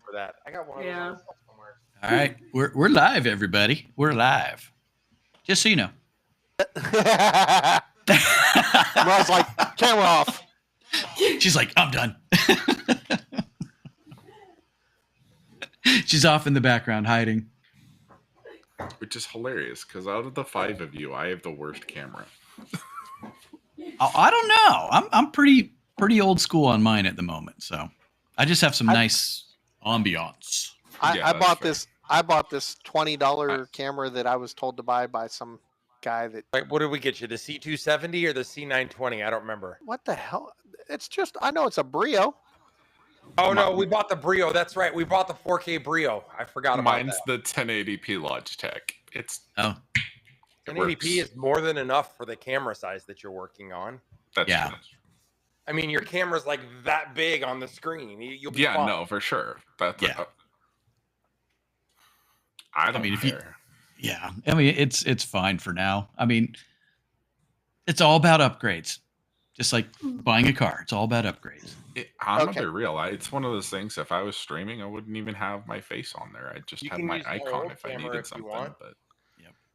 for that. I got one of those on myself somewhere. All right, we're live, everybody. We're live. Just so you know. Laura's like, camera off. She's like, I'm done. She's off in the background hiding. Which is hilarious because out of the 5 of you, I have the worst camera. I don't know. I'm pretty old school on mine at the moment, so I just have some nice ambiance. I bought this. I bought this $20 camera that I was told to buy by some guy that. Wait, what did we get you? The C270 or the C920? I don't remember. What the hell? It's just. I know it's a Brio. Oh no, we bought the Brio. That's right. We bought the 4K Brio. I forgot about Mine's that. the 1080p Logitech. It's 1080p is more than enough for the camera size that you're working on. That's true. I mean, your camera's like that big on the screen. You'll be fine. No, for sure. I mean, care. I mean, it's fine for now. I mean, it's all about upgrades. Just like buying a car, it's all about upgrades. I'm gonna be real. It's one of those things. If I was streaming, I wouldn't even have my face on there. I'd just have my icon if I needed something. But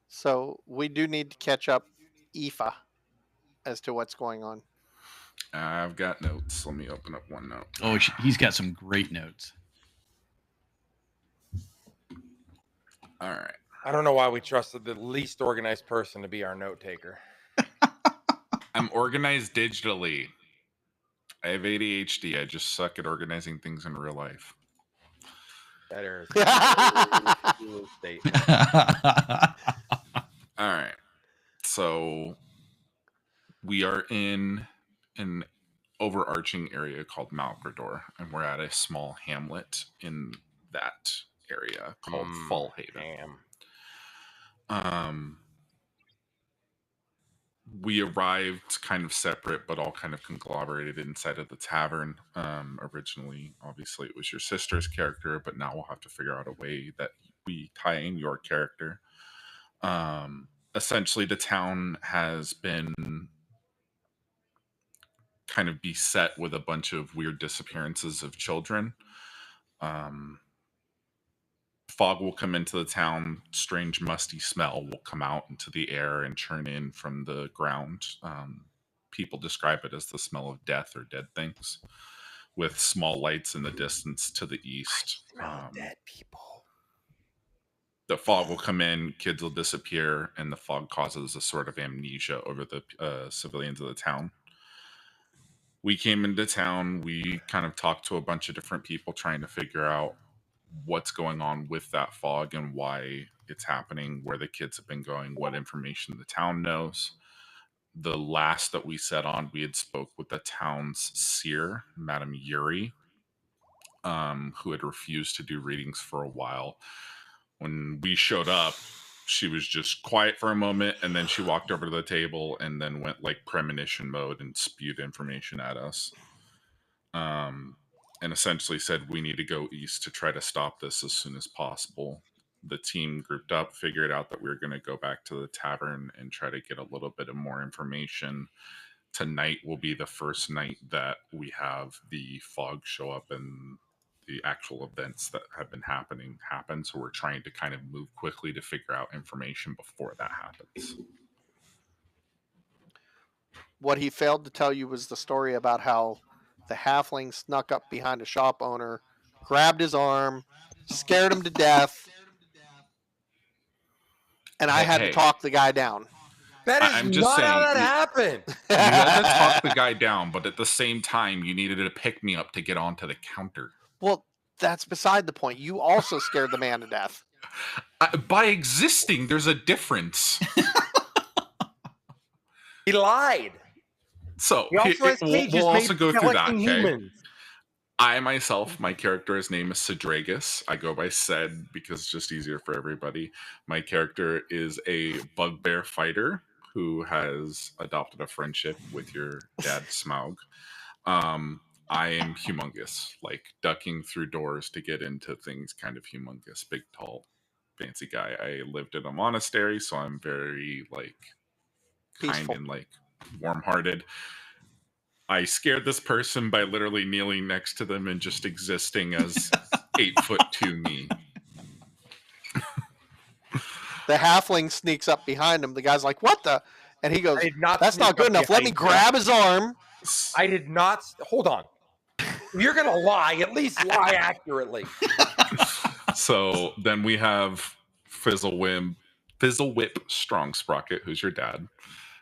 so we do need to catch up, Aoife, as to what's going on. I've got notes. Let me open up one note. Oh, he's got some great notes. All right. I don't know why we trusted the least organized person to be our note taker. I'm organized digitally. I have ADHD. I just suck at organizing things in real life. Better. All right. So we are in an overarching area called Malgrador, and we're at a small hamlet in that area called Fallhaven. We arrived kind of separate, but all kind of conglomerated inside of the tavern. Originally, obviously, it was your sister's character, but now we'll have to figure out a way that we tie in your character. Essentially, the town has been kind of beset with a bunch of weird disappearances of children. Fog will come into the town. Strange, musty smell will come out into the air and churn in from the ground. People describe it as the smell of death or dead things, with small lights in the distance to the east. Dead people. The fog will come in, kids will disappear, and the fog causes a sort of amnesia over the civilians of the town. We came into town. We kind of talked to a bunch of different people trying to figure out what's going on with that fog and why it's happening, where the kids have been going, what information the town knows. The last that we set on, we had spoke with the town's seer, Madame Yuri, who had refused to do readings for a while. When we showed up, she was just quiet for a moment, and then she walked over to the table and then went like premonition mode and spewed information at us. And essentially said, we need to go east to try to stop this as soon as possible. The team grouped up, figured out that we were going to go back to the tavern and try to get a little bit of more information. Tonight will be the first night that we have the fog show up and the actual events that have been happening happen. So we're trying to kind of move quickly to figure out information before that happens. What he failed to tell you was the story about how the halfling snuck up behind a shop owner, grabbed his arm, scared him to death, and I had to talk the guy down. That is not how that happened. You had to talk the guy down, but at the same time, you needed to pick me up to get onto the counter. Well, that's beside the point. You also scared the man to death. By existing, there's a difference. He lied. So we'll also go through that. Okay? I myself, my character's name is Cedragus. I go by Ced because it's just easier for everybody. My character is a bugbear fighter who has adopted a friendship with your dad, Smaug. I am humongous, like ducking through doors to get into things, kind of humongous, big, tall, fancy guy. I lived in a monastery, so I'm very like kind and like warm-hearted. I scared this person by literally kneeling next to them and just existing as 8'2" me. The halfling sneaks up behind him. The guy's like, "What the?" And he goes, I did not. "That's sneak not good up enough. Let me behind you. grab his arm." I did not. Hold on. If you're gonna lie, at least lie accurately. So then we have Fizzle Whip Strong Sprocket, who's your dad.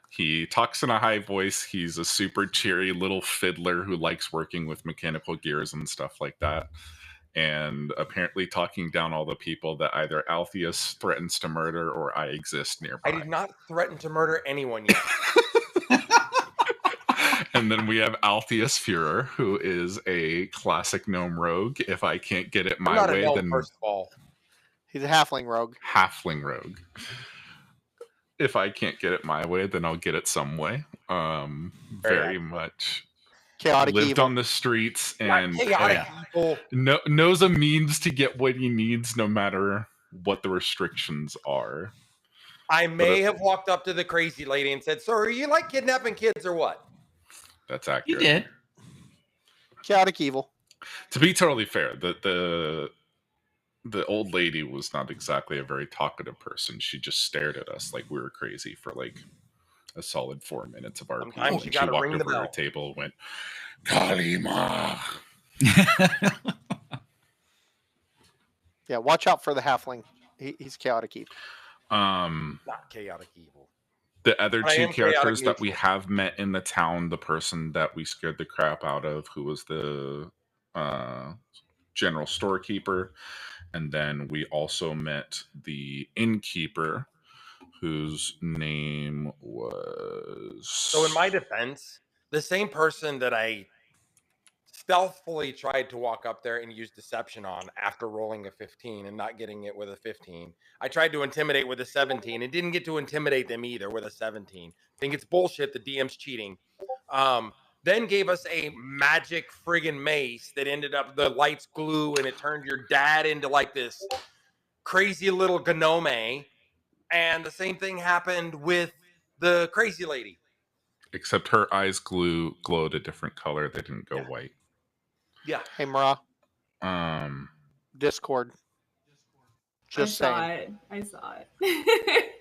He talks in a high voice. He's a super cheery little fiddler who likes working with mechanical gears and stuff like that. And apparently talking down all the people that either Altheus threatens to murder or I exist nearby. I did not threaten to murder anyone yet. And then we have Altheus Führer, who is a classic gnome rogue. If I can't get it I'm my not a way, gnome, then first of all. He's a halfling rogue. halfling rogue. If I can't get it my way, then I'll get it some way. Very much Chaotic lived evil. on the streets Not and chaotic people. knows a means to get what he needs, no matter what the restrictions are. I may have walked up to the crazy lady and said, "So, are you like kidnapping kids or what?" That's You accurate. did. Chaotic evil. To be totally fair, the old lady was not exactly a very talkative person. She just stared at us like we were crazy for like a solid 4 minutes of our Sometimes and you she gotta walked ring the over her bell. table and went, Kalima. Yeah, watch out for the halfling. He's chaotic evil. Not chaotic evil. The other I two am chaotic characters that we neutral. have met in the town, the person that we scared the crap out of, who was the general storekeeper, and then we also met the innkeeper, whose name was. So, in my defense, the same person that I stealthily tried to walk up there and use deception on after rolling a 15 and not getting it with a 15. I tried to intimidate with a 17 and didn't get to intimidate them either with a 17. Think it's bullshit. The DM's cheating. Then gave us a magic friggin' mace that ended up the lights glue and it turned your dad into like this crazy little gnome. And the same thing happened with the crazy lady. Except her eyes glowed a different color. They didn't go Yeah. white. Yeah. Hey, Mara. Um, Discord. Just saying. I saw it.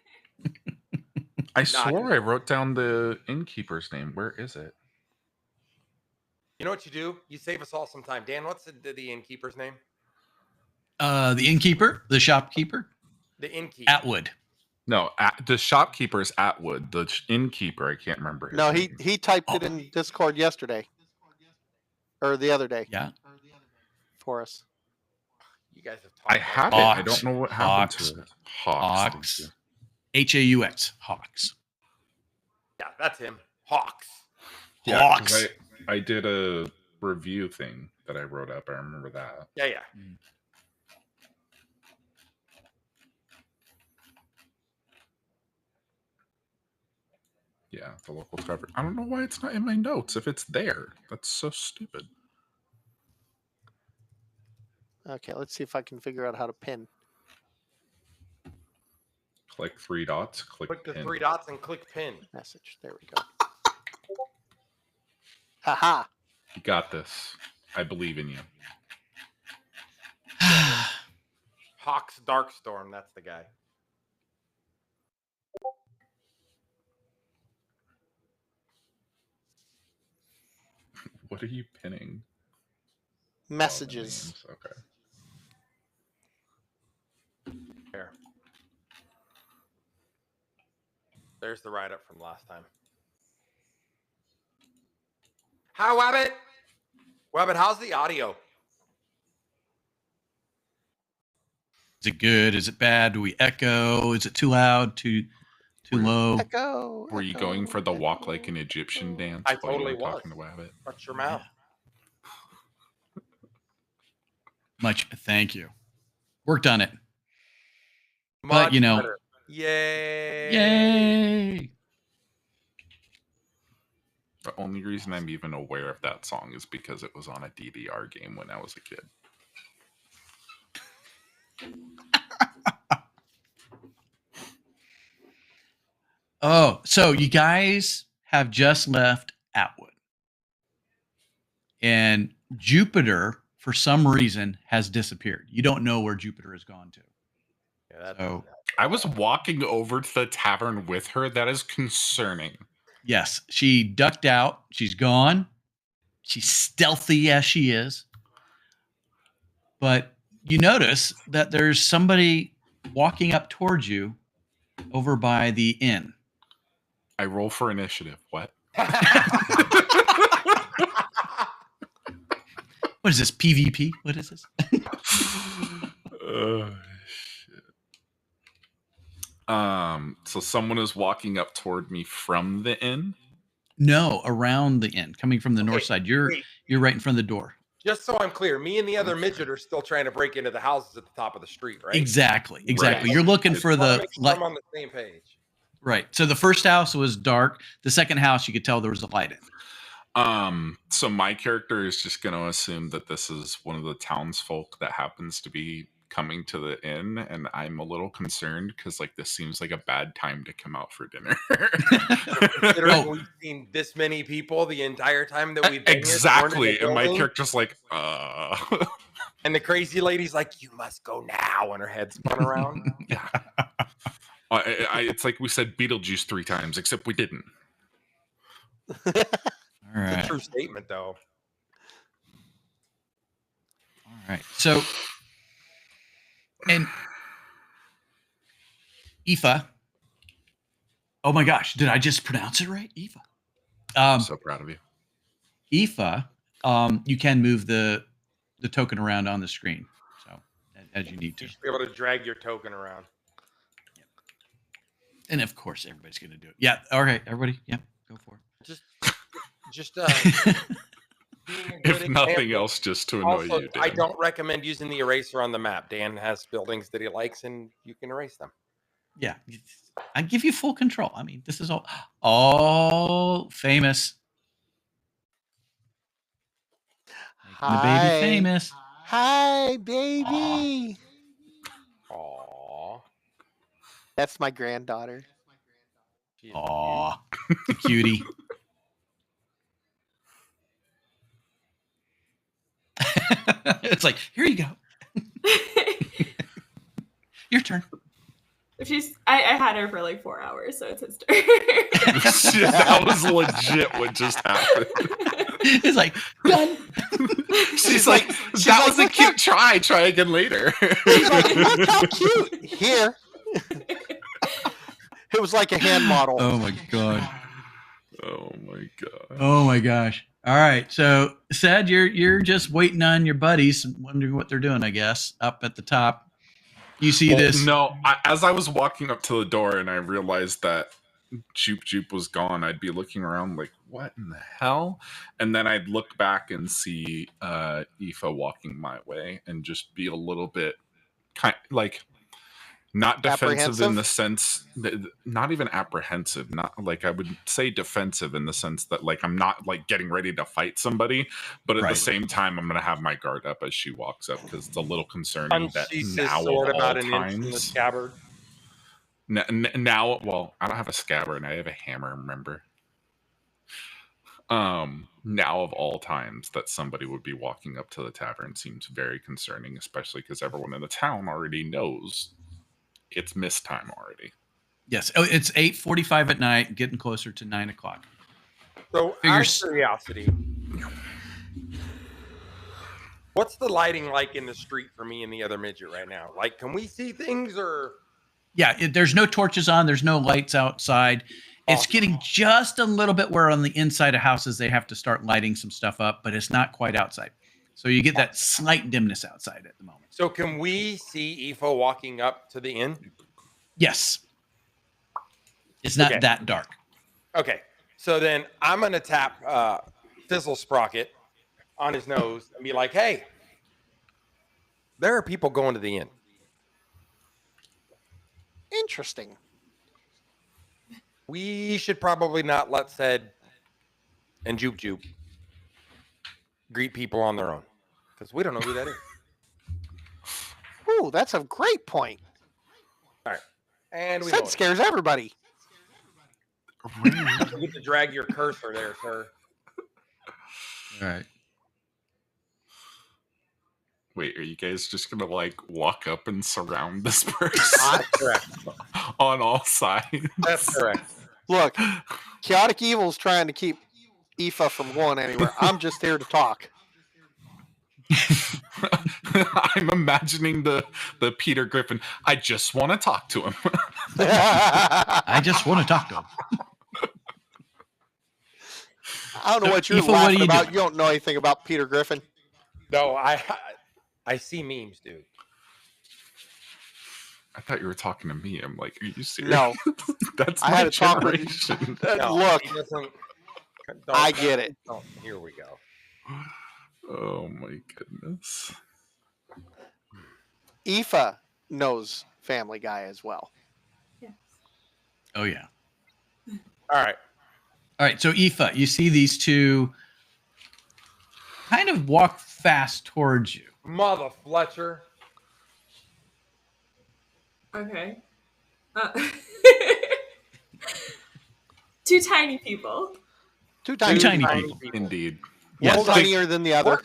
I swore I wrote down the innkeeper's name. Where is it? You know what you do? You save us all some time. Dan, what's the innkeeper's name? The innkeeper, the shopkeeper, The innkeeper. Atwood. No, the shopkeeper's Atwood. The innkeeper, I can't remember his No, name. he typed it in Discord yesterday. Or the other day. Yeah. For us. You guys have talked. I have it. I don't know what happened to it. Hawks. H-A-U-X. Hawks. Yeah, that's him. Hawks. Yeah, 'cause Hawks. I did a review thing that I wrote up. I remember that. Yeah. Yeah, the local cover. I don't know why it's not in my notes if it's there. That's so stupid. Okay, let's see if I can figure out how to pin. Click 3 dots. Click the pin. 3 dots and click pin. Message. There we go. Haha. You got this. I believe in you. Hawks Darkstorm. That's the guy. What are you pinning? Messages. Oh, okay. There. There's the write-up from last time. Hi, Wabbit. Wabbit, how's the audio? Is it good? Is it bad? Do we echo? Is it too loud? Too low? Echo. Were you going for the walk like an Egyptian dance? I while you totally were was. talking to Wabbit? Shut your mouth. Much thank you. Worked on it. Much you know- better. Yay. Yay! The only reason I'm even aware of that song is because it was on a DDR game when I was a kid. Oh, so you guys have just left Atwood. And Jupiter for some reason, has disappeared. You don't know where Jupiter has gone to. Yeah, So, I was walking over to the tavern with her. That is concerning. yes, she ducked out. She's gone. She's stealthy as she is. But you notice that there's somebody walking up towards you over by the inn. I roll for initiative. What? What is this, PvP? What is this? Oh, shit. So someone is walking up toward me from the inn. No, around the inn, coming from the north Okay, side. You're right in front of the door. Just so I'm clear, me and the other midget are still trying to break into the houses at the top of the street, right? Exactly. Right. You're looking Just for wanna the make sure light. I'm on the same page. Right. So the first house was dark. The second house, you could tell there was a light in. So my character is just going to assume that this is one of the townsfolk that happens to be coming to the inn, and I'm a little concerned because like this seems like a bad time to come out for dinner. Considering we've seen this many people the entire time that we've been Exactly, here, and my building, character's like, and the crazy lady's like, "You must go now," and her head spun around. yeah. It's like we said Beetlejuice 3 times, except we didn't. All It's right. a true statement, though. All right. So, and Aoife. Oh my gosh, did I just pronounce it right? Aoife. I'm so proud of you. Aoife, you can move the token around on the screen, so as you need to. You should be able to drag your token around. And of course, everybody's going to do it. Yeah. All right, everybody. Yeah, go for it. Just being a good If nothing example. else, just to annoy Also, you, I Dan. don't recommend using the eraser on the map. Dan has buildings that he likes, and you can erase them. Yeah, I give you full control. I mean, this is all famous. Making the baby famous. Hi, baby. Aww. That's my granddaughter. She's Aw, the cutie. It's like, here you go. Your turn. I had her for like 4 hours, so it's his turn. Shit, that was legit what just happened. It's like, done. She's like, that was a cute try. Try again later. She's like, look how cute. Here. It was like a hand model. Oh my god. Oh my god. Oh my gosh. All right. So, Sad, you're just waiting on your buddies, wondering what they're doing, I guess, up at the top. You see this? No, as I was walking up to the door and I realized that Joop was gone, I'd be looking around like, what in the hell? And then I'd look back and see Aoife walking my way and just be a little bit like not defensive in the sense that, not even apprehensive, not like I would say defensive in the sense that like I'm not like getting ready to fight somebody, but at the same time I'm gonna have my guard up as she walks up because it's a little concerning that now sword of all about an inch from the times. scabbard. Now, well, I don't have a scabbard. I have a hammer. Remember. Now of all times that somebody would be walking up to the tavern seems very concerning, especially because everyone in the town already knows it's mist time already. Yes. Oh, it's 8:45 at night, getting closer to 9 o'clock. So, out of curiosity, what's the lighting like in the street for me and the other midget right now? Like, can we see things or? Yeah, there's no torches on. There's no lights outside. It's getting just a little bit where on the inside of houses they have to start lighting some stuff up, but it's not quite outside. So you get that slight dimness outside at the moment. So can we see Aoife walking up to the inn? Yes. It's not that dark. Okay. So then I'm going to tap Fizzle Sprocket on his nose and be like, hey, there are people going to the inn. Interesting. We should probably not let Said and Joop greet people on their own because we don't know who that is. Ooh, that's a great point. All right. And we Said scares everybody. You get to drag your cursor there, sir. All right. Wait, are you guys just gonna like walk up and surround this person Correct. on all sides? That's correct. Look, chaotic evil's trying to keep Aoife from going anywhere. I'm just here to talk. I'm imagining the Peter Griffin. I just want to talk to him. I just want to talk to him. I don't know So, what you're Aoife, what laughing are you about. doing? You don't know anything about Peter Griffin. No, I see memes, dude. I thought you were talking to me. I'm like, are you serious? No. That's I my had a talk with- generation. No, Look, he doesn't- I get it. Here we go. Oh my goodness. Aoife knows Family Guy as well. Yes. Oh yeah. All right. All right. So Aoife, you see these two kind of walk fast towards you. Mother Fletcher. Okay. Two tiny people. Two Two tiny, tiny people. people. Indeed. Yeah. One tinier than the other.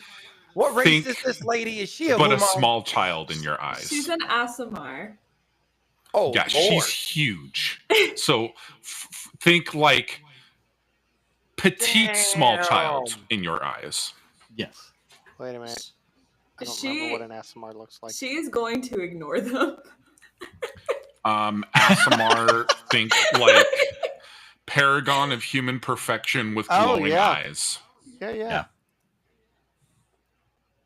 What race Think- is this lady? Is she a But a Lumar? small child in your eyes. She's an Asimar. Oh, Yeah, Lord. she's huge. So think like petite small child Damn. in your eyes. Yes. Wait a minute. I don't remember what an Asimar looks like. She is going to ignore them. Asimar, think like paragon of human perfection with Oh, glowing yeah. eyes. Yeah. Yeah.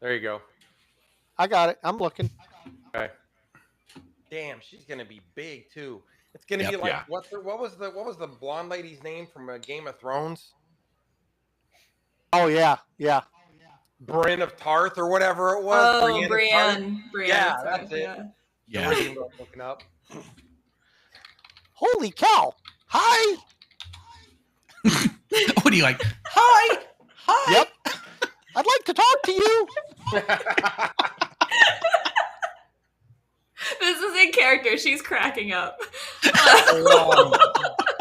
There you go. I got it. I'm looking. Okay. Damn, she's gonna be big too. It's gonna be Yep. like Yeah. what was the blonde lady's name from Game of Thrones? Oh, yeah. Yeah. Brienne of Tarth or whatever it was. Oh, Brienne of Tarth? Brienne. Yeah, sorry, that's it. yeah. Yeah. The name I'm looking up. Holy cow. Hi. What are you like? Hi. Hi. Yep. I'd like to talk to you. This is in character. She's cracking up.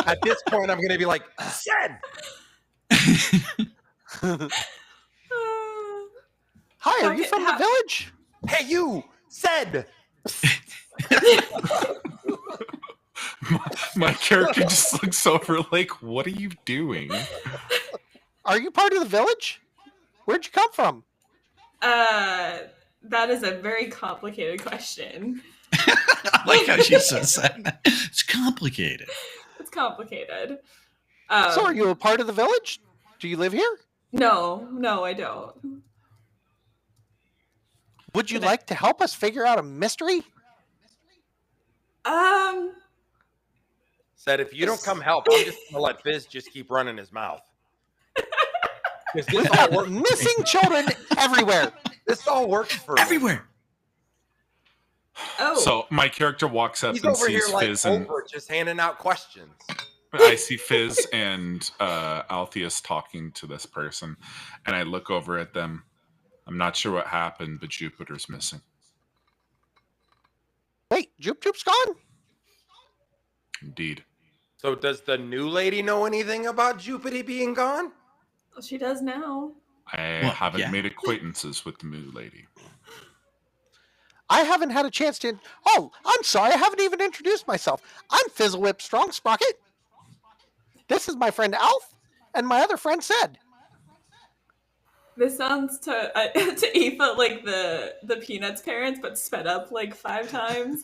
At this point, I'm gonna be like, Shed. Hi, are you Okay, from the how- village? Hey, you said. My character just looks over like, what are you doing? Are you part of the village? Where'd you come from? That is a very complicated question. I like how she says that. It's complicated. It's complicated. So are you a part of the village? Do you live here? No, I don't. Would you Can I- like to help us figure out a mystery? Said if you don't come help, I'm just gonna let Fizz just keep running his mouth. 'Cause We've got missing children everywhere. This all works for me. Everywhere. Oh, So my character walks up He's and over here sees like Fizz and over just handing out questions. I see Fizz and Altheus talking to this person, and I look over at them. I'm not sure what happened, but Jupiter's missing. Wait, Joop Joop's gone? Indeed. So does the new lady know anything about Jupiter being gone? she does now. I Well, haven't yeah. made acquaintances with the new lady. I haven't had a chance to. Oh, I'm sorry. I haven't even introduced myself. I'm Fizzlewhip Strong Sprocket. This is my friend Alf, and my other friend Sed. This sounds to Aoife like the Peanuts parents, but sped up like 5 times.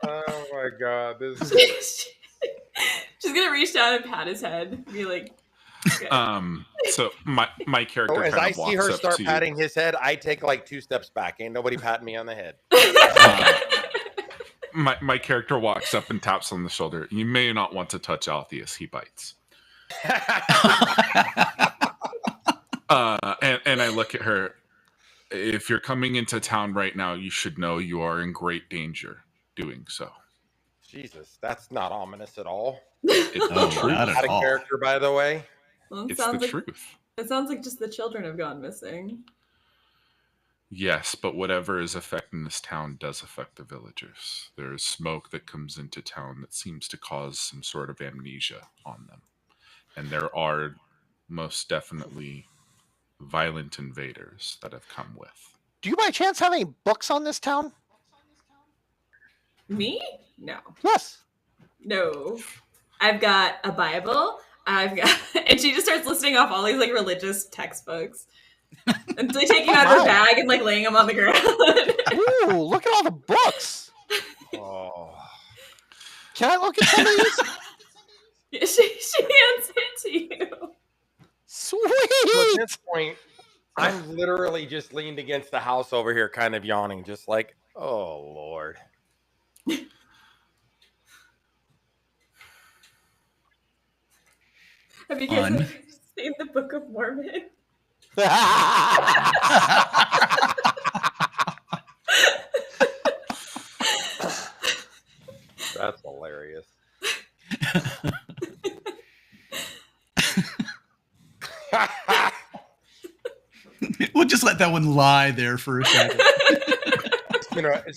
Oh my god, this is She's gonna reach down and pat his head and be like, okay. So my character as kind I of see walks her up start to patting his head, I take like 2 steps back. Ain't nobody patting me on the head. my character walks up and taps on the shoulder. You may not want to touch Altheus. He bites. And I look at her. If you're coming into town right now, you should know you are in great danger doing so. Jesus, that's not ominous at all. It's Oh, the truth. not Out at of all. character, by the way. Well, It's the truth. It sounds like just the children have gone missing. Yes, but whatever is affecting this town does affect the villagers. There is smoke that comes into town that seems to cause some sort of amnesia on them. And there are most definitely violent invaders that have come with. Do you by chance have any books on this town? Me? No. Yes. No. I've got a Bible. I've got, and she just starts listing off all these like religious textbooks, and like taking out her bag and like laying them on the ground. Ooh, look at all the books. Oh. Can I look at some of these? She hands it to you. Sweet. So at this point, I'm literally just leaned against the house over here, kind of yawning, just like, oh Lord. Have you guys ever seen the Book of Mormon? That's hilarious. We'll just let that one lie there for a second.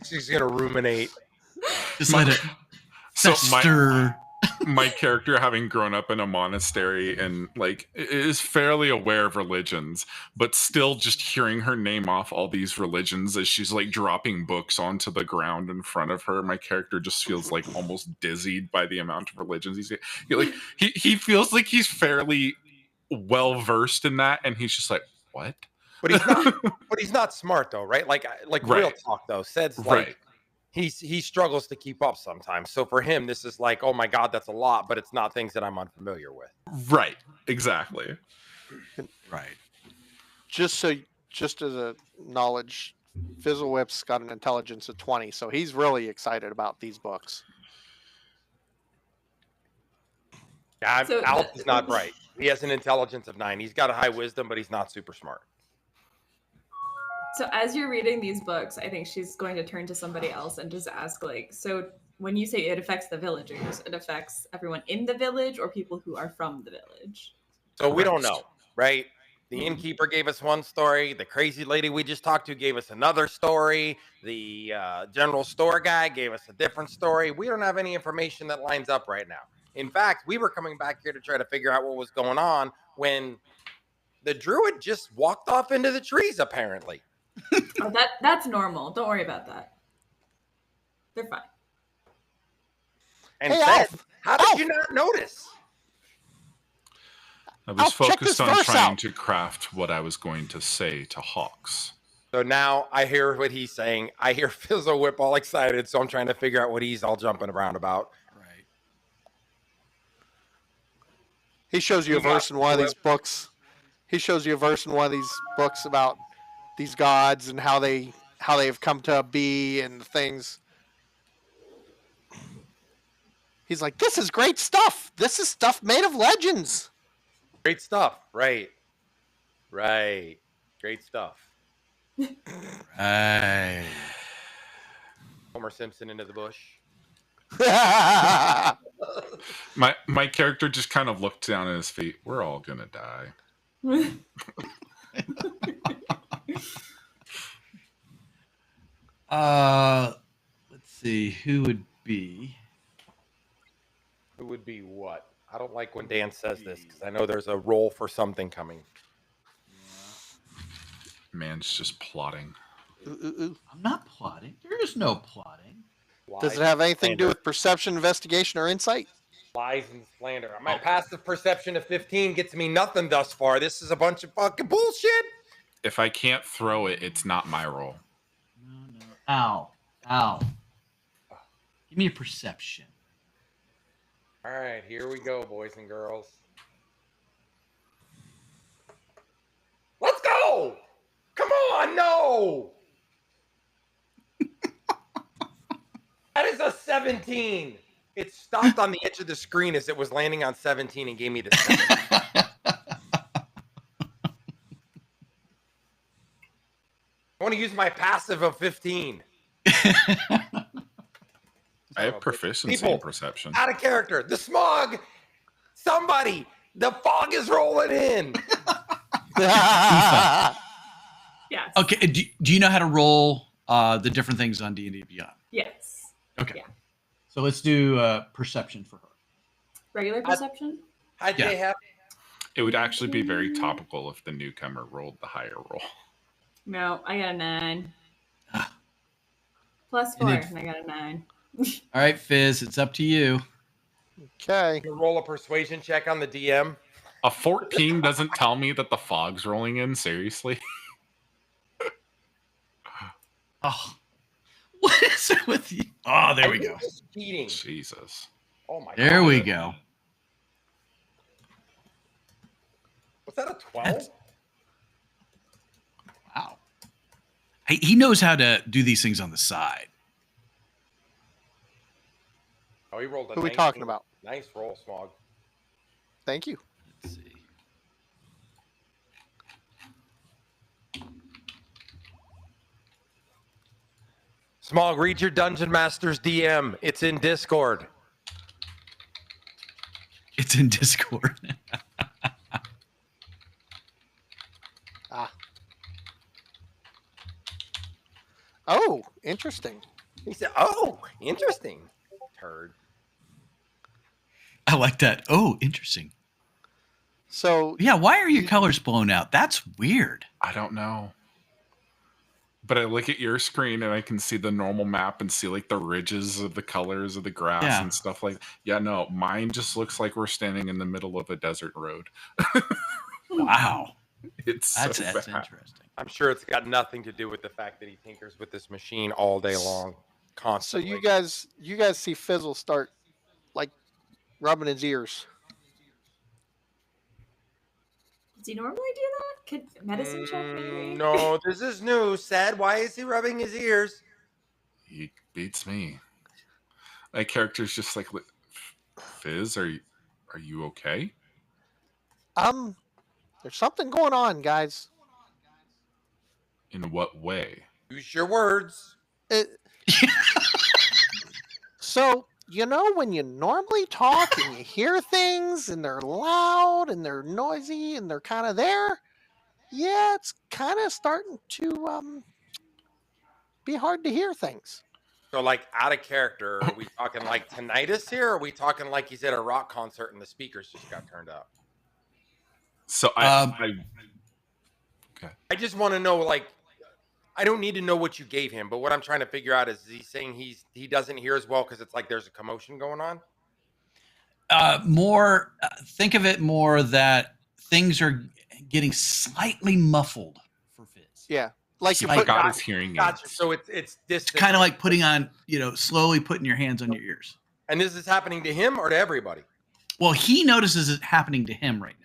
She's gonna ruminate. Just let it fester. My character, having grown up in a monastery and like is fairly aware of religions, but still just hearing her name off all these religions as she's like dropping books onto the ground in front of her, my character just feels like almost dizzied by the amount of religions he feels like he's fairly well versed in that, and he's just like, what? But he's not smart though, right? Like real talk though. Said's like, right. He struggles to keep up sometimes. So for him, this is like, oh my God, that's a lot, but it's not things that I'm unfamiliar with. Right. Exactly. Right. Just as a knowledge, Fizzlewhip's got an intelligence of 20, so he's really excited about these books. Yeah, Alf is not bright. He has an intelligence of 9. He's got a high wisdom, but he's not super smart. So as you're reading these books, I think she's going to turn to somebody else and just ask, like, so when you say it affects the villagers, it affects everyone in the village or people who are from the village? So we don't know, right? The innkeeper gave us one story. The crazy lady we just talked to gave us another story. The general store guy gave us a different story. We don't have any information that lines up right now. In fact, we were coming back here to try to figure out what was going on when the druid just walked off into the trees, apparently. Oh, that's normal. Don't worry about that. They're fine. And hey, said, how did you not notice? I was focused on trying to craft what I was going to say to Hawks. So now I hear what he's saying. I hear Fizzlewhip all excited, so I'm trying to figure out what he's all jumping around about. Right. He shows you a verse in one of these books. He shows you a verse in one of these books about these gods and how they've come to be and things. He's like, this is great stuff. This is stuff made of legends. Great stuff. Right. Great stuff. Right. Homer Simpson into the bush. My character just kind of looked down at his feet. We're all gonna die. Let's see. Who would be what? I don't like when Dan says this because I know there's a role for something coming. Man's just plotting. I'm not plotting. There is no plotting. Does it have anything to do with perception, investigation, or insight? Lies and slander. My passive perception of 15 gets me nothing thus far. This is a bunch of fucking bullshit. If I can't throw it, it's not my role. No. Ow. Give me a perception. All right, here we go, boys and girls. Let's go! Come on, no! That is a 17. It stopped on the edge of the screen as it was landing on 17 and gave me the 7. I want to use my passive of 15. I have proficiency in perception. Out of character. The smog. Somebody. The fog is rolling in. Yes. Okay. Do you know how to roll the different things on D&D Beyond? Yes. Okay. Yeah. So let's do perception for her. Regular perception? How'd Yeah. they have? It would actually be very topical if the newcomer rolled the higher roll. No, I got a 9. Plus 4, and I got a 9. All right, Fizz, it's up to you. Okay. You roll a persuasion check on the DM. A 14 doesn't tell me that the fog's rolling in, seriously? Oh, what is it with you? Oh, there we go. Cheating. Jesus. Oh my god. There we go. Was that a 12? Wow. He knows how to do these things on the side. Oh, he rolled a Who are we 19. talking about? Nice roll, Smog. Thank you. Let's see. Smog, read your Dungeon Master's DM. It's in Discord. It's in Discord. Oh, interesting. He said, "Oh, interesting." Turd. I like that. Oh, interesting. So Yeah, why are your colors blown out? That's weird. I don't know. But I look at your screen and I can see the normal map and see like the ridges of the colors of the grass Yeah. and stuff like that. Yeah, no, mine just looks like we're standing in the middle of a desert road. Wow. It's That's so bad. interesting. I'm sure it's got nothing to do with the fact that he tinkers with this machine all day long, so constantly. you guys see Fizzle start like rubbing his ears. Does he normally do that? Could medicine check maybe? No, this is new. Sad. Why is he rubbing his ears? He beats me. My character's just like, Fizz, are you okay? There's something going on, guys. In what way? Use your words. So, you know, when you normally talk and you hear things and they're loud and they're noisy and they're kind of there, yeah, it's kind of starting to be hard to hear things. So, like, out of character, are we talking like tinnitus here? Or are we talking like he's at a rock concert and the speakers just got turned up? So I just want to know, like, I don't need to know what you gave him, but what I'm trying to figure out is he saying he doesn't hear as well because it's like there's a commotion going on? Think of it more that things are getting slightly muffled for Fizz. Yeah. Like you Like put got his hearing Gotcha. aids. So it's It's distant. kind of like putting on, slowly putting your hands on your ears. And this is happening to him or to everybody? Well, he notices it happening to him right now.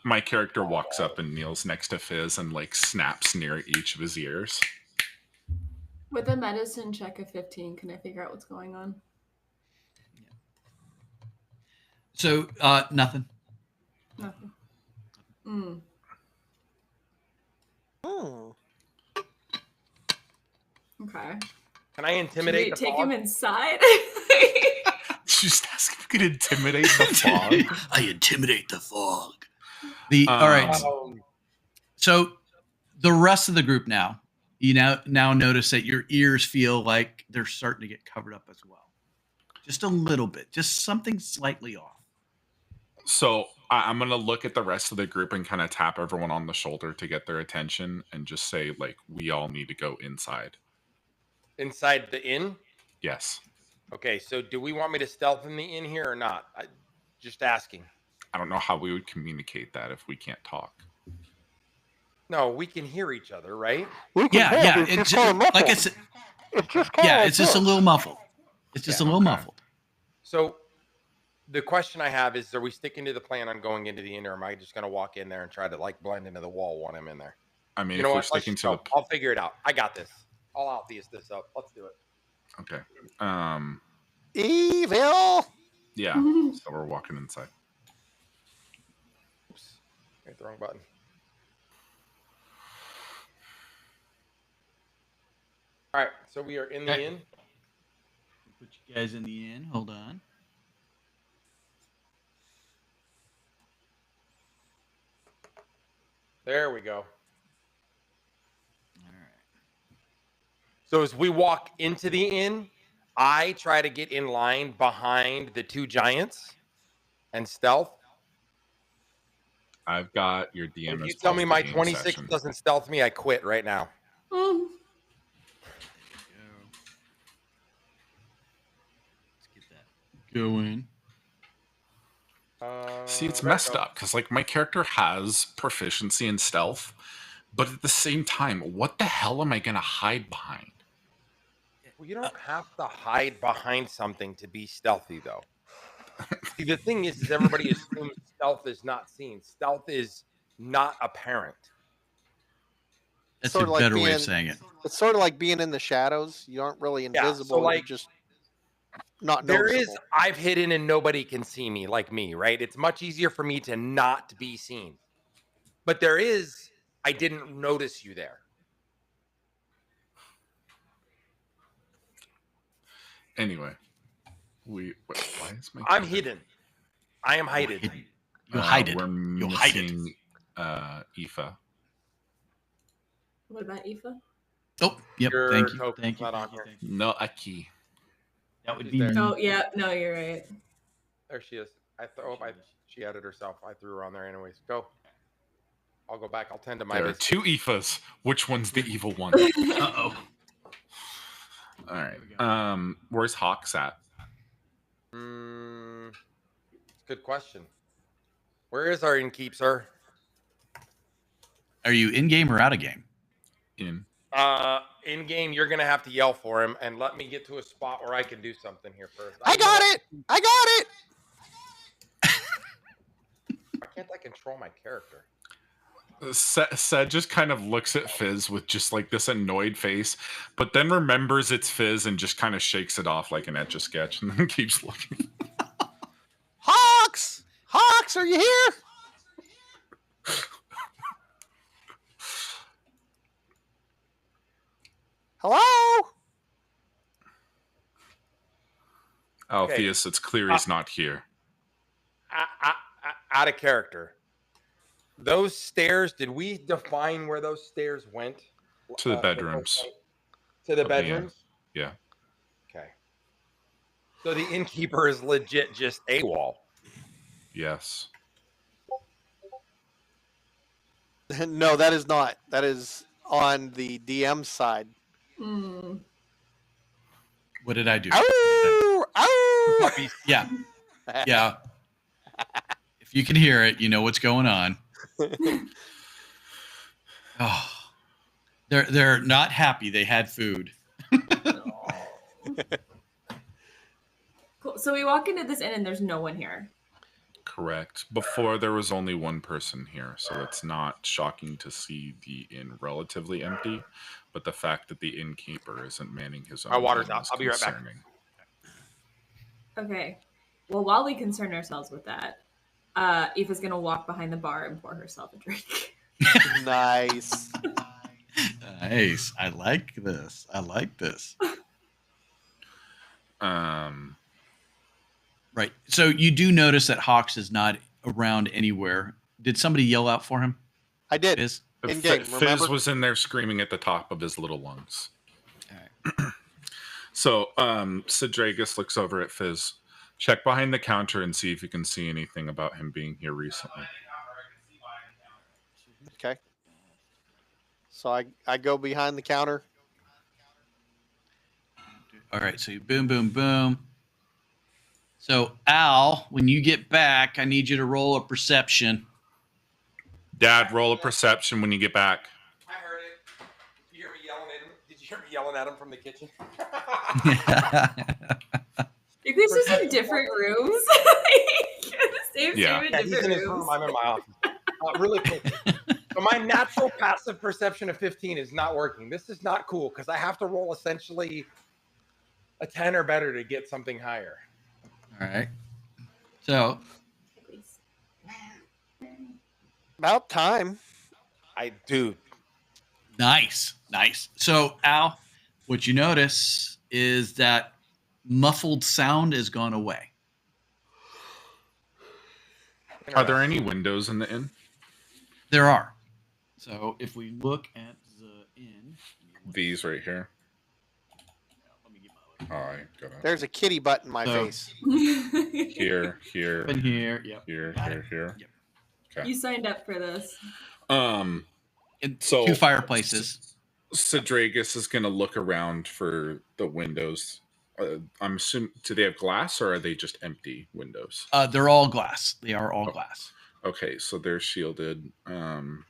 My character walks up and kneels next to Fizz and like snaps near each of his ears. With a medicine check of 15, can I figure out what's going on? So, nothing. Nothing. Mm. Okay. Can I intimidate the Take fog? him inside? Just ask if you could intimidate the fog. I intimidate the fog. All right. So the rest of the group now, you now notice that your ears feel like they're starting to get covered up as well. Just a little bit, just something slightly off. So I'm going to look at the rest of the group and kind of tap everyone on the shoulder to get their attention and just say, like, we all need to go inside. Inside the inn? Yes. Okay, so do we want me to stealth in the inn here or not? Just asking. I don't know how we would communicate that if we can't talk. No, we can hear each other, right? Yeah. It's just, like I said, it's just a little muffled. It's just a little muffled. So the question I have is, are we sticking to the plan on going into the inn, or am I just going to walk in there and try to like blend into the wall when I'm in there? I mean, You know if we're what? sticking to I'll figure it out. I got this. I'll out-these this up. Let's do it. Okay. Evil. Yeah. So we're walking inside. Oops. Hit the wrong button. All right. So we are in the inn. Put you guys in the inn. Hold on. There we go. All right. So as we walk into the inn, I try to get in line behind the two giants. and stealth. I've got your If DM you as tell me paused the my game 26 session. doesn't stealth me, I quit right now. Mm. Let's get that going. See, it's There we messed go. up because like my character has proficiency in stealth, but at the same time, what the hell am I gonna hide behind? Well, you don't have to hide behind something to be stealthy, though. See, the thing is everybody assumes stealth is not seen. Stealth is not apparent. That's Sort a of like better way of being- saying it. It's sort of like being in the shadows. You aren't really Yeah, so, invisible. like, You're just not There noticeable. is, I've hidden and nobody can see me like me, right? It's much easier for me to not be seen. But there is, I didn't notice you there. Anyway, why is my I'm character- hidden. I am You're hidden. hidden. You hide it. We're You hide it. missing Aoife. What about Aoife? Oh, yep. Your Thank you. token's Thank you. not on Thank you. here. Thank you. No, Aki. That would She's be there. me. Oh yeah, no, you're right. There she is. She added herself. I threw her on there anyways. Go. I'll go back. I'll tend to my There are business. 2 Aoifes. Which one's the evil one? Uh-oh. All right. Where's Hawks at? It's a good question. Where is our innkeep, sir? Are you in game or out of game? In. In game, you're gonna have to yell for him, and let me get to a spot where I can do something here first. I got it. I got it. Why can't I control my character? Sed just kind of looks at Fizz with just like this annoyed face, but then remembers it's Fizz and just kind of shakes it off like an Etch-a-Sketch and then keeps looking. Hawks, Hawks, are you here? Hello? Alpheus, it's clear he's not here. Out of character. Those stairs, did we define where those stairs went? To the bedrooms. To the Of the inn. bedrooms? Yeah. Okay. So the innkeeper is legit just AWOL. Yes. No, that is not. That is on the DM side. Hmm. What did I do? Ow! Ow! Yeah. Yeah. If you can hear it, you know what's going on. Oh. They're not happy they had food. Cool. So we walk into this inn and there's no one here. Correct. Before there was only one person here, so it's not shocking to see the inn relatively empty, but the fact that the innkeeper isn't manning his own My water's inn out. is I'll be right back. concerning. Okay. Well, while we concern ourselves with that, Aoife's gonna walk behind the bar and pour herself a drink. Nice. Nice. I like this. I like this. Right. So you do notice that Hawks is not around anywhere. Did somebody yell out for him? I did. Fizz? In game, Fizz remember? was in there screaming at the top of his little lungs. All right. So, Sidragus looks over at Fizz. Check behind the counter and see if you can see anything about him being here recently. Okay. So I go behind the counter. All right. So you boom, boom, boom. So Al, when you get back, I need you to roll a perception. Dad, roll a perception when you get back. I heard it. Did you hear me yelling at him? Did you hear me yelling at him from the kitchen? You guys just in different rooms. Same Yeah. in Yeah, he's different in his rooms. room. I'm in my office. Really quick. So my natural passive perception of 15 is not working. This is not cool because I have to roll essentially a 10 or better to get something higher. All right. So Please. About time. I do. nice. So Al, what you notice is that muffled sound has gone away. Are there any windows in the inn? There are. So if we look at the inn, These right here. let me get my All right, got it. There's a kitty butt in my So- face. Here, here, Open here. Yep. here, Got here, here. Yep. Okay. You signed up for this. And So 2 fireplaces. Sadragus is going to look around for the windows. I'm assuming, do they have glass or are they just empty windows? They're all glass. They are all glass. Okay, so they're shielded. I'm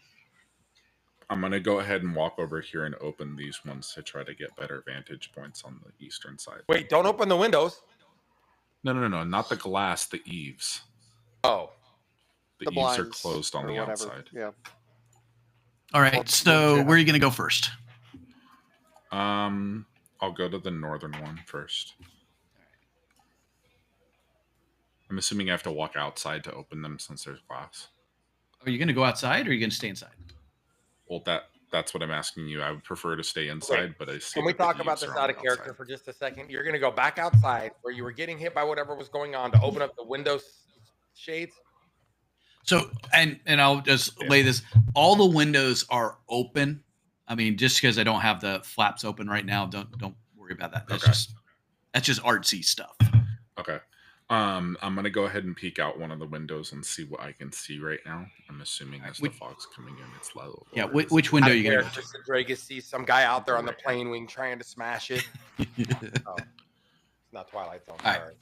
going to go ahead and walk over here and open these ones to try to get better vantage points on the eastern side. Wait, don't open the windows. No, not the glass, the eaves. Oh, The The eaves are blinds closed on or the whatever. outside. Yeah. All right. Well, So yeah. where are you going to go first? I'll go to the northern one first. I'm assuming I have to walk outside to open them since there's glass. Are you going to go outside or are you going to stay inside? Well, that's what I'm asking you. I would prefer to stay inside, but I see. can we that the talk about eaves this are on out the of character outside. for just a second? You're going to go back outside where you were getting hit by whatever was going on to open up the window shades. So, and I'll just lay this. All the windows are open. I mean, just because I don't have the flaps open right now, don't worry about that. That's Okay. just artsy stuff. Okay. I'm gonna go ahead and peek out one of the windows and see what I can see right now. I'm assuming as the fog's coming in, it's low. Yeah, which window are you going to Character Sadragus sees some guy out there on the plane wing trying to smash it. go Oh, it's not Twilight Zone. All right. Sorry.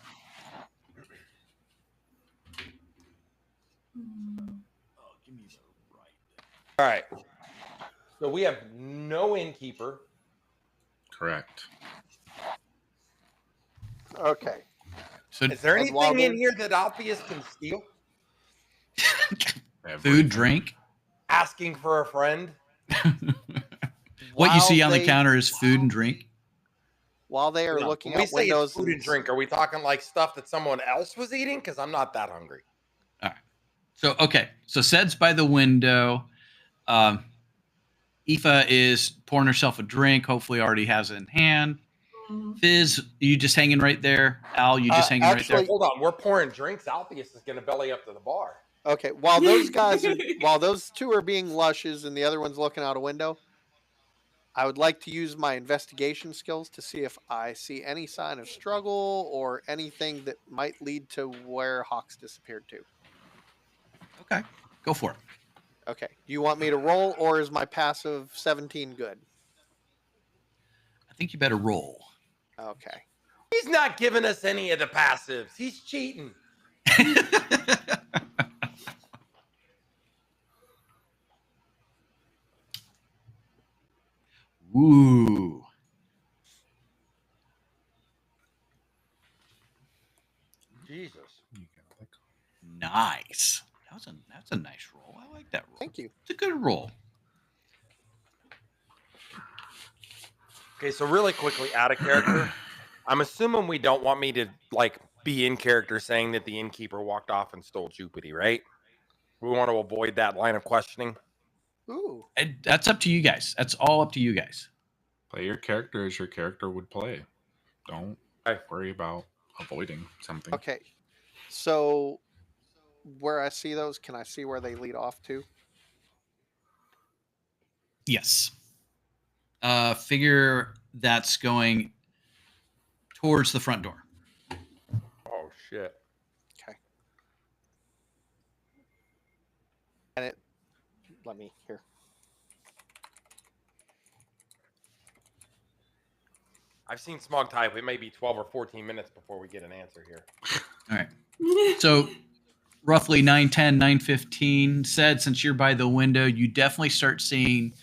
All right. So we have no innkeeper. Correct. Okay. So, Is there And while anything in they're- here that Alpheus can steal? food, drink. Asking for a friend? What you While see on the they- counter is food and drink. While they are No, looking when we out say it's windows, food and drink, are we talking like stuff that someone else was eating? Because I'm not that hungry. So okay, so Sed's by the window. Aoife is pouring herself a drink. Hopefully, already has it in hand. Fizz, you just hanging right there. Al, you just hanging right actually- there. Hold on, we're pouring drinks. Alpheus is going to belly up to the bar. Okay, while those guys are, while those two are being lushes and the other one's looking out a window, I would like to use my investigation skills to see if I see any sign of struggle or anything that might lead to where Hawks disappeared to. Okay, go for it. Okay. Do you want me to roll or is my passive 17 good? I think you better roll. Okay. He's not giving us any of the passives. He's cheating. Ooh, Jesus. nice. That's a nice roll. I like that roll. Thank you. It's a good roll. Okay, so really quickly, out of character, I'm assuming we don't want me to like be in character saying that the innkeeper walked off and stole Jupiter, right? We want to avoid that line of questioning. Ooh. And that's up to you guys. That's all up to you guys. Play your character as your character would play. Don't Okay. worry about avoiding something. Okay. So where I see those, can I see where they lead off to? Yes. Figure that's going towards the front door. Oh shit. Okay. And it, let me here. I've seen Smog type. It may be 12 or 14 minutes before we get an answer here. All right. So roughly 9:10, 9:15 said, since you're by the window, you definitely start seeing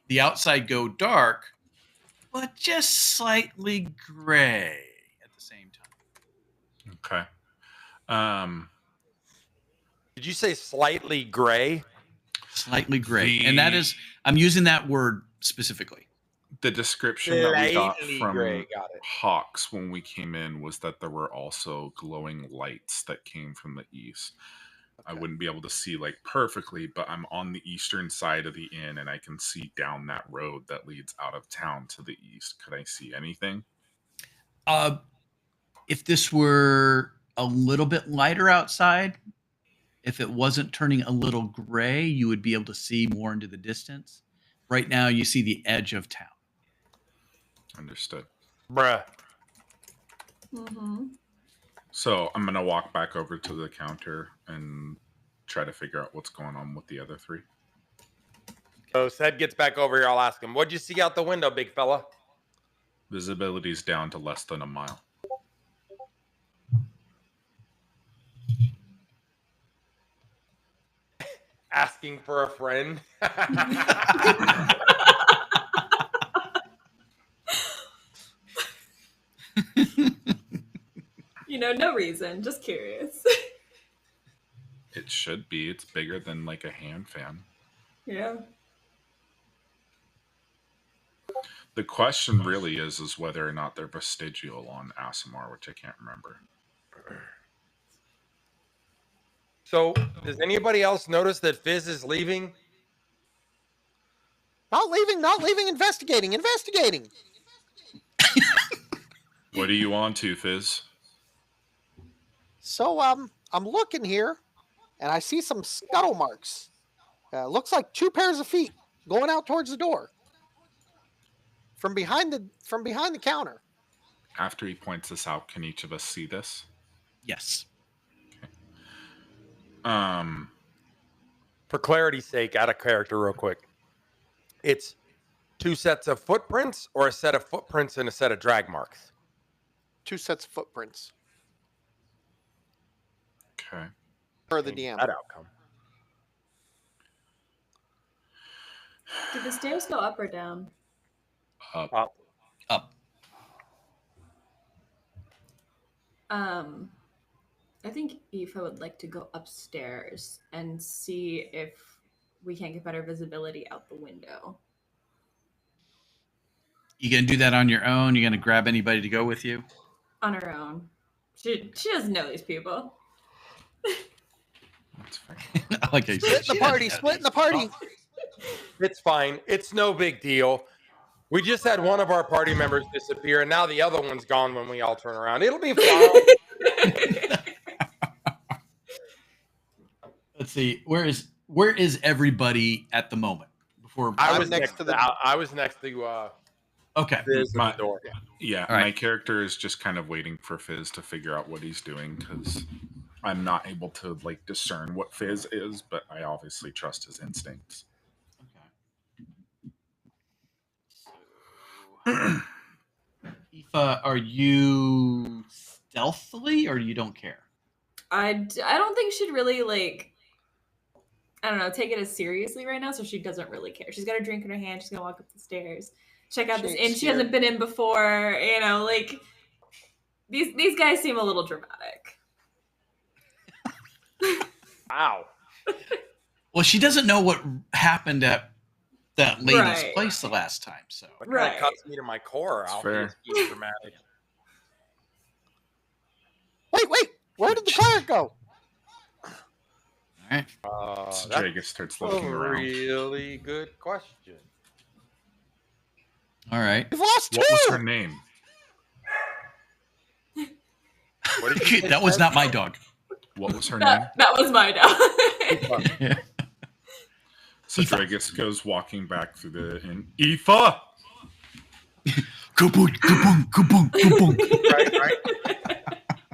the outside go dark, but just slightly gray at the same time. Okay. Did you say slightly gray? Slightly gray. And that is, I'm using that word specifically. The description that we got Slightly from gray. Got it. Hawks when we came in was that there were also glowing lights that came from the east. I Okay. wouldn't be able to see like perfectly, but I'm on the eastern side of the inn and I can see down that road that leads out of town to the east. Could I see anything? If this were a little bit lighter outside, if it wasn't turning a little gray, you would be able to see more into the distance. Right now, you see the edge of town. Understood. Bruh. Mm-hmm. So I'm gonna walk back over to the counter and try to figure out what's going on with the other three. So Sed gets back over here. I'll ask him, "What'd you see out the window, big fella?" Visibility's down to less than a mile. Asking for a friend. No reason, just curious. It should be. It's bigger than like a hand fan. Yeah. The question really is whether or not they're vestigial on Asimar, which I can't remember. So, does anybody else notice that Fizz is leaving? Not leaving, investigating. What are you on to, Fizz? So, I'm looking here, and I see some scuttle marks. Looks like 2 pairs of feet going out towards the door from behind the counter. After he points this out, can each of us see this? Yes. For clarity's sake, out of character, real quick. It's 2 sets of footprints, or a set of footprints and a set of drag marks? 2 sets of footprints Okay. per the DM. That outcome. Did the stairs go up or down? Up. Up. I think Aoife would like to go upstairs and see if we can't get better visibility out the window. You gonna do that on your own? You gonna grab anybody to go with you? On her own. She doesn't know these people. That's fine. I like how you said Splitting the party. It's fine. It's no big deal. We just had one of our party members disappear, and now the other one's gone when we all turn around. It'll be fine. Let's see. Where is everybody at the moment? Before I I'm was next next to to the- I was next to okay. Fizz My- at the door. Yeah, All right. my character is just kind of waiting for Fizz to figure out what he's doing because I'm not able to like discern what Fizz is, but I obviously trust his instincts. Okay. Aoife, are you stealthily or you don't care? I don't think she'd really take it as seriously right now, so she doesn't really care. She's got a drink in her hand. She's gonna walk up the stairs, check out this inn she hasn't been in before. These guys seem a little dramatic. Wow. Well, she doesn't know what happened at that lady's Right. place the last time. So That Right. kind of cuts me to my core. It's Alfie fair. is being dramatic. Wait, where did the cleric go? all right. So That's Dragus starts a looking around. really good question. All right. We've lost 2. What was her name? What did you say, That was Fizz? not my dog. What was her name? That was my dog. So Aoife. Dragus goes walking back through the inn. Aoife! Kaboom, kaboom, kaboom, kaboom.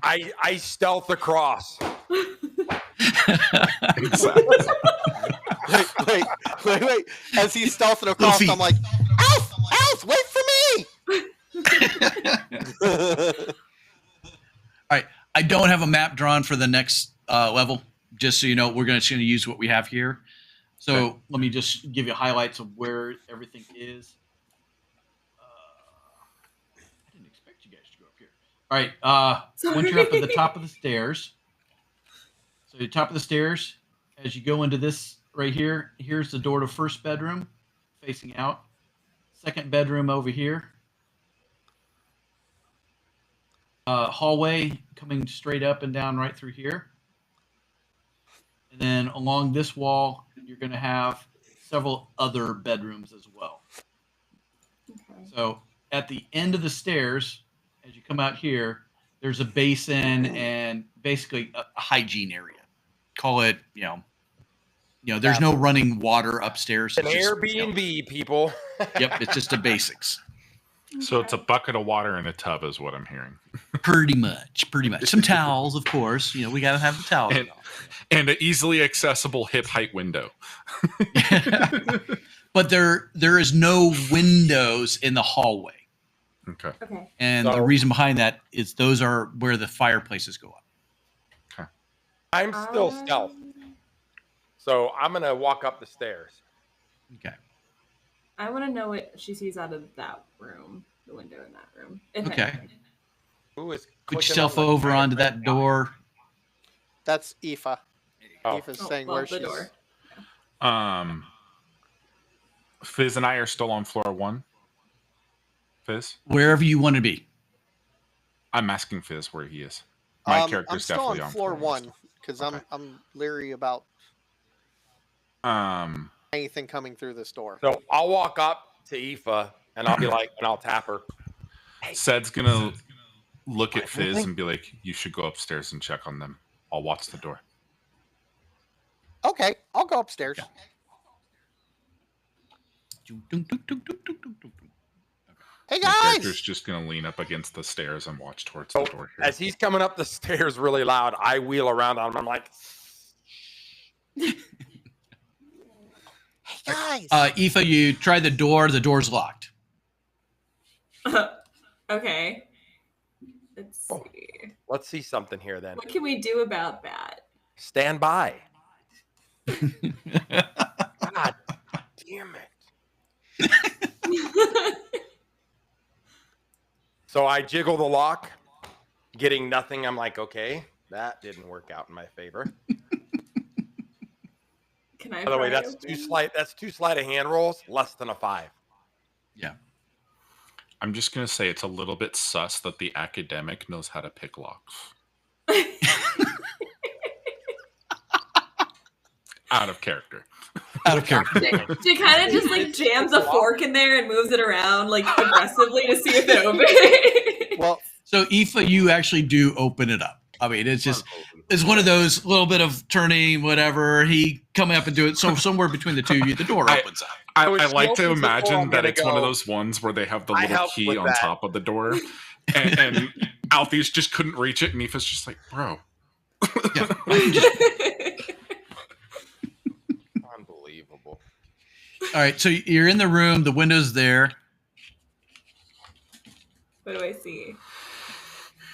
Right. I stealth across. Exactly. Wait. As he's stealthing across, feet. I'm like, Alf, wait for me. All right. I don't have a map drawn for the next level. Just so you know, we're just going to use what we have here. So Okay. let me just give you highlights of where everything is. I didn't expect you guys to go up here. All right. Once you're up at the top of the stairs, so the top of the stairs, as you go into this right here, here's the door to first bedroom facing out. Second bedroom over here. Hallway coming straight up and down right through here. And then along this wall, you're going to have several other bedrooms as well. Okay. So at the end of the stairs, as you come out here, there's a basin and basically a hygiene area. Call it, there's no running water upstairs. An It's just, Airbnb, people. Yep, it's just the basics. So it's a bucket of water and a tub is what I'm hearing. Pretty much. Some towels, of course. We got to have the towels. And an easily accessible hip height window. But there is no windows in the hallway. Okay. And the reason behind that is those are where the fireplaces go up. Okay. I'm still stealth. So I'm going to walk up the stairs. Okay. I want to know what she sees out of that room, the window in that room. Okay. Anything. Who is Put yourself over onto that door. That's Aoife. Oh. Aoife's saying where she's. Door. Fizz and I are still on floor 1. Fizz? Wherever you want to be. I'm asking Fizz where he is. My character's I'm still definitely on on floor 1 because Okay. I'm leery about anything coming through this door. So I'll walk up to Aoife and I'll be like, and I'll tap her. Sed's gonna look at Fizz and be like, "You should go upstairs and check on them. I'll watch the door." Okay, I'll go upstairs. Hey My guys! character's just gonna lean up against the stairs and watch towards the door here. As he's coming up the stairs really loud, I wheel around on him. I'm like, Hey guys! Aoife, you try the door. The door's locked. Okay. Let's see. let's see something here then. What can we do about that? Stand by. God damn it. So I jiggle the lock, getting nothing. I'm like, okay, that didn't work out in my favor. Can I? By the way, pry that's open? two sleight of hand rolls, less than a 5. Yeah. I'm just gonna say it's a little bit sus that the academic knows how to pick locks. Out of character. Out of character. She kind of just like jams a fork in there and moves it around like aggressively to see if it opens. Well, So Aoife, you actually do open it up. I mean, it's one of those little bit of turning, whatever. He coming up and do it. So somewhere between the two of you, the door opens up. I was like to smoking before I'm imagine that gonna it's one of go. those ones where they have the I little helped key with on that. top of the door, and Alfie's just couldn't reach it, and Aoife's just like, bro. Yeah. Unbelievable. All right. So you're in the room. The window's there. What do I see?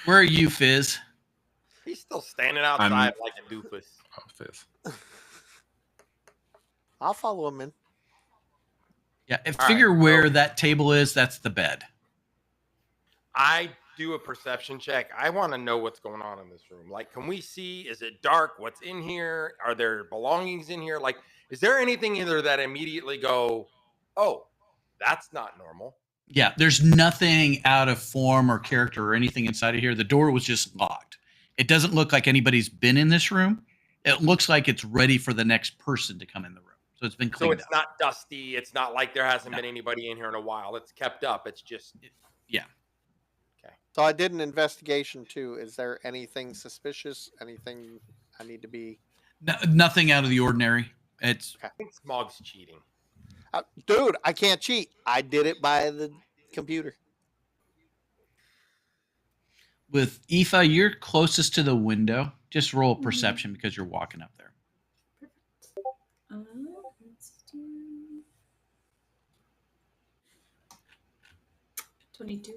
Where are you, Fizz? He's still standing outside like a doofus. Oh, Fizz. I'll follow him in. Yeah. All Figure right, where so- that table is. That's the bed. I do a perception check. I want to know what's going on in this room. Like, can we see? Is it dark? What's in here? Are there belongings in here? Like, is there anything in there that immediately go, oh, that's not normal? Yeah. There's nothing out of form or character or anything inside of here. The door was just locked. It doesn't look like anybody's been in this room. It looks like it's ready for the next person to come in the room. So it's been So cleaned it's up. not dusty. It's not like there hasn't No. been anybody in here in a while. It's kept up. It's just, Yeah. So I did an investigation too. Is there anything suspicious? Anything I need to be? Nothing out of the ordinary. It's I think Smog's cheating. Dude, I can't cheat. I did it by the computer. with Aoife, you're closest to the window. Just roll perception because you're walking up there. Let's do 22.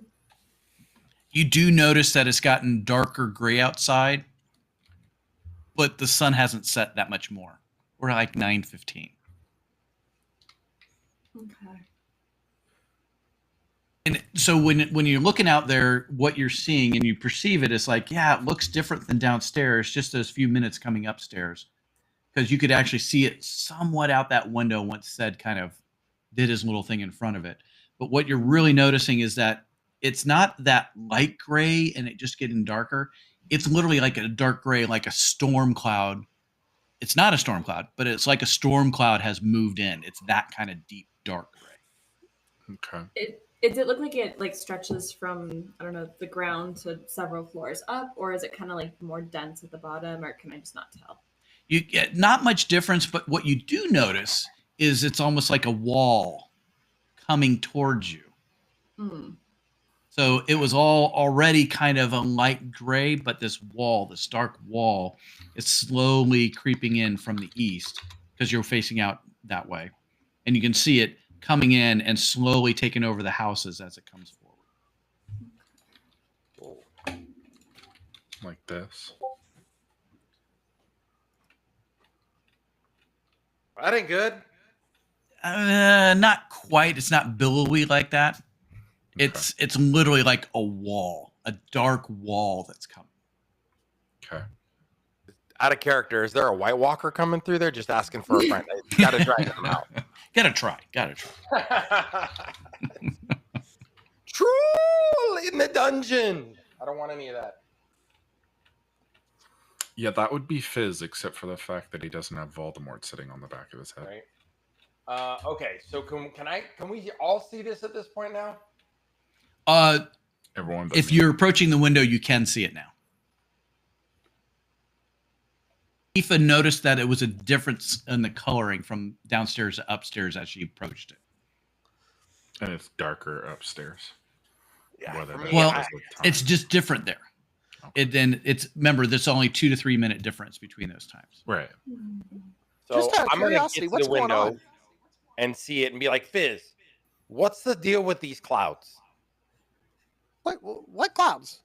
You do notice that it's gotten darker gray outside, but the sun hasn't set that much more. We're like 9:15. Okay. And so when you're looking out there, what you're seeing and you perceive it is like, yeah, it looks different than downstairs, just those few minutes coming upstairs. Because you could actually see it somewhat out that window once Sed kind of did his little thing in front of it. But what you're really noticing is that it's not that light gray and it just getting darker. It's literally like a dark gray, like a storm cloud. It's not a storm cloud, but it's like a storm cloud has moved in. It's that kind of deep, dark gray. Okay. Does it look like it like stretches from, I don't know, the ground to several floors up, or is it kind of like more dense at the bottom, or can I just not tell? You get not much difference, but what you do notice is it's almost like a wall coming towards you. Hmm. So it was all already kind of a light gray, but this dark wall, is slowly creeping in from the east because you're facing out that way. And you can see it coming in and slowly taking over the houses as it comes forward. Like this. That ain't good. Not quite. It's not billowy like that. It's literally like a wall, a dark wall that's coming. Okay. Out of character, is there a White Walker coming through there? Just asking for a friend. I gotta drag them out. Gotta try. Troll in the dungeon. I don't want any of that. Yeah, that would be Fizz, except for the fact that he doesn't have Voldemort sitting on the back of his head. Right. Okay. So can we all see this at this point now? Everyone. But If me. you're approaching the window, you can see it now. Aoife noticed that it was a difference in the coloring from downstairs to upstairs as she approached it. And it's darker upstairs. Yeah. Whether for that me, Well, was the time. It's just different there. Remember, there's only 2 to 3 minute difference between those times. Right. So Just out of I'm gonna curiosity, get to what's the going window on? and see it and be like, Fizz, what's the deal with these clouds? What clouds?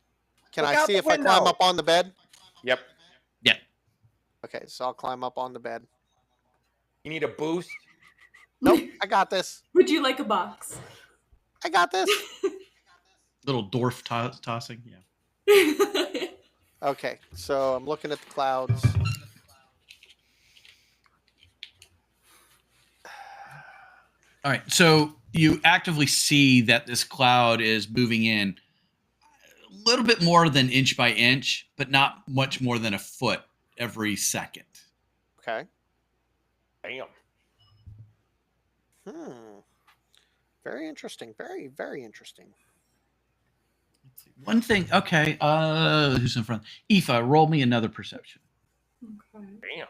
Can Look I out see the if I climb window. up on the bed? Yep. Yeah. Okay, so I'll climb up on the bed. You need a boost. Nope, I got this. Would you like a box? I got this. Little dwarf tossing. Yeah. Okay, so I'm looking at the clouds. All right. So you actively see that this cloud is moving in a little bit more than inch by inch, but not much more than a foot every second. Okay. Damn. Very interesting. Very, very interesting. One thing. Okay. Who's in front? Aoife, roll me another perception. Okay. Damn.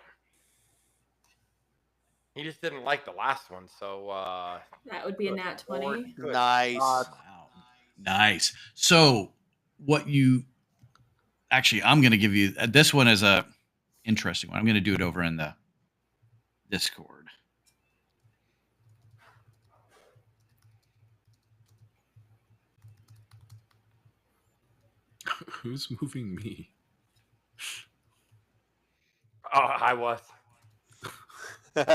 He just didn't like the last one, so That would be a nat 20. Good. Nice. Wow. Nice. So what you actually, I'm going to give you this one as a interesting one. I'm going to do it over in the Discord. Who's moving me? Oh, I was. Right.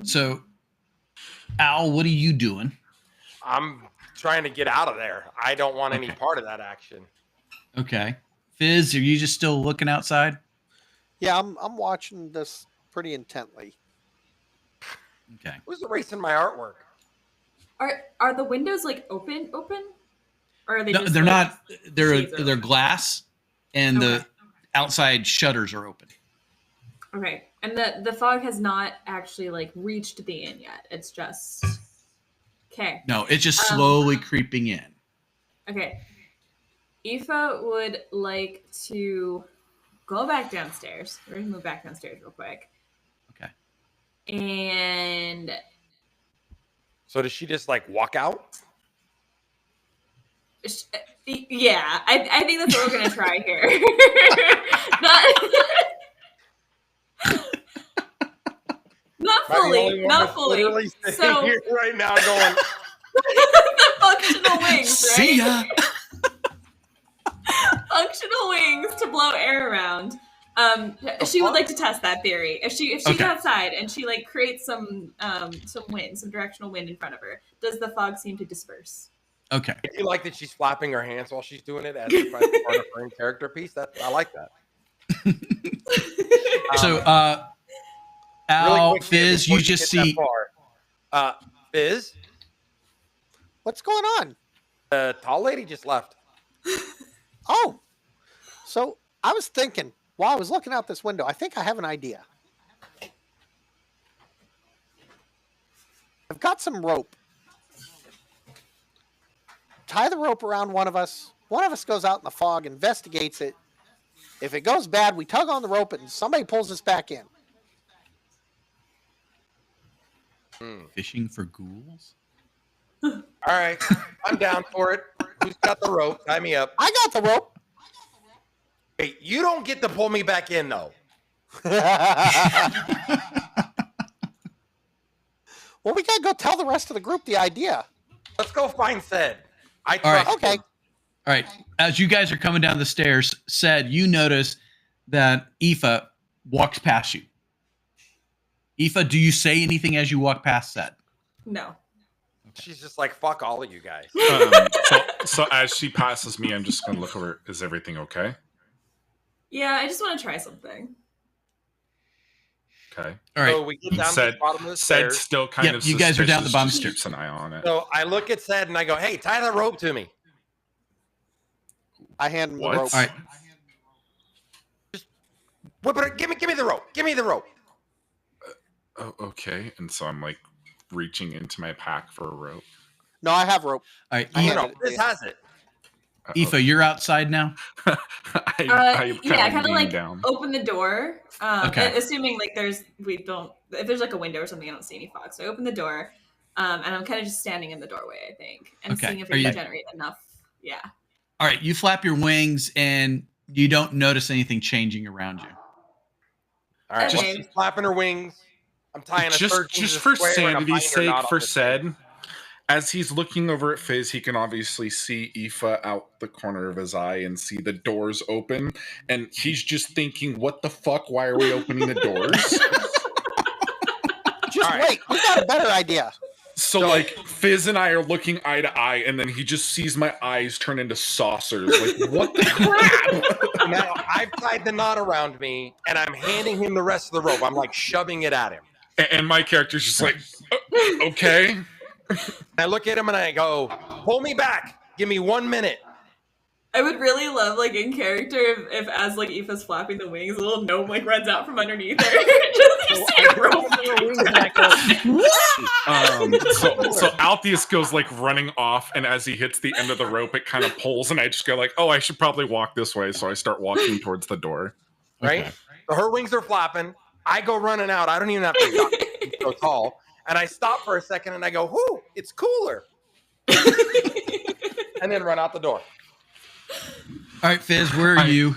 So, Al, what are you doing? I'm trying to get out of there. I don't want any part of that action. Okay. Fizz, are you just still looking outside? Yeah, I'm watching this pretty intently. Okay. Who's erasing my artwork? Are the windows like open? Or are they No, just they're like, not. They're shades are open? glass, and Okay. the outside shutters are open. Okay. And the fog has not actually like reached the inn yet. It's just okay. No, it's just slowly creeping in. Okay. Aoife would like to go back downstairs. We're gonna move back downstairs real quick. Okay. And So does she just like walk out? yeah, I think that's what we're gonna try here. Not Am I the only fully, one not that's fully. literally sitting So here right now going, the functional wings, right? See ya. Functional wings to blow air around. She would like to test that theory. If she's Okay. outside and she like creates some wind, some directional wind in front of her, does the fog seem to disperse? Okay. I do like that she's flapping her hands while she's doing it as if that's part of her character piece. I like that. So, Really Al, quick here Fizz, before you just get that see. far. Fizz, What's going on? the tall lady just left. Oh, so I was thinking while I was looking out this window, I think I have an idea. I've got some rope. tie the rope around one of us. One of us goes out in the fog, investigates it. If it goes bad, we tug on the rope and somebody pulls us back in. Fishing for ghouls? All right, I'm down for it. Who's got the rope? Tie me up. I got the rope. Wait, you don't get to pull me back in though. Well, we gotta go tell the rest of the group the idea. Let's go find Ced. I All right. trust Okay. him. All right. As you guys are coming down the stairs, Ced, you notice that Aoife walks past you. Aoife, do you say anything as you walk past Ced? No. She's just like, fuck all of you guys. So as she passes me, I'm just gonna look over. Is everything okay? Yeah, I just want to try something. Okay. All right. So we get down to Ced, the bottom of the Ced's stairs. still kind Yep, of. you guys are down the suspicious, bottom just stairs. keeps an eye on it. So I look at Ced and I go, hey, tie that rope to me. I hand him the What? rope. All right. Whip it, give me the rope. Give me the rope. Oh, okay. And so I'm like reaching into my pack for a rope. No, I have rope. All right. I No, hand no, it- this has it. Aoife, you're outside now? I Yeah, I kind of lean like down. open the door. Okay. Assuming like if there's like a window or something, I don't see any fog. So I open the door, and I'm kind of just standing in the doorway, I think, and Okay. seeing if Are it you- can generate enough. Yeah. All right. You flap your wings and you don't notice anything changing around you. All right, Okay. she's flapping her wings. I'm tying a Just surgeon to just the for square and I'm sanity's tying her sake, knot for on the stairs. Ced, as he's looking over at Fizz, he can obviously see Aoife out the corner of his eye and see the doors open, and he's just thinking, "What the fuck? Why are we opening the doors?" Just All right. wait. We got a better idea. So like Fizz and I are looking eye to eye, and then he just sees my eyes turn into saucers. Like, what the crap? Now I've tied the knot around me and I'm handing him the rest of the rope. I'm like shoving it at him. And my character's just like, okay. I look at him and I go, pull me back. Give me 1 minute. I would really love, like, in character, if as like Aoife's flapping the wings, a little gnome like runs out from underneath her. Just you see a rope. So Altheus goes like running off, and as he hits the end of the rope, it kind of pulls, and I just go like, "Oh, I should probably walk this way." So I start walking towards the door. Right? Okay. So her wings are flapping. I go running out. I don't even have to stop. He's so tall. And I stop for a second and I go, whoo, it's cooler. And then run out the door. All right, Fizz, where are you?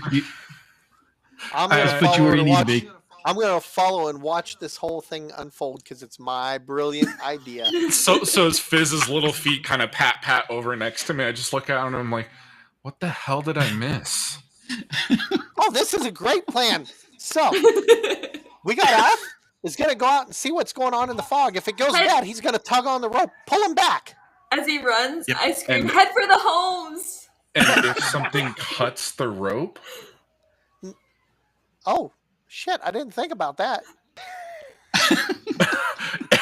I'm I gonna just put you follow where you and need to watch. be. I'm gonna follow and watch this whole thing unfold because it's my brilliant idea. So as Fizz's little feet kind of pat over next to me, I just look out and I'm like, "What the hell did I miss?" Oh, this is a great plan. So we got Alf is gonna go out and see what's going on in the fog. If it goes bad, he's gonna tug on the rope, pull him back. As he runs, Yep. I scream, And- "Head for the homes!" And if something cuts the rope, Oh shit! I didn't think about that.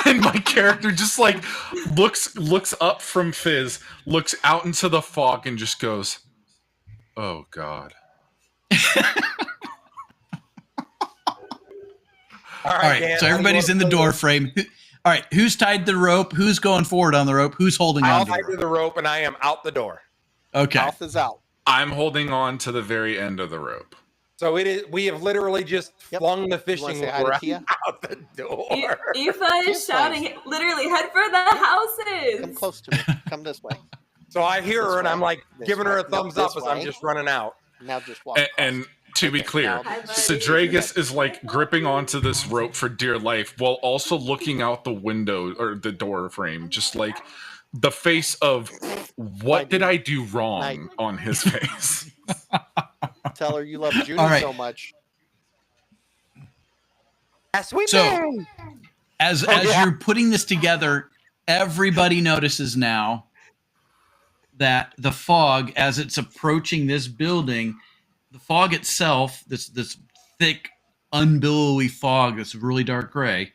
and my character just like looks up from Fizz, looks out into the fog, and just goes, "Oh God." All All right, Dan, so how do you everybody's in wanna the play door this? frame. All right, who's tied the rope? Who's going forward on the rope? Who's holding I'll on to tie the to rope? the rope and I am out the door. Okay. Alf is out. I'm holding on to the very end of the rope. So it is. We have literally just Yep. flung the You wanna fishing say hi to lure Tia? out the door. Aoife is shouting, literally, "Head for the houses!" Come close to me. Come this way. So I hear This her and I'm way. like This giving her a way. No, thumbs up this as I'm way. just running out. Now just walk. And to be clear, now- Hi, buddy. Sadragus is like gripping onto this rope for dear life while also looking out the window or the door frame, just like the face of what did I do wrong on his face. Tell her you love Judy All right. so much. So as yeah. you're putting this together, everybody notices now that the fog, as it's approaching this building, the fog itself, this thick, unbillowy fog that's really dark gray,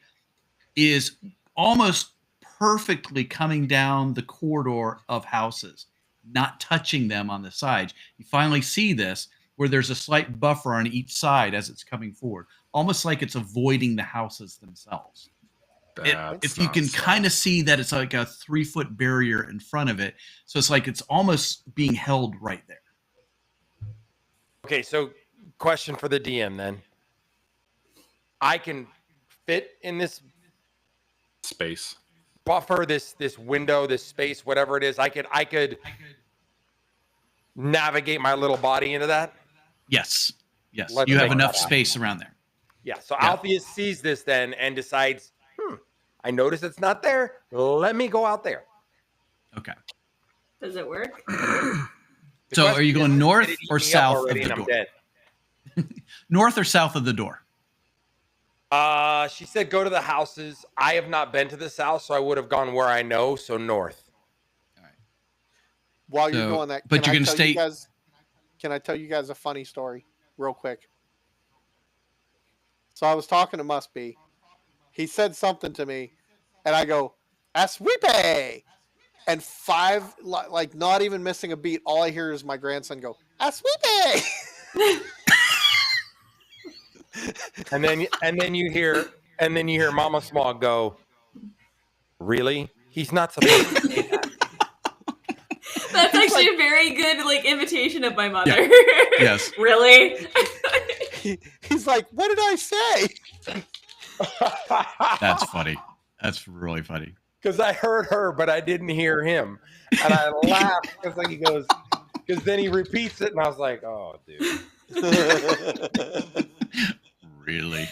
is almost perfectly coming down the corridor of houses, not touching them on the sides. You finally see this where there's a slight buffer on each side as it's coming forward, almost like it's avoiding the houses themselves. That's if you can kind of see that it's like a 3-foot barrier in front of it, so it's like it's almost being held right there. Okay, so question for the DM then. I can fit in this space. buffer, this window, this space, whatever it is. I could navigate my little body into that. Yes. Let's You have make enough that space around there. Yeah. So Yeah. Alpheus sees this then and decides, I notice it's not there. Let me go out there. Okay. Does it work? So are you going north or south of the I'm door? dead. North or south of the door? She said go to the houses. I have not been to the south, so I would have gone where I know, so north. All right. While you're doing that, but you're going to stay. Can I tell you guys a funny story real quick? So I was talking to Must Be. He said something to me, and I go, Asweepe! And like not even missing a beat, all I hear is my grandson go, Asweepe! and then you hear Mama Smog go, really? He's not supposed to say that. That's actually a very good like imitation of my mother. Yeah. Yes. Really? He's like, what did I say? That's funny. That's really funny. Because I heard her, but I didn't hear him. And I laughed because like he goes, because then he repeats it, and I was like, oh, dude. Really?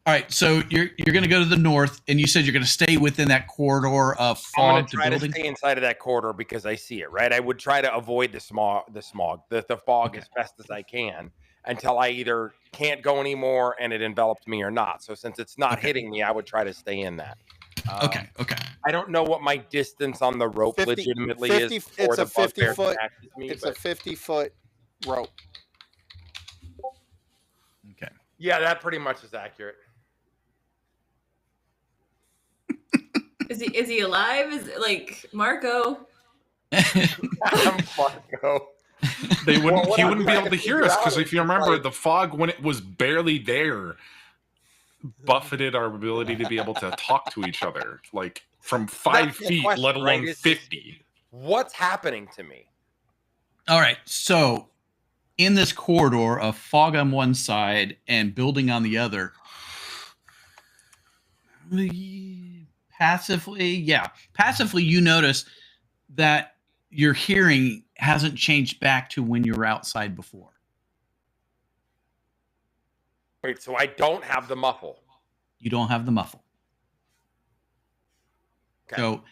All right, so you're going to go to the north, and you said you're going to stay within that corridor of I'm fog going to try building? to stay inside of that corridor because I see it, right? I would try to avoid the fog Okay. as best as I can until I either can't go anymore and it enveloped me or not. So since it's not hitting me, I would try to stay in that. Okay. I don't know what my distance on the rope 50 legitimately 50 is before it's the a 50 bugbear foot catches me. It's but a 50-foot rope. Okay. yeah, that pretty much is accurate. Is he alive? Is it like Marco? I'm Marco. He wouldn't I'm be trying able to to hear figure us out because is if you remember, like- the fog, when it was barely there, buffeted our ability to be able to talk to each other, like from 5 That's the feet, question, let alone right? 50. What's happening to me? All right, so in this corridor of fog on one side and building on the other, passively, you notice that your hearing hasn't changed back to when you were outside before. Wait, so I don't have the muffle. You don't have the muffle. Okay. So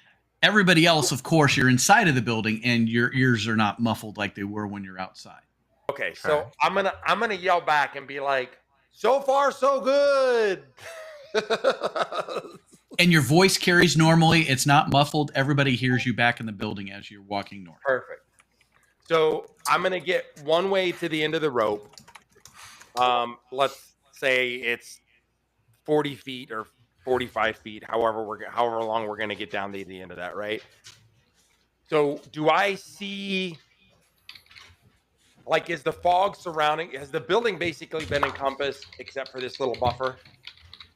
everybody else, of course, you're inside of the building and your ears are not muffled like they were when you're outside. Okay, so I'm gonna yell back and be like, "So far, so good." And your voice carries normally. It's not muffled. Everybody hears you back in the building as you're walking north. Perfect. So I'm gonna get one way to the end of the rope. Let's say it's 40 feet or 45 feet, however long we're gonna get down to the end of that, right? So do I see? Like, is the fog surrounding? Has the building basically been encompassed except for this little buffer?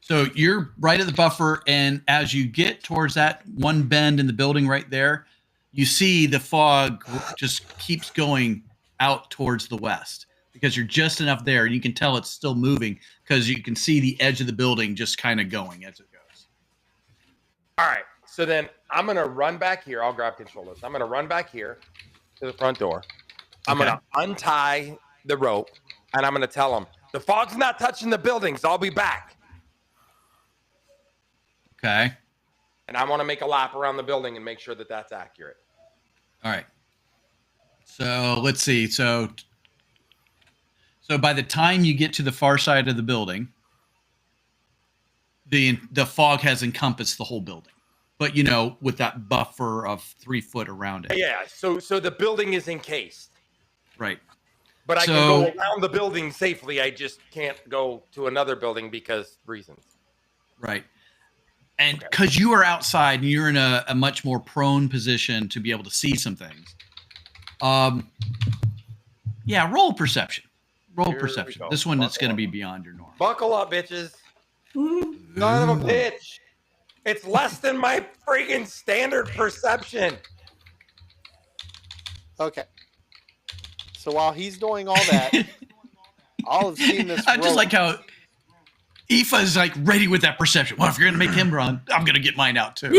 So you're right at the buffer, and as you get towards that one bend in the building right there, you see the fog just keeps going out towards the west because you're just enough there, and you can tell it's still moving because you can see the edge of the building just kind of going as it goes. All right. So then I'm going to run back here. I'll grab control of this. I'm going to run back here to the front door. I'm going to untie the rope, and I'm going to tell them, the fog's not touching the buildings. I'll be back. Okay. And I want to make a lap around the building and make sure that that's accurate. All right. So let's see. So by the time you get to the far side of the building, the fog has encompassed the whole building, but with that buffer of 3 foot around it. Yeah. So the building is encased, Right. but I can go around the building safely. I just can't go to another building because reasons. Right. And because you are outside and you're in a much more prone position to be able to see some things. Roll perception. Roll Here perception. we go. This one is Buckle going to up. be beyond your norm. Buckle up, bitches. Son of a bitch. It's less than my freaking standard perception. Okay. So while he's doing all that, I'll have seen this. I just like how Aoife is like ready with that perception. Well, if you're gonna make him run, I'm gonna get mine out too.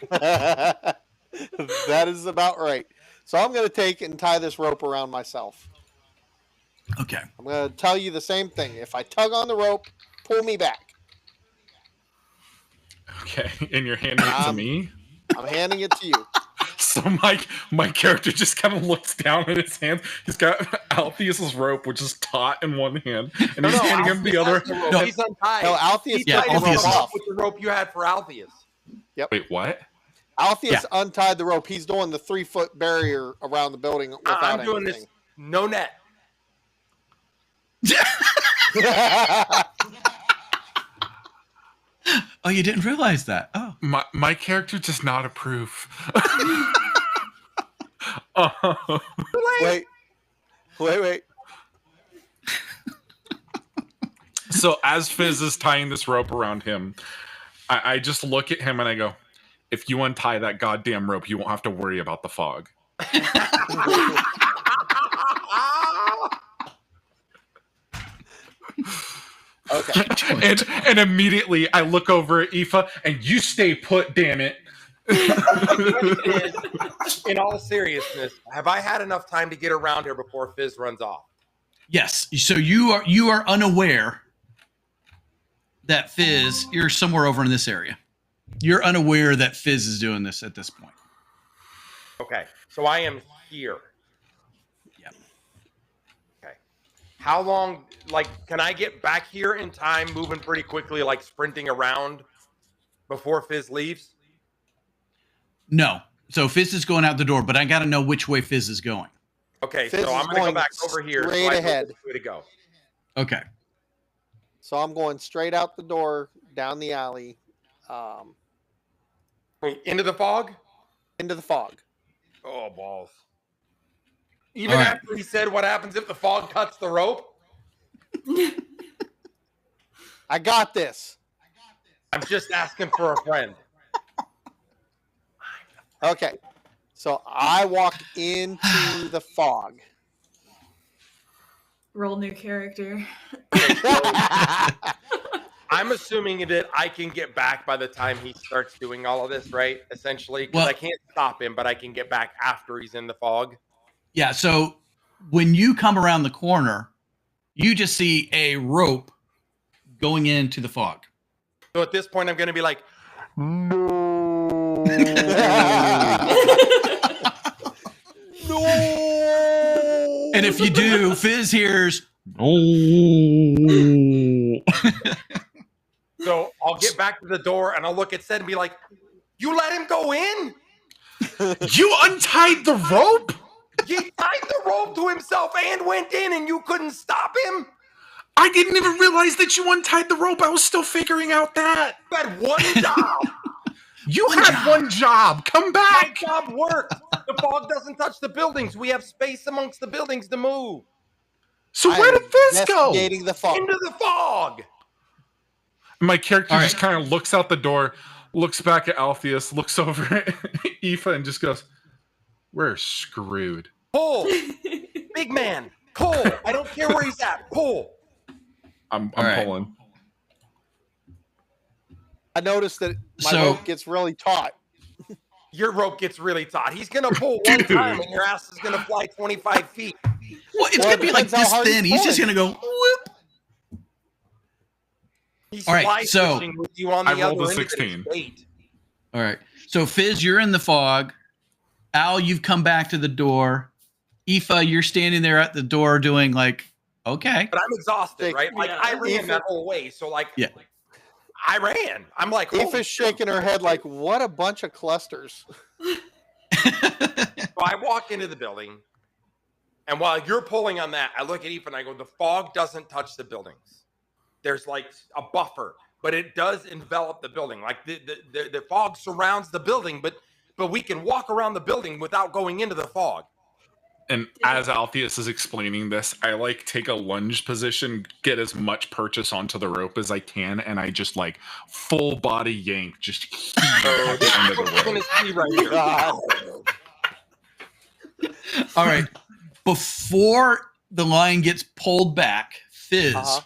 That is about right. So I'm going to take and tie this rope around myself. Okay. I'm going to tell you the same thing. If I tug on the rope, pull me back. Okay, and you're handing it to me? I'm handing it to you. So my character just kind of looks down at his hands. He's got Alpheus's rope, which is taut in one hand, and he's handing him the other. No, he's untied. No, Alpheus He tied took the himself rope off. with the rope you had for Alpheus. Wait, what? Alpheus untied the rope. He's doing the 3-foot barrier around the building without I'm doing anything. this no net. Oh, you didn't realize that? Oh. My character does not approve. Wait. So as Fizz is tying this rope around him, I just look at him and I go, if you untie that goddamn rope, you won't have to worry about the fog. Okay. And immediately I look over at Aoife and you stay put, damn it. In all seriousness, have I had enough time to get around here before Fizz runs off? Yes. So you are unaware that Fizz, you're somewhere over in this area. You're unaware that Fizz is doing this at this point. Okay, so I am here. Yeah. Okay. How long, like, can I get back here in time, moving pretty quickly, like sprinting around before Fizz leaves? No. So Fizz is going out the door, but I got to know which way Fizz is going. Okay, Fizz so I'm is going to go going back over here. straight so I know ahead. which way to go. Okay. So I'm going straight out the door, down the alley, Wait, into the fog? into the fog. Oh, balls. Even All right. after he said what happens if the fog cuts the rope? I got this. I'm just asking for a friend. Okay. So I walk into the fog. Roll new character. I'm assuming that I can get back by the time he starts doing all of this, right? Essentially, because Well- I can't stop him, but I can get back after he's in the fog. Yeah. So when you come around the corner, you just see a rope going into the fog. So at this point, I'm going to be like, No. And if you do, Fizz hears, oh. so I'll get back to the door and I'll look at Sid and be like, you let him go in? You untied the rope? He tied the rope to himself and went in and you couldn't stop him? I didn't even realize that you untied the rope. I was still figuring out that. You had one job. You had one job. Come My back. job worked. The fog doesn't touch the buildings. We have space amongst the buildings to move. So I where am did Fizz go? investigating the fog. Into the fog. My character All just right. kind of looks out the door, looks back at Alpheus, looks over at Aoife, and just goes, we're screwed. Pull. Big man. Pull. I don't care where he's at. Pull. I'm All right. pulling. I noticed that my So- rope gets really taut. Your rope gets really taut. He's going to pull one time and your ass is going to fly 25 feet. Well, it's Well, going to be like depends how this hard he's thin. He's just going pulling. to go, whoop. He's All right, fly so- fishing with you on I the rolled other a end of 16. his bait. All right. So Fizz, you're in the fog. Al, you've come back to the door. Aoife, you're standing there at the door doing like, okay. But I'm exhausted, right? Like, Yeah. I ran Aoife- that whole way. So, like, Yeah. I ran. I'm like, holy Aoife's shaking her head like, what a bunch of clusters. So I walk into the building, and while you're pulling on that, I look at Aoife and I go, the fog doesn't touch the buildings. There's like a buffer, but it does envelop the building. Like the fog surrounds the building, but we can walk around the building without going into the fog. And as Alpheus is explaining this, I like take a lunge position, get as much purchase onto the rope as I can, and I just like full body yank, just heave at the end of the We're rope. gonna see right here. God. All right. Before the line gets pulled back, Fizz, Uh-huh.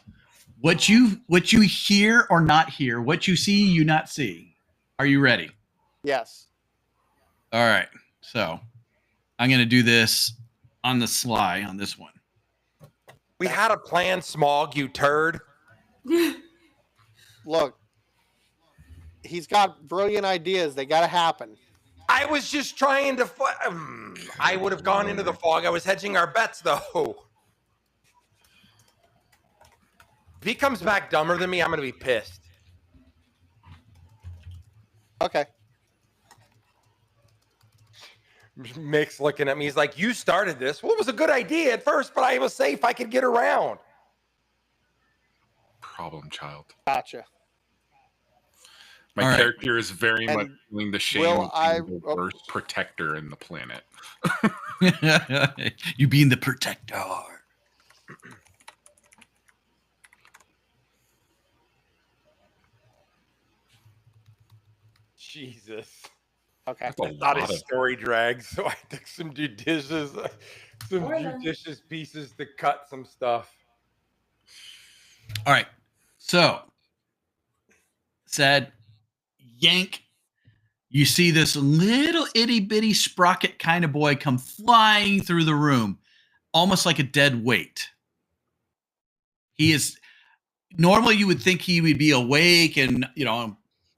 what you hear or not hear, what you see, you not see. Are you ready? Yes. All right. So I'm gonna do this on the sly on this one. We had a plan, Smog, you turd. Look, he's got brilliant ideas. They got to happen. I was just trying to. I would have gone into the fog. I was hedging our bets, though. If he comes back dumber than me, I'm gonna be pissed. Okay. Mick's looking at me. He's like, "You started this. Well, it was a good idea at first, but I was safe. I could get around." Problem child. Gotcha. My All right. character is very And much feeling the shame will of I- being the worst protector in the planet. You being the protector. Jesus. Okay. That's a I thought lot his of story dragged, so I took some judicious pieces to cut some stuff. All right. So said yank. You see this little itty bitty sprocket kind of boy come flying through the room, almost like a dead weight. He is normally you would think he would be awake and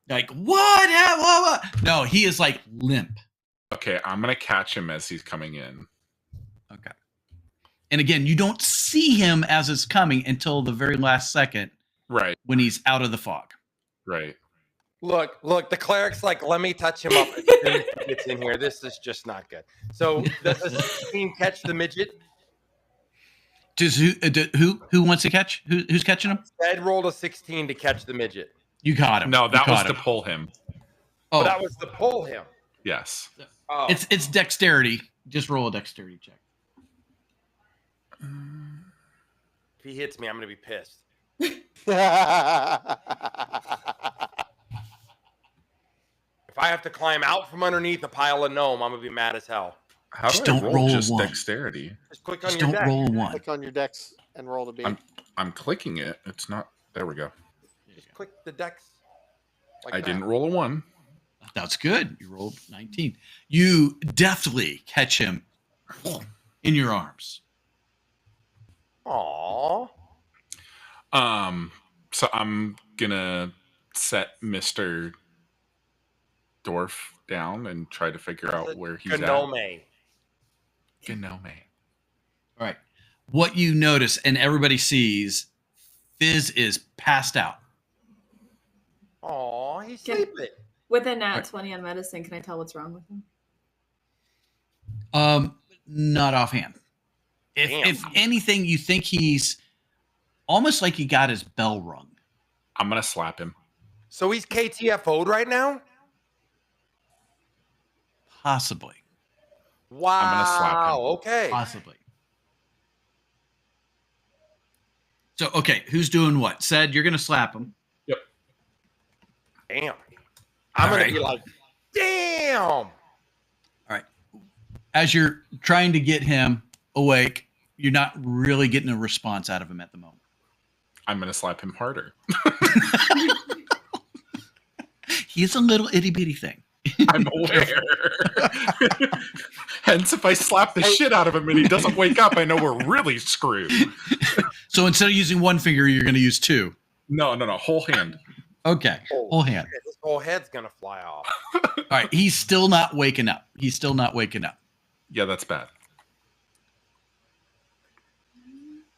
like what? No, he is like limp. Okay, I'm gonna catch him as he's coming in. Okay. And again, you don't see him as it's coming until the very last second Right, when he's out of the fog. right. Look, the cleric's like, let me touch him up as soon as he gets in here. This is just not good. So does the 16 catch the midget? Does who wants to catch? Who's catching him? Ed rolled a 16 to catch the midget. You caught him. No, You that was caught to him. pull him. Oh, But that was to pull him. Yes. Oh. it's dexterity. Just roll a dexterity check. If he hits me, I'm going to be pissed. If I have to climb out from underneath a pile of gnome, I'm going to be mad as hell. How Just do I don't roll roll a just one. dexterity? Just click on Just your don't deck. roll a one. Click on your dex and roll the beam. I'm clicking it. It's not. There we go. Just click the decks. Like I that. didn't roll a 1. That's good. You rolled 19. You deftly catch him in your arms. Aww. So I'm gonna set Mr. Dwarf down and try to figure out where he's Gnome. at. Gnome. All right. What you notice and everybody sees, Fizz is passed out. Aw, he's Can- sleeping. With a nat 20 on medicine, can I tell what's wrong with him? Not offhand. Damn. If anything, you think he's almost like he got his bell rung. I'm gonna slap him. So he's KTFO'd right now? Possibly. Wow. I'm gonna slap him. Okay. Possibly. So, okay, who's doing what? Said you're going to slap him. Yep. Damn. I'm All going right. to be like, damn. All right. As you're trying to get him awake, you're not really getting a response out of him at the moment. I'm gonna slap him harder. He's a little itty bitty thing. I'm aware. Hence, if I slap the shit out of him and he doesn't wake up, I know we're really screwed. So instead of using one finger, you're going to use two. No, whole hand. Okay. Whole hand. Shit, his whole head's going to fly off. All right. He's still not waking up. Yeah, that's bad.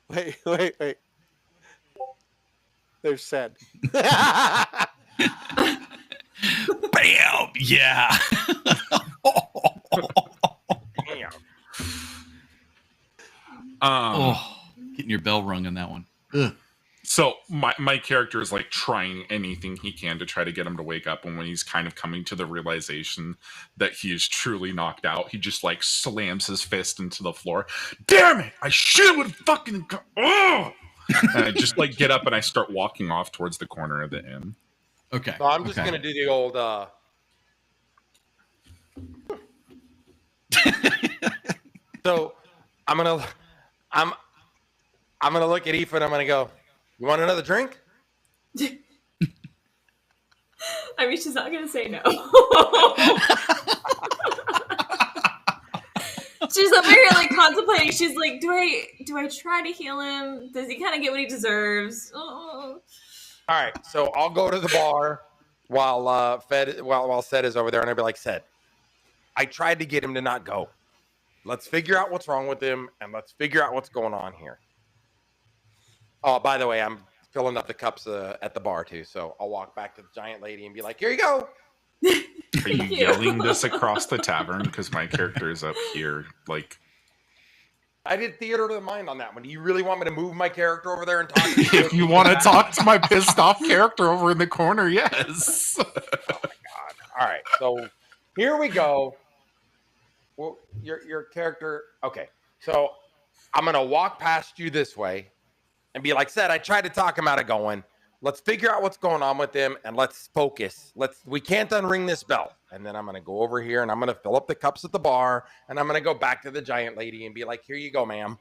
Wait. There's said. Bam! Yeah. Damn. Oh, getting your bell rung on that one. Ugh. So my character is like trying anything he can to try to get him to wake up, and when he's kind of coming to the realization that he is truly knocked out, he just like slams his fist into the floor. Damn it! I should have fucking. Oh! And I just like get up and I start walking off towards the corner of the inn. Okay. So I'm just gonna do the old. So I'm gonna look at Aoife and I'm gonna go, you want another drink? I mean, she's not gonna say no. She's up here like contemplating. She's like, do I try to heal him? Does he kind of get what he deserves? Oh. All right, so I'll go to the bar while Sed is over there, and I'll be like, Sed, I tried to get him to not go. Let's figure out what's wrong with him, and let's figure out what's going on here. Oh, by the way, I'm filling up the cups at the bar too, so I'll walk back to the giant lady and be like, here you go. Are you yelling this across the tavern? Because my character is up here, like. I did theater of the mind on that one. Do you really want me to move my character over there and talk? If you want to talk to my pissed off character over in the corner, yes. Oh my god! All right, so here we go. Well, your character. Okay, so I'm gonna walk past you this way and be like, "Said I tried to talk him out of going. Let's figure out what's going on with him and let's focus. We can't unring this bell." And then I'm gonna go over here and I'm gonna fill up the cups at the bar and I'm gonna go back to the giant lady and be like, "Here you go, ma'am."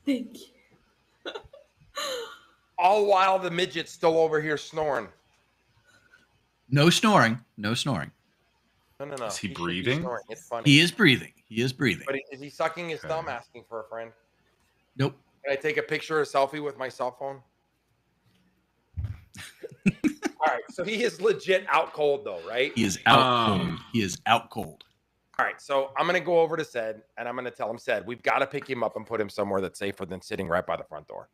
Thank you. All while the midget's still over here snoring. No snoring. No snoring. No. Is he should be breathing? snoring. It's funny. He is breathing. He is breathing. But is he sucking his Okay. thumb asking for a friend? Nope. Can I take a picture or selfie with my cell phone? All right, so he is legit out cold though, right? He is out cold. He is out cold. All right, so I'm gonna go over to Sed and I'm gonna tell him, Sed, we've got to pick him up and put him somewhere that's safer than sitting right by the front door.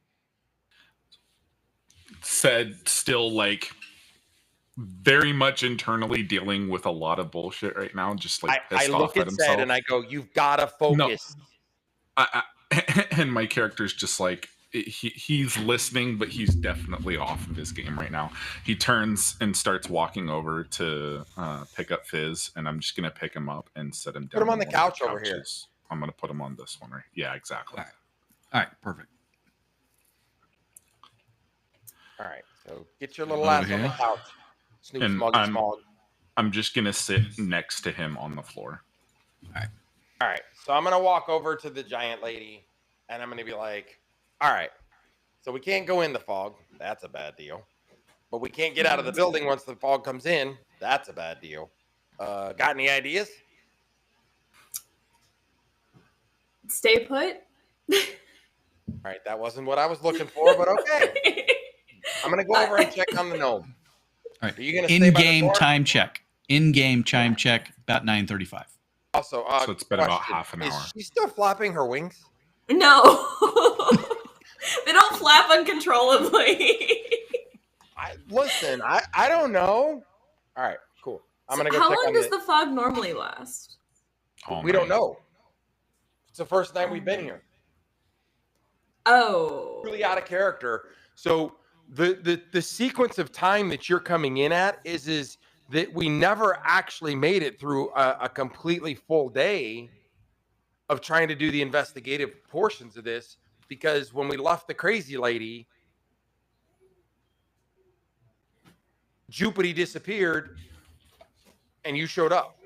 Said still like very much internally dealing with a lot of bullshit right now, just like I pissed look off at at himself. Sed and I go, you've got to focus. And my character's just like he's listening, but he's definitely off of his game right now. He turns and starts walking over to pick up Fizz, and I'm just gonna pick him up and set him down. Put him on the one of couch over here. couches. I'm gonna put him on this one, right? Yeah, exactly. All right. Perfect. All right, so get your little ass on the couch. Snoop And Smoggy Smog. I'm just gonna sit next to him on the floor. All right, so I'm gonna walk over to the giant lady, and I'm gonna be like, "All right, so we can't go in the fog. That's a bad deal. But we can't get out of the building once the fog comes in. That's a bad deal. Got any ideas?" Stay put. All right, that wasn't what I was looking for, but okay. I'm gonna go over and check on the gnome. All right. Are you gonna stay by the In-game door? time check. In-game time check. About 9:35. Also, So it's been about question. half an hour. Is she still flapping her wings? No. They don't flap uncontrollably. Listen, I don't know. All right, cool. I'm gonna go How check long on does the fog normally last? We don't know. It's the first night we've been here. Oh. Really out of character. So the sequence of time that you're coming in at is that we never actually made it through a completely full day of trying to do the investigative portions of this, because when we left the crazy lady, Jupiter disappeared and you showed up.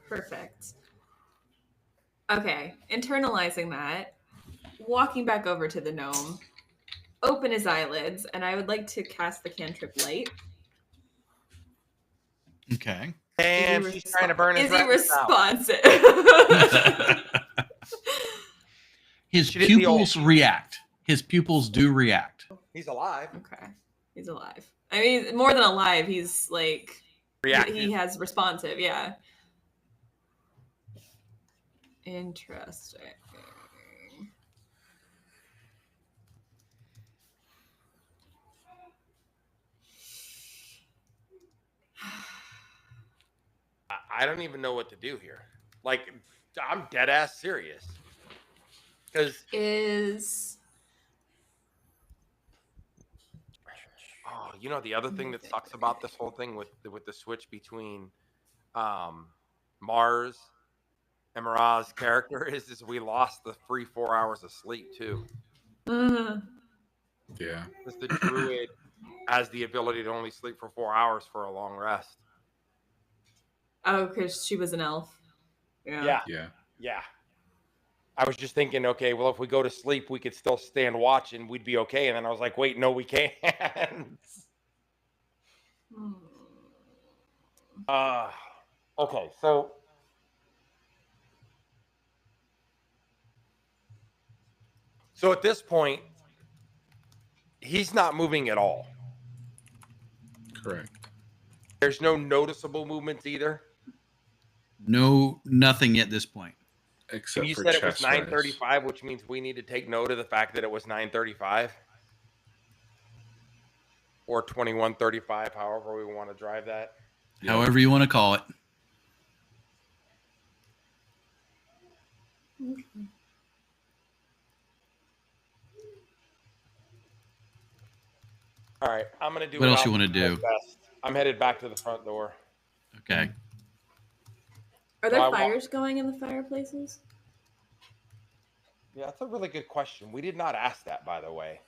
Perfect. Okay, internalizing that, walking back over to the gnome, open his eyelids, and I would like to cast the cantrip light. Okay. And she's trying to burn his Is he retinas out. responsive? His She did the pupils react. His pupils do react. He's alive. Okay, he's alive. I mean, more than alive, he's like Reactive. he has responsive. Yeah. Interesting. I don't even know what to do here. Like, I'm dead ass serious. Because Is you know, the other thing that sucks about this whole thing with the switch between Mars and Miraz's character is we lost the free 4 hours of sleep too. Yeah. Because the druid has the ability to only sleep for 4 hours for a long rest. Oh, because she was an elf. Yeah. I was just thinking, okay, well, if we go to sleep, we could still stand watch and we'd be okay. And then I was like, wait, no, we can't. Okay, so at this point, he's not moving at all. Correct. There's no noticeable movements either. No, nothing at this point. Except And you for said it was chest rise. 9:35, which means we need to take note of the fact that it was 9:35 or 21:35, however we want to drive that. Yeah. However you want to call it. Okay. All right, I'm gonna do. What else you want to do? Best. I'm headed back to the front door. Okay. Are there Well, fires going in the fireplaces? Yeah, that's a really good question. We did not ask that, by the way.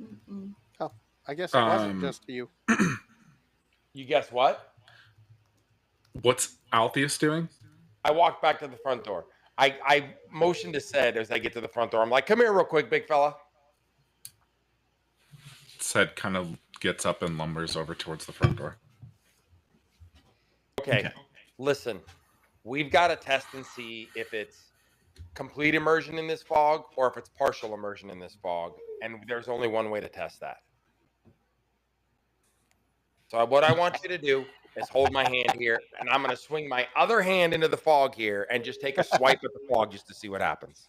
Mm-mm. Oh, I guess it wasn't just you. You guess what? What's Altheus doing? I walked back to the front door. I motioned to Sed as I get to the front door. I'm like, come here real quick, big fella. Sed kind of gets up and lumbers over towards the front door. Okay. Listen, we've got to test and see if it's complete immersion in this fog or if it's partial immersion in this fog. And there's only one way to test that. So what I want you to do is hold my hand here, and I'm going to swing my other hand into the fog here and just take a swipe at the fog just to see what happens.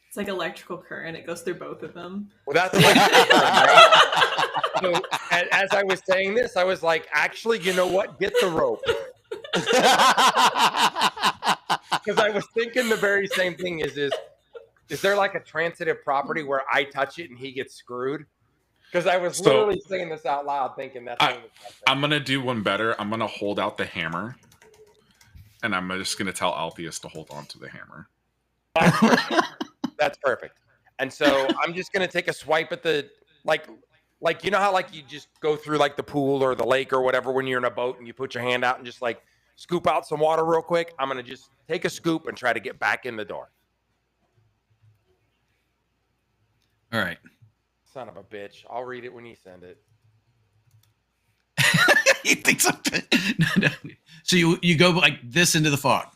It's like electrical current. It goes through both of them. Well, that's like, right? So, as I was saying this, I was like, actually, you know what? Get the rope. Because I was thinking the very same thing is there like a transitive property where I touch it and he gets screwed? Because I was literally saying this out loud thinking that's I'm going to do one better. I'm going to hold out the hammer, and I'm just going to tell Altheus to hold on to the hammer. That's perfect. And so I'm just going to take a swipe at the, like, you know how like you just go through like the pool or the lake or whatever when you're in a boat and you put your hand out and just like scoop out some water real quick? I'm going to just take a scoop and try to get back in the door. All right. Son of a bitch. I'll read it when you send it. You think something? No. So you go like this into the fog.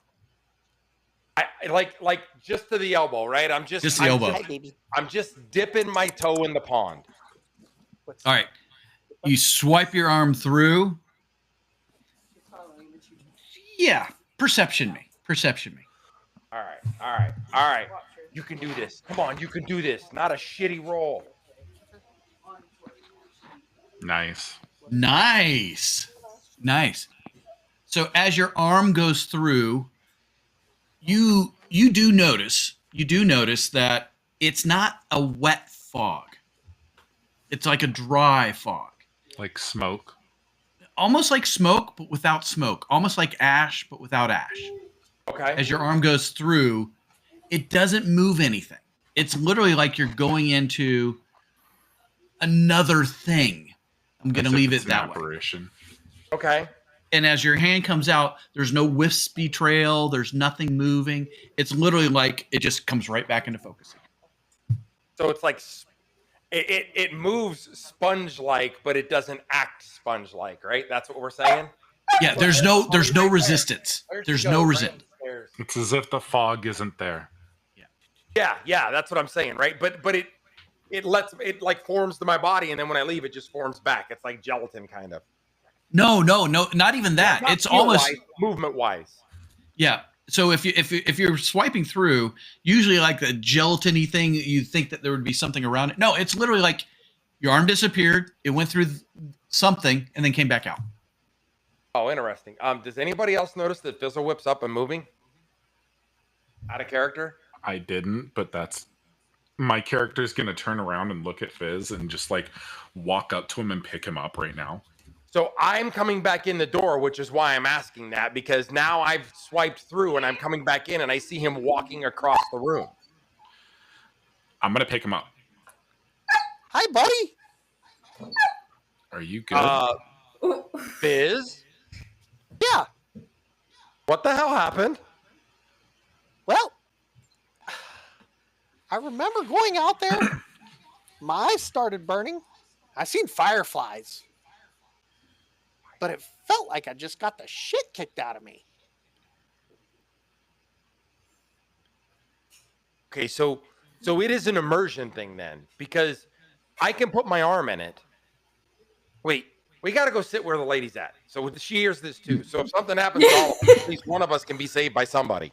I like just to the elbow, right? I'm just the elbow. I'm just dipping my toe in the pond. All right. You swipe your arm through. Yeah. Perception me. All right. You can do this. Come on, you can do this. Not a shitty roll. Nice. So as your arm goes through, you do notice that it's not a wet fog. It's like a dry fog. Like smoke. Almost like smoke, but without smoke. Almost like ash, but without ash. Okay. As your arm goes through, it doesn't move anything. It's literally like you're going into another thing. I'm going to leave it that way. Okay. And as your hand comes out, there's no wispy trail. There's nothing moving. It's literally like it just comes right back into focus. So it's like it moves sponge-like, but it doesn't act sponge-like, right? That's what we're saying? Yeah, there's no resistance. There's no resistance. It's as if the fog isn't there. Yeah, that's what I'm saying, right? But it like forms to my body, and then when I leave, it just forms back. It's like gelatin, kind of. No, not even that. It's almost movement-wise. Yeah. So if you're swiping through, usually like the gelatiny thing, you think that there would be something around it. No, it's literally like your arm disappeared, it went through something, and then came back out. Oh, interesting. Does anybody else notice that Fizzle whips up and moving? Out of character? I didn't, but that's My character's gonna turn around and look at Fizz and just like walk up to him and pick him up right now. So I'm coming back in the door, which is why I'm asking that, because now I've swiped through and I'm coming back in and I see him walking across the room. I'm gonna pick him up. Hi, buddy. Are you good? Fizz? Yeah. What the hell happened? Well, I remember going out there. My eyes started burning. I seen fireflies. But it felt like I just got the shit kicked out of me. Okay, so it is an immersion thing then, because I can put my arm in it. Wait, we got to go sit where the lady's at. So she hears this too. So if something happens to all of us, at least one of us can be saved by somebody.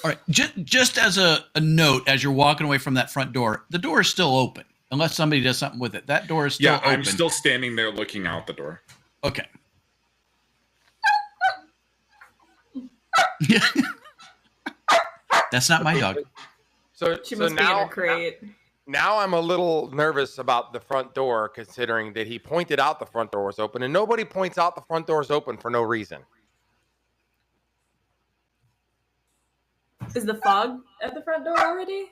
All right. Just as a note, as you're walking away from that front door, the door is still open. Unless somebody does something with it. That door is still open. I'm still standing there looking out the door. Okay. That's not my dog. So She must be in her crate. Now I'm a little nervous about the front door, considering that he pointed out the front door was open, and nobody points out the front door is open for no reason. Is the fog at the front door already?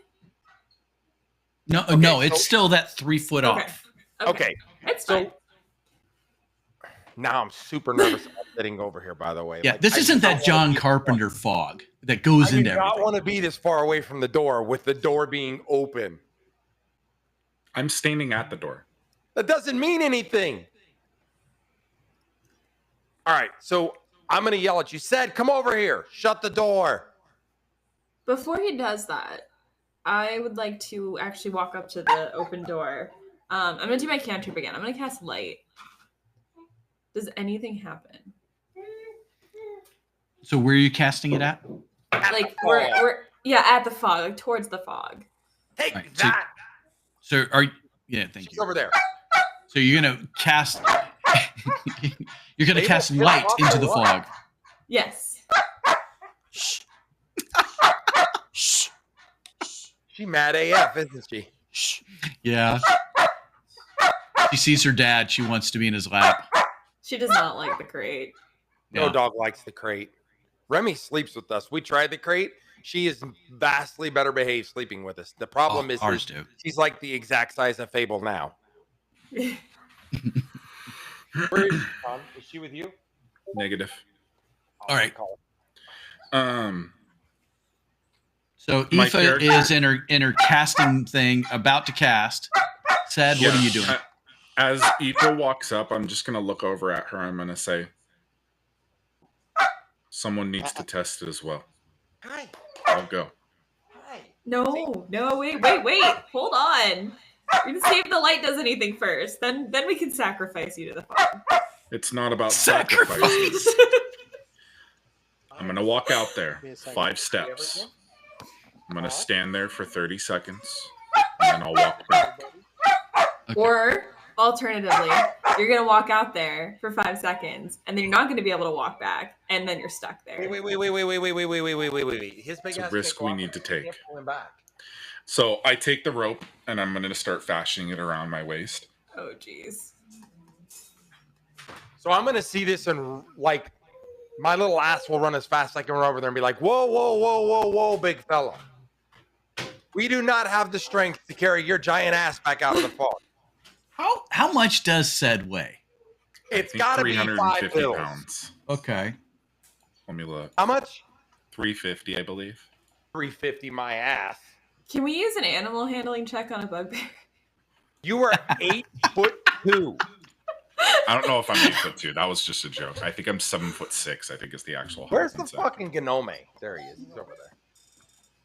No, Okay, no, it's still that 3 foot off. Okay. It's fine. Now I'm super nervous about sitting over here, by the way. Yeah, Like, this I isn't do not that John wanna be- Carpenter fog that goes I into do not everything. want to be this far away from the door with the door being open. I'm standing at the door. That doesn't mean anything. All right, so I'm going to yell at you. Said, come over here. Shut the door. Before he does that, I would like to actually walk up to the open door. I'm gonna do my cantrip again. I'm gonna cast light. Does anything happen? So where are you casting it at? Like we're at the fog, like towards the fog. Take All right, that. So thank She's you. over there. So you're gonna cast. You're gonna They cast don't light walk into the away. fog. Yes. Shh. Shh. She mad AF, isn't she? Shh. Yeah. She sees her dad. She wants to be in his lap. She does not like the crate. No Yeah. dog likes the crate. Remy sleeps with us. We tried the crate. She is vastly better behaved sleeping with us. The problem is ours do. she's like the exact size of Fable now. Where is she, Tom? Is she with you? Negative. All right. Call So My Aoife character- is in her casting thing, about to cast. Said, what are you doing? As Aoife walks up, I'm just gonna look over at her. I'm gonna say, someone needs to test it as well. Hi. I'll go. Hi. No, wait. Hold on. We're gonna see if the light does anything first. Then we can sacrifice you to the fog. It's not about Sacrifice. sacrifices. I'm gonna walk out there, Give me a second. 5 steps. I'm gonna stand there for 30 seconds, and then I'll walk back. Okay. Or alternatively, you're gonna walk out there for 5 seconds, and then you're not gonna be able to walk back, and then you're stuck there. Wait. His big It's a ass risk can't we walk. need to We can't take. pull him back. So I take the rope, and I'm gonna start fashioning it around my waist. Oh, jeez. So I'm gonna see this and like my little ass will run as fast as I can run over there and be like, whoa, big fella. We do not have the strength to carry your giant ass back out of the fog. How much does said weigh? It's I think got to be 5 350 bills. pounds. Okay. Let me look. How much? 350, I believe. 350 my ass. Can we use an animal handling check on a bugbear? You are 8'2". I don't know if I'm 8'2". That was just a joke. I think I'm 7'6". I think is the actual height. Where's the and set. fucking Gnome? There he is. He's over there.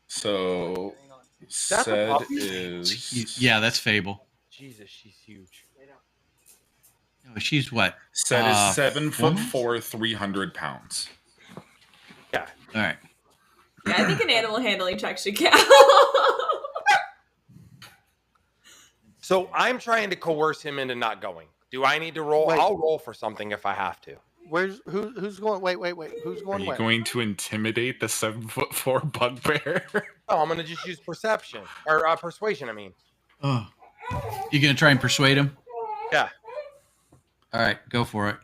So That's a said puppy? is Yeah, that's Fable. Jesus, she's huge. Oh, she's what? said is 7'4", 300 pounds. Yeah. All right. Yeah, I think an animal handling check should count. So I'm trying to coerce him into not going. Do I need to roll? Wait. I'll roll for something if I have to. who's going? Wait. Who's Are going you where? going to intimidate the 7'4" bugbear? Oh, I'm gonna just use perception or persuasion. I mean, Oh, you gonna try and persuade him? yeah. All right, go for it.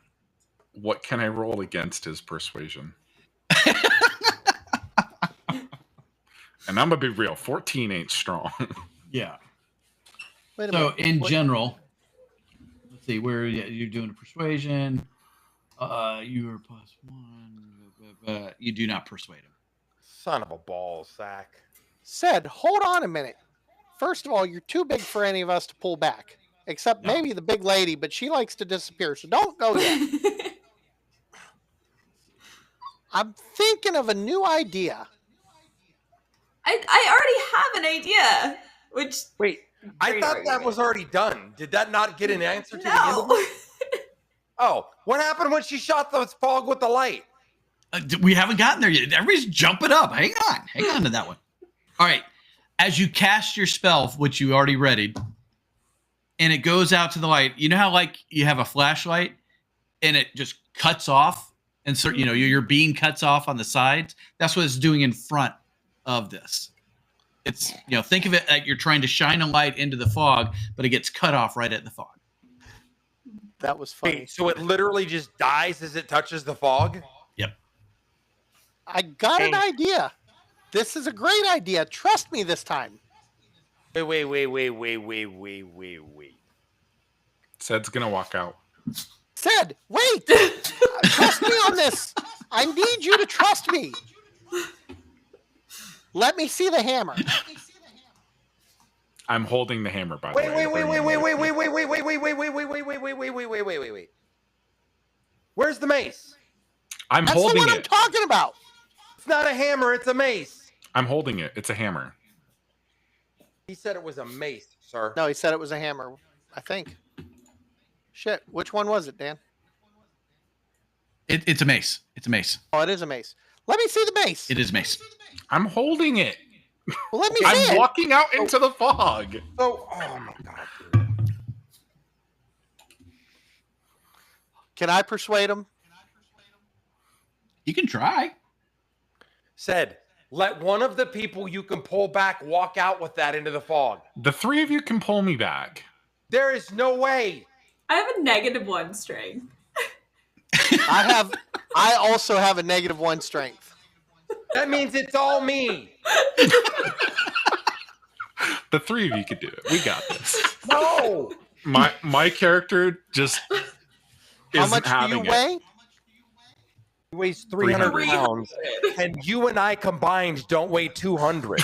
What can I roll against his persuasion? And I'm gonna be real. 14 ain't strong. Yeah. Wait a So minute. in What- general, let's see where you're doing a persuasion. You are +1. You do not persuade him. Son of a ball sack. Said, hold on a minute. First of all, you're too big for any of us to pull back, except No. maybe the big lady, but she likes to disappear, so don't go yet. I'm thinking of a new idea. I already have an idea. Which Wait, I Great thought that argument. was already done. Did that not get an answer to the end of no. it? Oh, what happened when she shot the fog with the light? We haven't gotten there yet. Everybody's jumping up. Hang on to that one. All right. As you cast your spell, which you already readied, and it goes out to the light. You know how like you have a flashlight and it just cuts off, and so your beam cuts off on the sides. That's what it's doing in front of this. It's think of it like you're trying to shine a light into the fog, but it gets cut off right at the fog. That was funny. Wait, so it literally just dies as it touches the fog? Yep. I got an Hey. idea. This is a great idea. Trust me this time. Wait. Sed's gonna walk out. Said, wait. Trust me on this. I need you to trust me. Let me see the hammer. I'm holding the hammer, by the way. Wait. Where's the mace? I'm That's the holding one I'm it. talking about. It's not a hammer, it's a mace. I'm holding it. It's a hammer. He said it was a mace, sir. No, he said it was a hammer, I think. Shit, which one was it, Dan? It's a mace. It's a mace. Oh, it is a mace. Let me see the mace. It is mace. I'm holding it. Well, let me see I'm it. walking out into the fog. Oh my god, dude. Can I persuade him? You can try. Said, let one of the people you can pull back walk out with that into the fog. The three of you can pull me back. There is no way. I have a -1 strength. I also have a -1 strength. That means it's all me. The three of you could do it. We got this. No. My character just How isn't much do having you it. weigh? He weighs 300 300. pounds. And you and I combined don't weigh 200.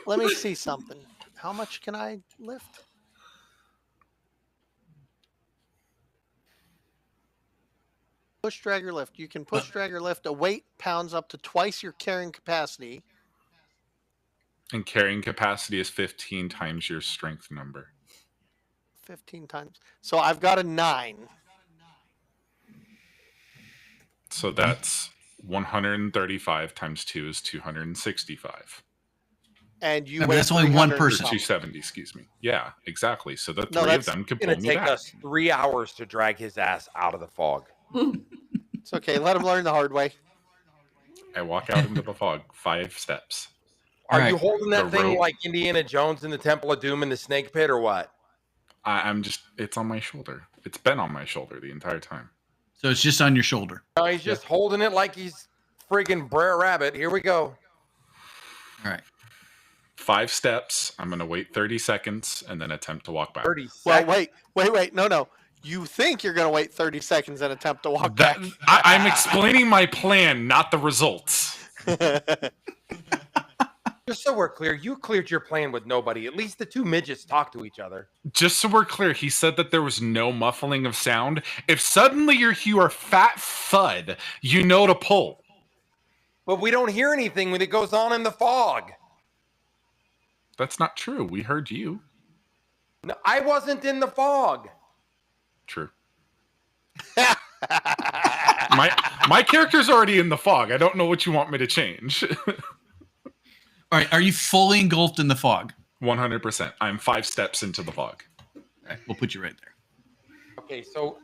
Let me see something. How much can I lift? Push, drag, or lift. You can push, drag, or lift a weight pounds up to twice your carrying capacity. And carrying capacity is 15 times your strength number. 15 times. So I've got a 9. So that's 135 times 2 is 265. And you Yeah, but weigh that's only one 300 person. Or 270, excuse me. Yeah, exactly. So the No, three of that's them can It's pull going me to take back. us 3 hours to drag his ass out of the fog. It's okay. Let him learn the hard way. I walk out into the fog, 5 steps. Are All you right. holding that The thing rope. like Indiana Jones in the Temple of Doom in the snake pit or what? I'm just, it's on my shoulder. It's been on my shoulder the entire time. So it's just on your shoulder. No, he's just holding it like he's friggin' Brer Rabbit. Here we go. All right. 5 steps. I'm going to wait 30 seconds and then attempt to walk back. 30 Well, seconds. wait. No. You think you're going to wait 30 seconds and attempt to walk That, back. I'm explaining my plan, not the results. Just so we're clear, you cleared your plan with nobody. At least the two midgets talk to each other. Just so we're clear, he said that there was no muffling of sound. If suddenly you hear a fat thud, you know to pull. But we don't hear anything when it goes on in the fog. That's not true. We heard you. No, I wasn't in the fog. True. My character's already in the fog. I don't know what you want me to change. All right. Are you fully engulfed in the fog? 100%. I'm 5 steps into the fog. Okay, we'll put you right there. Okay, so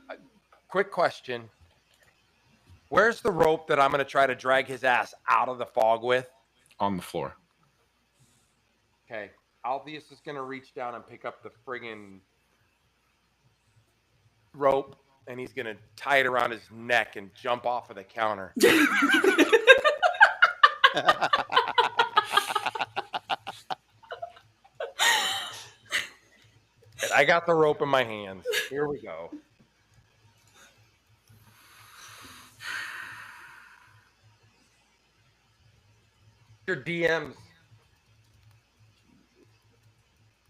quick question. Where's the rope that I'm going to try to drag his ass out of the fog with? On the floor. Okay. Alpheus is going to reach down and pick up the friggin' rope, and he's going to tie it around his neck and jump off of the counter. I got the rope in my hands. Here we go. Your DMs.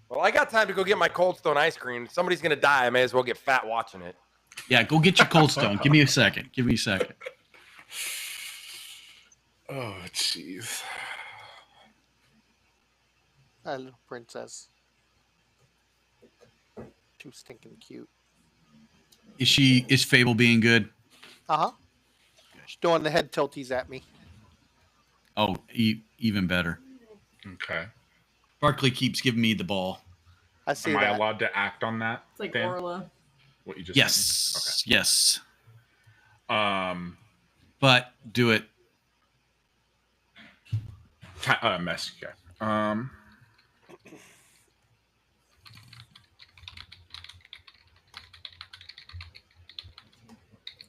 Well, I got time to go get my Cold Stone ice cream. Somebody's going to die. I may as well get fat watching it. Yeah, go get your Cold Stone. Give me a second. Oh, jeez. That little princess. Too stinking cute. Is Fable being good? Uh-huh. She's doing the head tilties at me. Oh, even better. Okay. Barkley keeps giving me the ball. I see Am I that. allowed to act on that? It's like Dan? Orla. What you just Yes. Yes. Okay. But do it. Mess. Okay.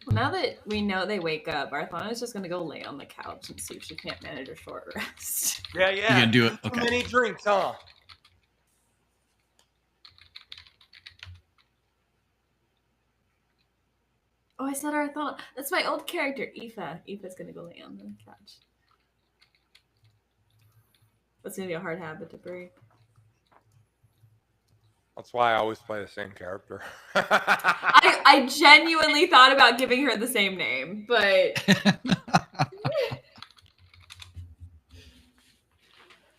Well, now that we know they wake up, Arthana's just gonna go lay on the couch and see if she can't manage a short rest. Yeah. You're gonna do it. Too Okay. many drinks, huh? Oh, I said Arthana. That's my old character, Aoife. Aoife's gonna go lay on the couch. That's gonna be a hard habit to break. That's why I always play the same character. I genuinely thought about giving her the same name, but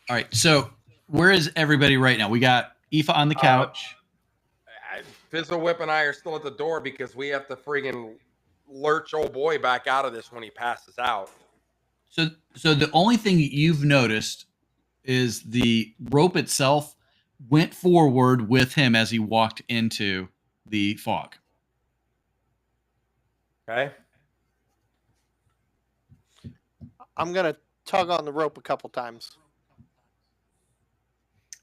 All right. So where is everybody right now? We got Aoife on the couch. Fizzle Whip and I are still at the door because we have to friggin' lurch old boy back out of this when he passes out. So the only thing you've noticed is the rope itself went forward with him as he walked into the fog. Okay. I'm going to tug on the rope a couple times.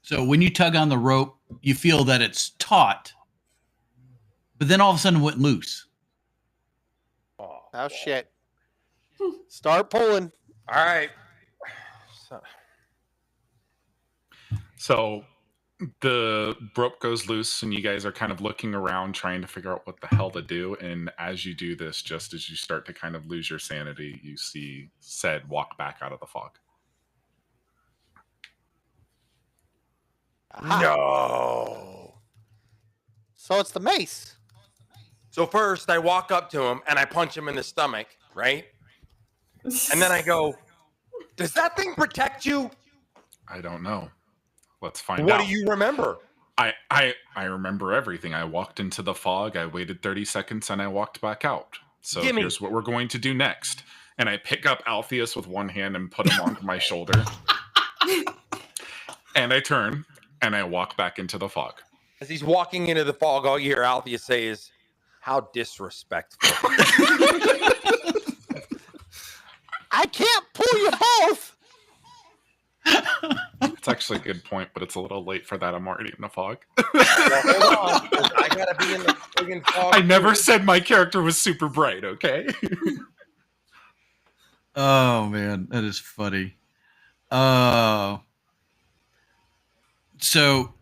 So when you tug on the rope, you feel that it's taut, but then all of a sudden it went loose. Oh, shit. Start pulling. All right. So the rope goes loose, and you guys are kind of looking around, trying to figure out what the hell to do. And as you do this, just as you start to kind of lose your sanity, you see Ced walk back out of the fog. Aha. No. So it's the mace. So first I walk up to him and I punch him in the stomach, right? And then I go, does that thing protect you? I don't know. Let's find What out. do you remember? I remember everything. I walked into the fog, I waited 30 seconds, and I walked back out. So Gimme. here's what we're going to do next. And I pick up Alpheus with one hand and put him onto my shoulder. And I turn and I walk back into the fog. As he's walking into the fog, all you hear Alpheus say is, how disrespectful. I can't pull you both. It's actually a good point, but it's a little late for that. I'm already in the fog. Well, hold on, 'cause I gotta be in the friggin' fog. I never said my character was super bright, okay? Oh man, that is funny. So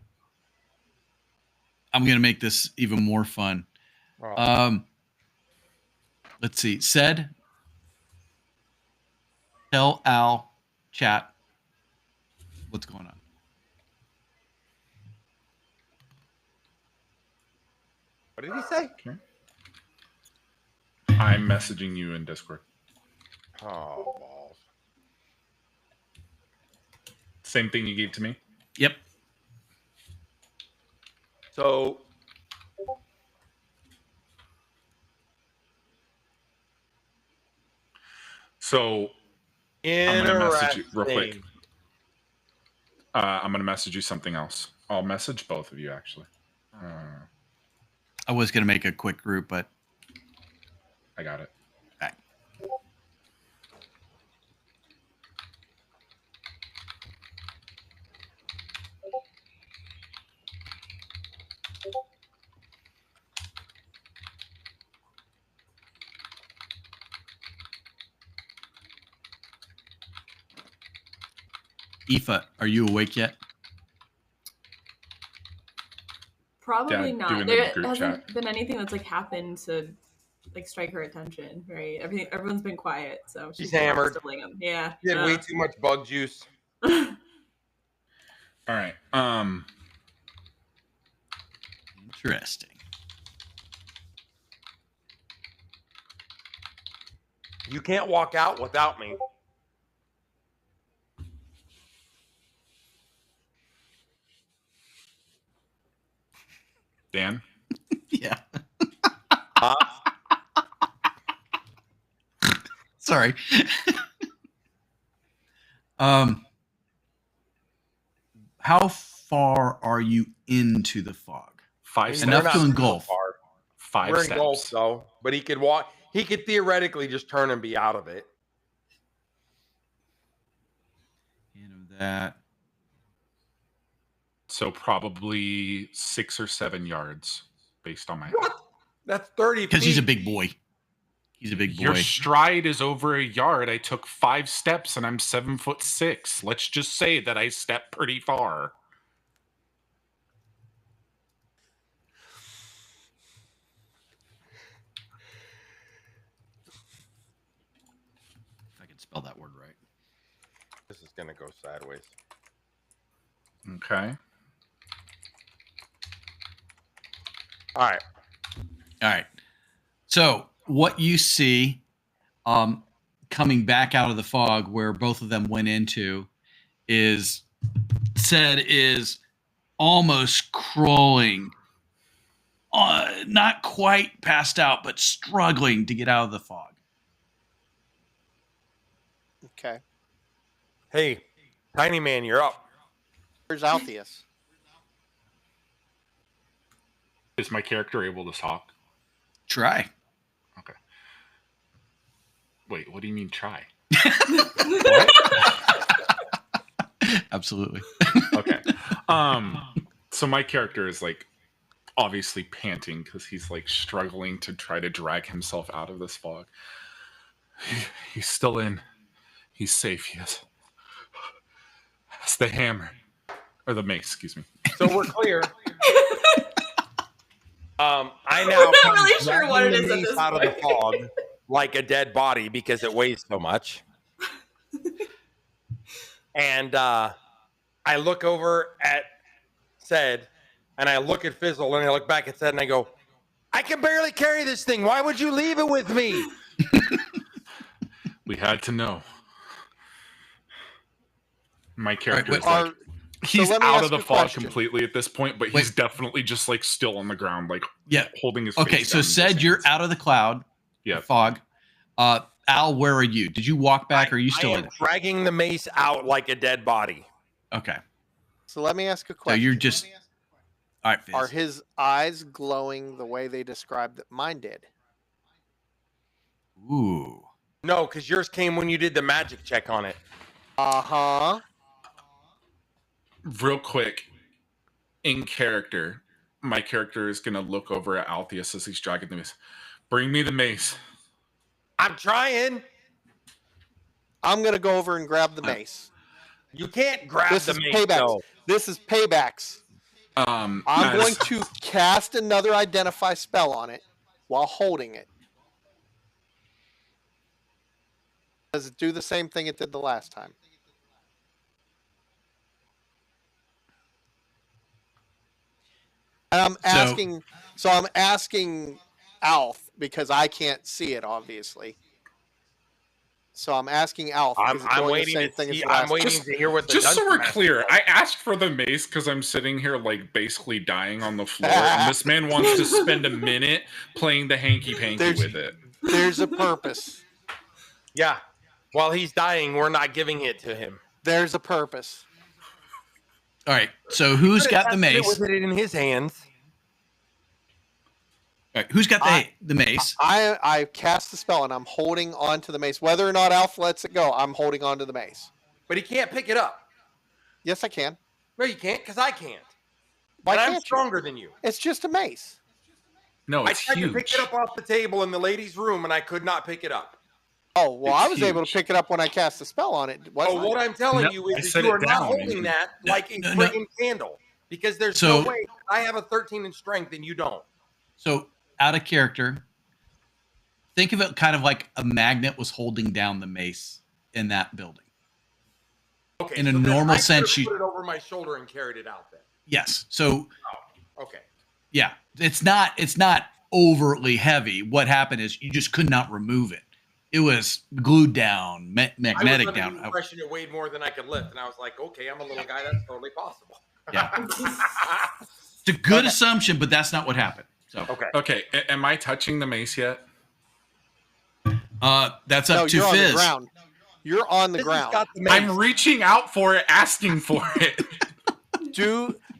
I'm gonna make this even more fun. Oh. Let's see. Ced, tell Al, chat, what's going on. What did he say? I'm messaging you in Discord. Oh, balls. Same thing you gave to me? Yep. So I'm gonna message you real quick. interesting. I'm gonna message you something else. I'll message both of you actually. I was gonna make a quick group, but I got it. Okay. Aoife, are you awake yet? Probably Dad not. doing There the group hasn't chat. been anything that's like happened to like strike her attention, right? Everyone's been quiet, so She's probably hammered. still laying 'em. Yeah. He had way too much bug juice. All right. Interesting. You can't walk out without me. Dan? Yeah. Huh? Sorry. How far are you into the fog? 5 steps. Enough We're to not engulf. so far. 5 We're steps. engulfed though, but he could walk. He could theoretically just turn and be out of it. Into that. So probably 6 or 7 yards based on my height. What? That's 30 feet. Because he's a big boy. He's a big boy. Your stride is over a yard. I took 5 steps and I'm 7'6". Let's just say that I stepped pretty far. If I can spell that word right. This is gonna go sideways. Okay. All right. All right. So what you see coming back out of the fog where both of them went into is almost crawling, not quite passed out, but struggling to get out of the fog. Okay. Hey, tiny man, you're up. Where's Altheus? Is my character able to talk? Try. Okay. Wait, what do you mean try? Absolutely. Okay. So my character is like obviously panting because he's like struggling to try to drag himself out of this fog. He's still in. He's safe. Yes. It's the hammer. Or the mace, excuse me. So we're clear. I now We're not come really sure what it dragging the is at mace this out of the point. fog like a dead body because it weighs so much. And I look over at Ced, and I look at Fizzle, and I look back at Ced, and I go, I can barely carry this thing. Why would you leave it with me? We had to know. My character wait, is like, he's let me out ask of the you a fog question. completely at this point, but he's definitely just like still on the ground, like Yeah. holding his Okay, face so down in his Ced, you're hands. out of the cloud, Yeah. the fog. Al, where are you? Did you walk back or are you I still in am it? dragging the mace out like a dead body. Okay. So let me ask a So question. you're just all right, Fizz. Are his eyes glowing the way they described that mine did? Ooh. No, because yours came when you did the magic check on it. Uh-huh. Real quick, in character, my character is gonna look over at Altheus as he's dragging the mace. Bring me the mace. I'm trying. I'm gonna go over and grab the mace. You can't grab This the is mace, paybacks. though. This is paybacks. I'm going to cast another identify spell on it while holding it. Does it do the same thing it did the last time? And I'm asking Alf because I can't see it, obviously. So I'm asking Alf. Is it I'm doing waiting the same to thing as see. the I'm last waiting time? to hear what the Just so dungeon we're master clear, says. I asked for the mace because I'm sitting here like basically dying on the floor, and this man wants to spend a minute playing the hanky-panky with it. There's a purpose. Yeah. While he's dying, we're not giving it to him. There's a purpose. All right. So who's got the mace? With it in his hands. All right, who's got the mace? I cast the spell and I'm holding on to the mace. Whether or not Alf lets it go, I'm holding on to the mace. But he can't pick it up. Yes, I can. No, you can't, because I can't. Why and can't I'm you? stronger than you. It's just a mace. No, I it's tried huge. to pick it up off the table in the ladies' room, and I could not pick it up. Oh, well, It's I was able to huge. pick it up when I cast a spell on it. So what I'm telling No, you I is that set you it are not down, holding and- that like a No. friggin' candle. Because there's So- no way I have a 13 in strength and you don't. So out of character, think of it kind of like a magnet was holding down the mace in that building. Okay. In a so then normal I could sense, have put it over my shoulder and carried it out then. Yes. So Okay. yeah, it's not overtly heavy. What happened is you just could not remove it. It was glued down, magnetic I was under down. the impression it weighed more than I could lift, and I was like, okay, I'm a little guy. That's totally possible. Yeah. It's a good assumption, but that's not what happened. So Okay, am I touching the mace yet? that's No, up to you're on the Fizz. ground. You're on the This has ground. got the mace. I'm reaching out for it, asking for it.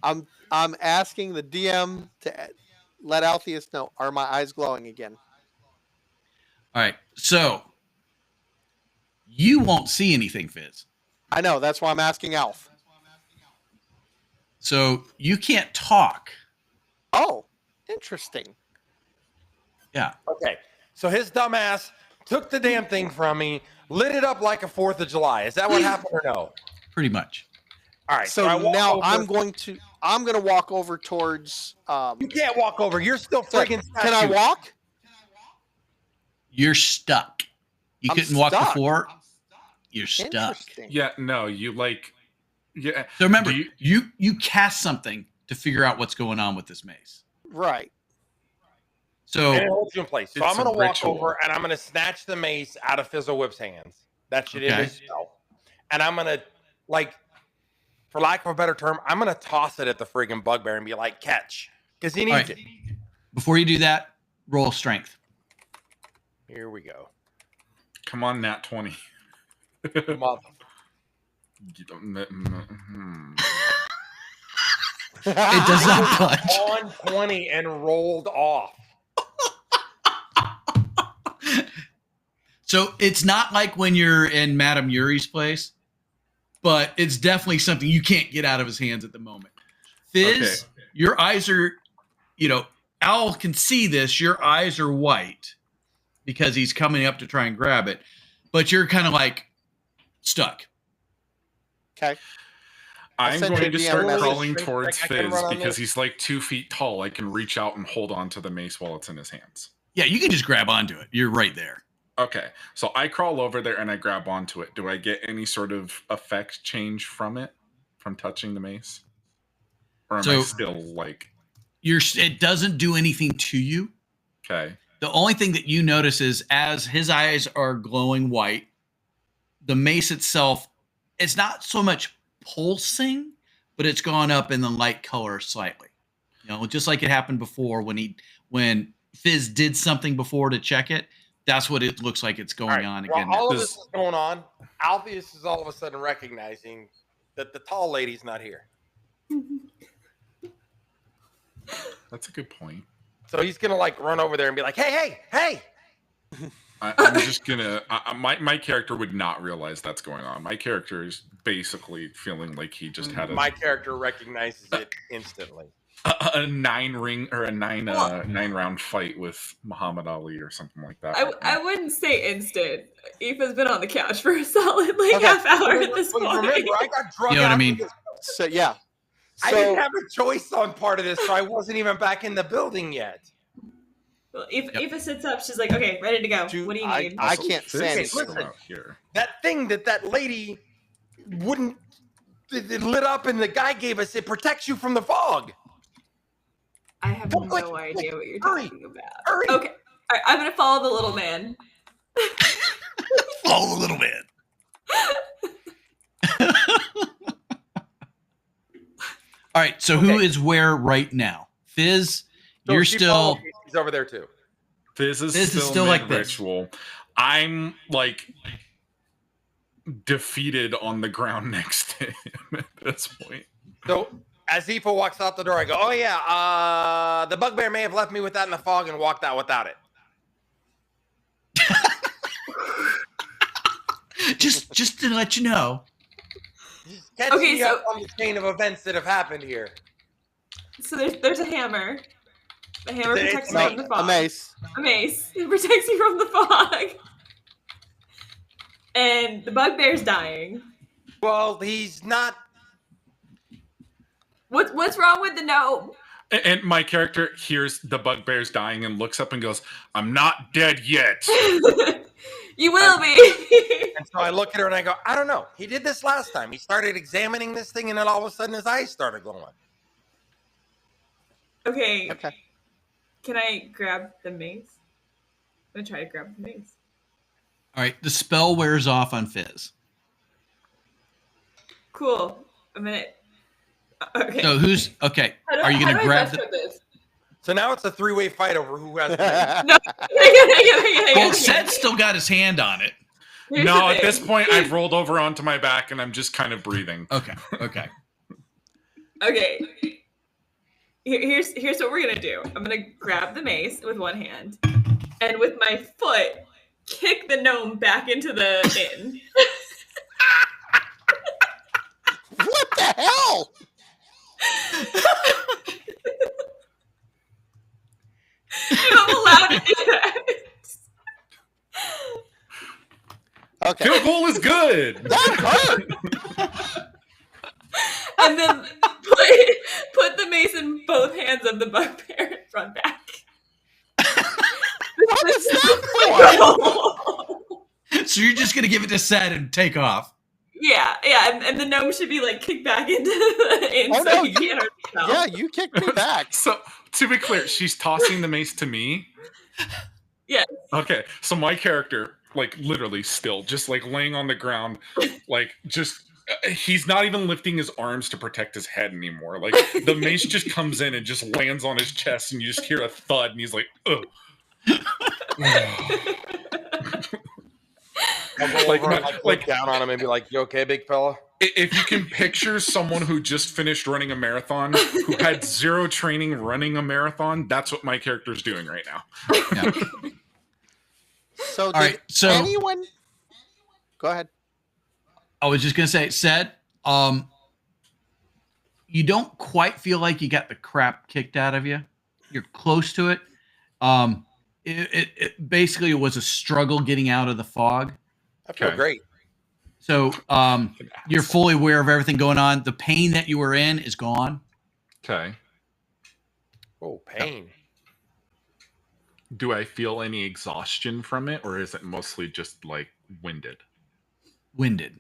I'm asking the DM to let Altheus know, are my eyes glowing again? All right. So you won't see anything, Fizz. I know, that's why I'm asking Alf. So you can't talk. Oh, interesting. Yeah. Okay. So his dumbass took the damn thing from me, lit it up like a 4th of July. Is that what happened or no? Pretty much. All right. So I walk now over. I'm going to walk over towards You can't walk over. You're still friggin' Can I walk? You're stuck. You I'm couldn't walk stuck. before. You're stuck. Interesting. Yeah, no, you like, yeah. So remember, Do you cast something to figure out what's going on with this mace. Right. So And it holds you in place. So It's I'm going a to walk ritual. over and I'm going to snatch the mace out of Fizzle Whip's hands. That shit in Okay. his spell. And I'm going to, like, for lack of a better term, I'm going to toss it at the friggin' bugbear and be like, catch. Because he all needs right. it. Before you do that, roll strength. Here we go. Come on, Nat 20. Mother- It does not budge. on 20 and rolled off. So it's not like when you're in Madame Yuri's place, but it's definitely something you can't get out of his hands at the moment. Fizz, Okay. your eyes are, Owl can see this. Your eyes are white because he's coming up to try and grab it, but you're kind of like stuck. Okay. I'm send going you to the start amulet. crawling Strength towards check, I can Fizz run on because this. he's like 2 feet tall. I can reach out and hold on to the mace while it's in his hands. Yeah, you can just grab onto it. You're right there. Okay, so I crawl over there and I grab onto it. Do I get any sort of effect change from it, from touching the mace? Or am I So- still like, It doesn't do anything to you. okay, The only thing that you notice is as his eyes are glowing white, the mace itself, it's not so much pulsing, but it's gone up in the light color slightly. Just like it happened before when Fizz did something before to check it. That's what it looks like it's going All right, on while again. all of This- this is going on, Alpheus is all of a sudden recognizing that the tall lady's not here. that's a good point. So he's going to like run over there and be like, hey. I'm just gonna. My character would not realize that's going on. My character is basically feeling like he just had My character recognizes it instantly. a 9 ring or a 9 round fight with Muhammad Ali or something like that. I wouldn't say instant. Aoife's been on the couch for a solid Okay. half hour at this Well, point. remember, I got drug You know what I out mean? of this- So yeah. I didn't So have a choice on part of this, so I wasn't even back in the building yet. Well, Aoife sits up. She's like, "Okay, ready to go. Dude, What do you I- need?" I Also, can't Fizz say is anything. still out here. That thing that lady wouldn't it lit up and the guy gave us, it protects you from the fog. I have Don't no click, idea what you're hurry, talking about. hurry. Okay, all right, I'm gonna follow the little man. Follow a little bit. All right. So who Okay. is where right now? Fizz, So you're she still. followed me. He's over there too. Fizz is Fizz is still still like this. ritual. I'm like defeated on the ground next to him at this point. So as Aoife walks out the door, I go, "Oh yeah, the bugbear may have left me with that in the fog and walked out without it." just to let you know. Catch Okay, me so- up on the chain of events that have happened here. So there's a hammer. The hammer It's protects a you from the a fog. mace. A mace. It protects you from the fog. and the bugbear's dying. Well, he's not. What's wrong with the gnome? And my character hears the bugbear's dying and looks up and goes, "I'm not dead yet." You will be. And so I look at her and I go, I don't know. He did this last time. He started examining this thing, and then all of a sudden his eyes started glowing. Okay. Okay. Can I grab the mace? I'm gonna try to grab the mace. All right, the spell wears off on Fizz. Cool. I'm gonna. Okay. So who's okay? Are you how going do to I grab best the? put this? So now it's a 3-way fight over who has the mace. No. Hang Well, on. Sed's still got his hand on it. Here's No, the at thing. this point, I've rolled over onto my back and I'm just kind of breathing. Okay. Okay. Here's what we're gonna do. I'm gonna grab the mace with one hand, and with my foot, kick the gnome back into the inn. What the hell? I'm allowed to do that. Okay. Field goal is good. That hurt. And then put the mace in both hands of the bugbear and run back. What is that for? So you're just going to give it to Sed and take off. Yeah, and the gnome should be like kicked back into the inn. Oh, so no, he can't hurt himself. Yeah, you kicked me back. So, to be clear, she's tossing the mace to me. Yeah. Okay, so my character, like, literally still, just like laying on the ground, like, just. He's not even lifting his arms to protect his head anymore. Like, the mace just comes in and just lands on his chest, and you just hear a thud, and he's like, ugh. I'll go Like, over and look down on him and be like, "You okay, big fella?" If you can picture someone who just finished running a marathon, who had zero training running a marathon, that's what my character's doing right now. Yeah. So, All right. So anyone? Go ahead. I was just going to say, Sed, you don't quite feel like you got the crap kicked out of you. You're close to it. It basically was a struggle getting out of the fog. I feel Okay. great. So you're fully aware of everything going on. The pain that you were in is gone. Okay. Oh, pain. Do I feel any exhaustion from it, or is it mostly just like winded? Winded.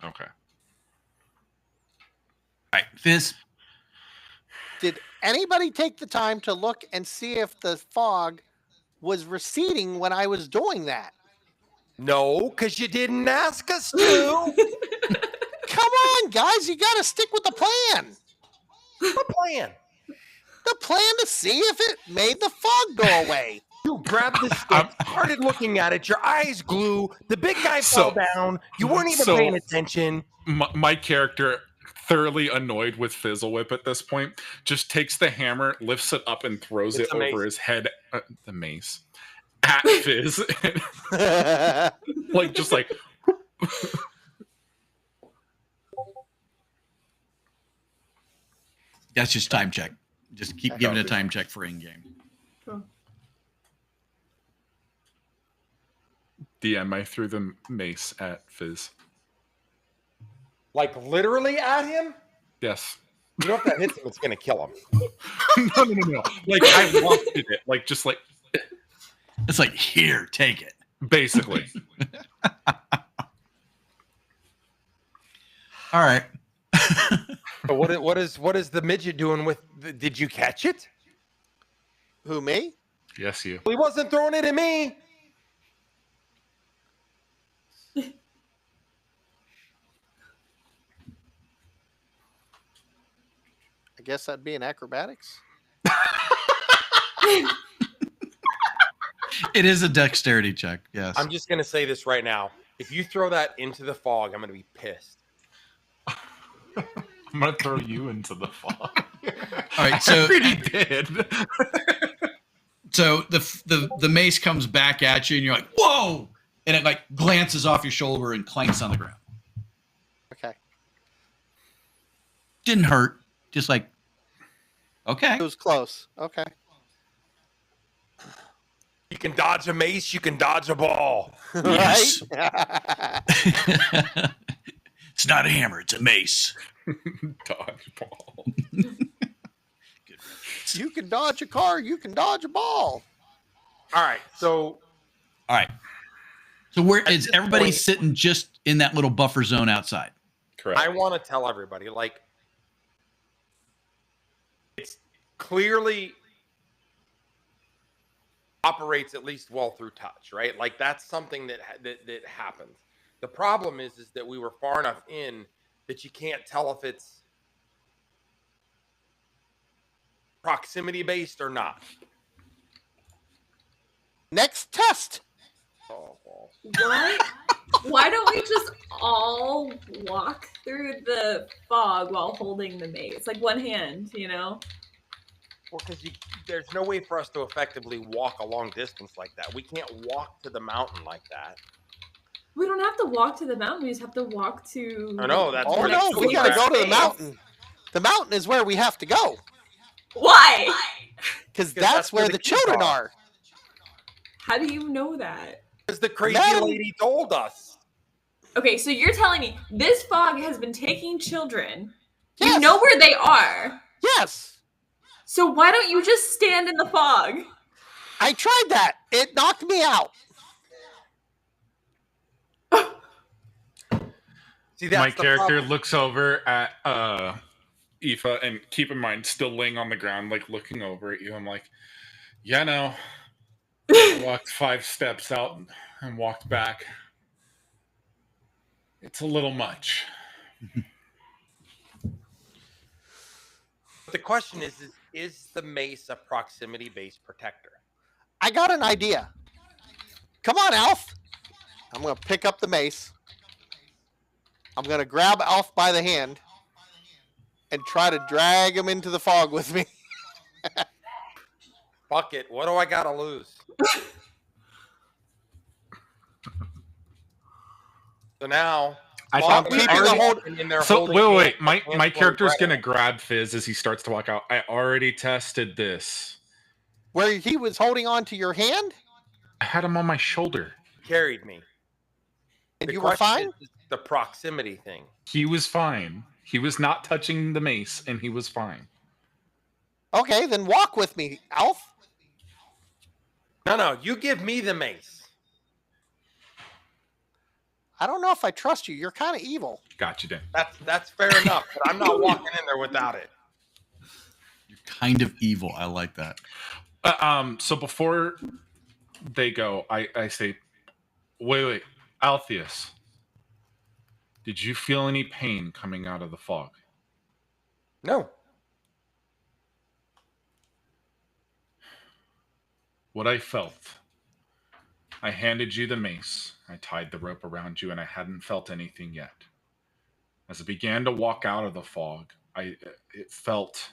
Okay. All right, Fizz. Did anybody take the time to look and see if the fog was receding when I was doing that? No, because you didn't ask us to. Come on, guys, you got to stick with the plan. What plan? The plan to see if it made the fog go away. You grabbed the stick, started looking at it, your eyes glue, the big guy fell down, you weren't even paying attention. My character, thoroughly annoyed with Fizzle Whip at this point, just takes the hammer, lifts it up, and throws It's it a mace. over his head. The mace. At Fizz. Like, just like. That's just time check. Just keep giving a time check for in-game. Cool. DM, I threw the mace at Fizz. Like literally at him? Yes. You know if that hits him, it's gonna kill him. No. Like, I wafted it. Like, just like, It's like, here, take it. basically. All right. But what is the midget doing with? Did you catch it? Who, me? Yes, you. He wasn't throwing it at me. I guess that'd be in acrobatics. It is a dexterity check. Yes. I'm just gonna say this right now. If you throw that into the fog, I'm gonna be pissed. I'm gonna throw you into the fog. All right. So I already did. So the mace comes back at you, and you're like, "Whoa!" And it like glances off your shoulder and clanks on the ground. Okay. Didn't hurt. Just like, okay. It was close. Okay. You can dodge a mace, you can dodge a ball. Yes. Right? It's not a hammer, it's a mace. Dodgeball. You can dodge a car, you can dodge a ball. All right, so All right. So where At is this everybody point- sitting just in that little buffer zone outside? Correct. I want to tell everybody, like, it's clearly operates at least well through touch, right? Like that's something that happens. The problem is that we were far enough in that you can't tell if it's proximity based or not. Next test. Oh, well. What? Why don't we just all walk through the fog while holding the mace? Like one hand, you know? Well, because there's no way for us to effectively walk a long distance like that. We can't walk to the mountain like that. We don't have to walk to the mountain. We just have to walk to. I know, that's Oh where no, that we gotta go to the space. mountain. The mountain is where we have to go. Why? Because Because that's where the kids children are. How do you know that? Because the crazy Madam- lady told us. Okay, so you're telling me this fog has been taking children. Yes. You know where they are. Yes. So why don't you just stand in the fog? I tried that. It knocked me out. See, that's My the character problem. looks over at Aoife, and keep in mind, still laying on the ground, like looking over at you. I'm like, yeah, no. I walked 5 steps out and walked back. It's a little much. But the question is the mace a proximity-based protector? I got an idea. Come on, Alf. I'm going to pick up the mace. I'm going to grab Alf by the hand and try to drag him into the fog with me. Fuck it. What do I gotta lose? So now, I Mom thought and keeping Dad the are hold- walking in there So holding wait. hands, My Hansel and character's Gretel. gonna grab Fizz as he starts to walk out. I already tested this. Where he was holding on to your hand I had him on my shoulder. Carried me. and The you were question fine? is the proximity thing. He was fine. He was not touching the mace, and he was fine. Okay, then walk with me, Alf. No, you give me the mace. I don't know if I trust you. You're kind of evil. Got you, Dan. That's fair enough, but I'm not walking in there without it. You're kind of evil. I like that. So before they go, I say, wait, Alpheus, did you feel any pain coming out of the fog? No. What I felt. I handed you the mace. I tied the rope around you, and I hadn't felt anything yet. As I began to walk out of the fog, it felt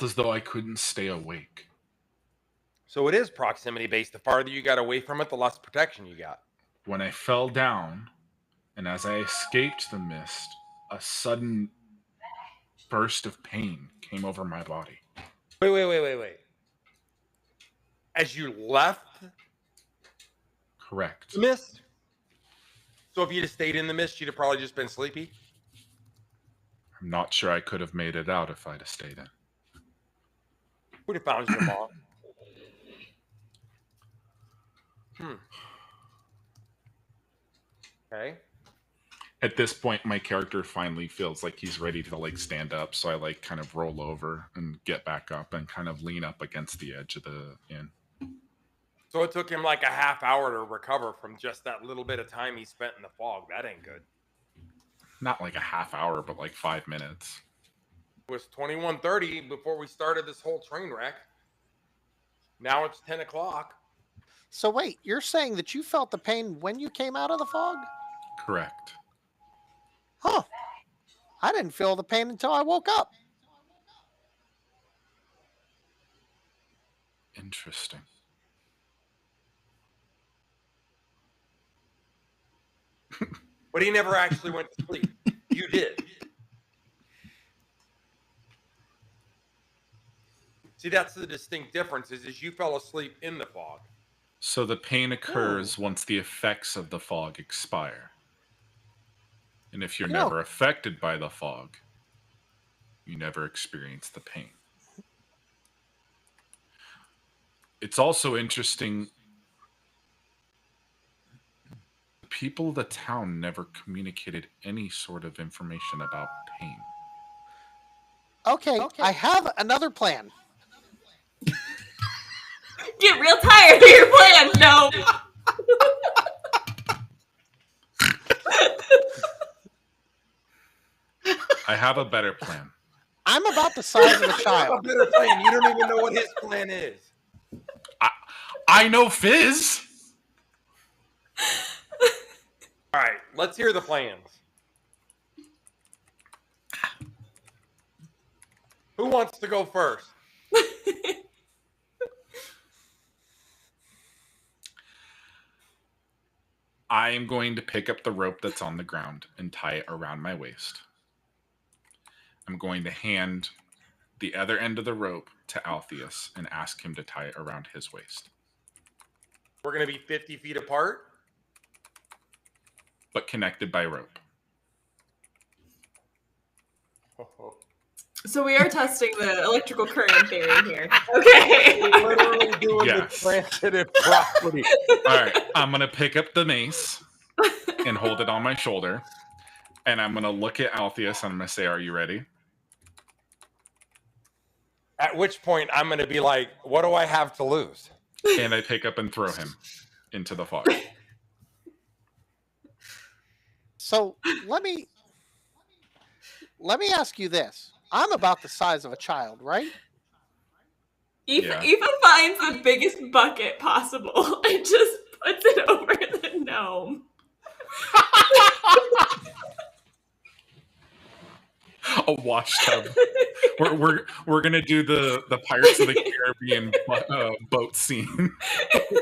as though I couldn't stay awake. So it is proximity based. The farther you got away from it, the less protection you got. When I fell down, and as I escaped the mist, a sudden burst of pain came over my body. Wait. As you left Correct. the mist? So if you'd have stayed in the mist, you'd have probably just been sleepy? I'm not sure I could have made it out if I'd have stayed in. Would have found your mom. Okay. At this point, my character finally feels like he's ready to like stand up, so I like kind of roll over and get back up and kind of lean up against the edge of the inn. So it took him like a half hour to recover from just that little bit of time he spent in the fog. That ain't good. Not like a half hour, but like 5 minutes. It was 21:30 before we started this whole train wreck. Now it's 10 o'clock. So wait, you're saying that you felt the pain when you came out of the fog? Correct. Huh. I didn't feel the pain until I woke up. Interesting. But he never actually went to sleep. You did. See, that's the distinct difference is you fell asleep in the fog. So the pain occurs once the effects of the fog expire. And if you're never affected by the fog, you never experience the pain. It's also interesting, people of the town never communicated any sort of information about pain. Okay, I have another plan. Get real tired of your plan. No. I have a better plan. I'm about the size of a A child. better plan. You don't even know what his plan is. I know Fizz. All right, let's hear the plans. Who wants to go first? I am going to pick up the rope that's on the ground and tie it around my waist. I'm going to hand the other end of the rope to Alpheus and ask him to tie it around his waist. We're going to be 50 feet apart? But connected by rope. So we are testing the electrical current theory here. Okay. We're literally doing Yes. the transitive property. All right, I'm going to pick up the mace and hold it on my shoulder. And I'm going to look at Alpheus and I'm going to say, are you ready? At which point, I'm going to be like, what do I have to lose? And I pick up and throw him into the fog. So let me ask you this. I'm about the size of a child, right? Ethan finds the biggest bucket possible and just puts it over the gnome. A wash tub. We're gonna do the Pirates of the Caribbean boat scene.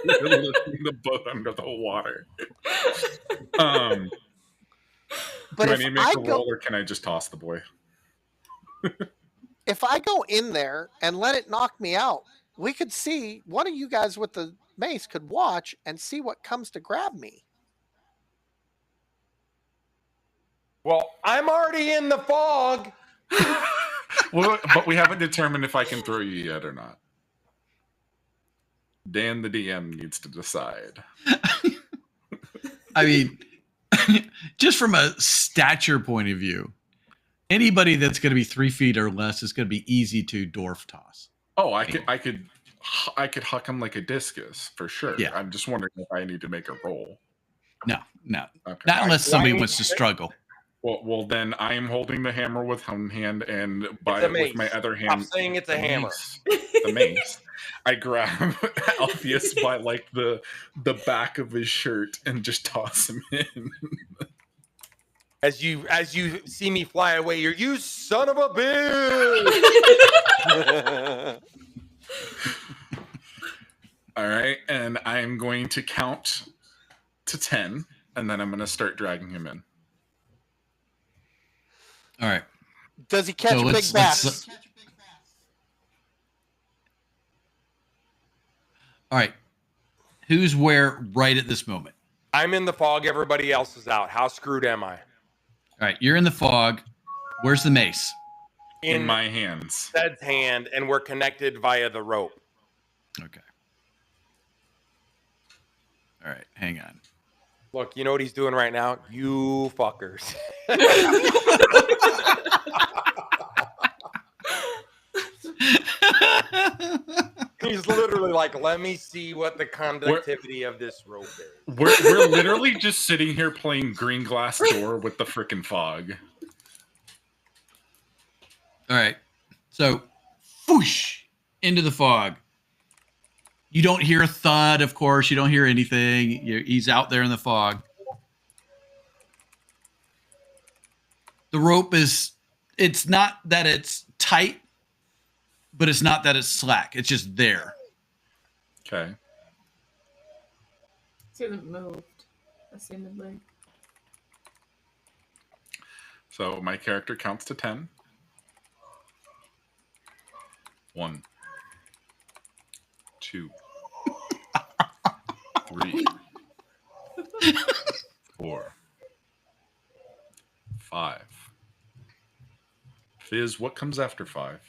We're lifting the boat under the water. But Do I if need to make I a go, roll, or can I just toss the boy? if I go in there and let it knock me out, we could see one of you guys with the mace could watch and see what comes to grab me. Well, I'm already in the fog. Well, but we haven't determined if I can throw you yet or not. Dan, the DM, needs to decide. I mean, just from a stature point of view, anybody that's going to be 3 feet or less is going to be easy to dwarf toss. Oh, I could huck him like a discus for sure. Yeah. I'm just wondering if I need to make a roll. No, Okay. not unless somebody Why- wants to struggle. Well, then I am holding the hammer with one hand, and It's a mace. with my other Stop hand, saying it's a hammer. the mace. I grab Alpheus by like the back of his shirt and just toss him in. As you see me fly away, you son of a bitch. All right, and I'm going to count to 10, and then I'm going to start dragging him in. All right. Does he catch So big bass? All right. Who's where right at this moment? I'm in the fog. Everybody else is out. How screwed am I? All right. You're in the fog. Where's the mace? In my hands. Zed's hand, and we're connected via the rope. Okay. All right. Hang on. Look, you know what he's doing right now? You fuckers. He's literally like, let me see what the conductivity of this rope is. We're literally just sitting here playing green glass door with the frickin' fog. All right. So, whoosh, into the fog. You don't hear a thud, of course. You don't hear anything. He's out there in the fog. The rope it's not that it's tight, but it's not that it's slack. It's just there. Okay. He hasn't moved, assumedly. So my character counts to 10. 1, 2, 3, 4, 5. Fizz, what comes after 5?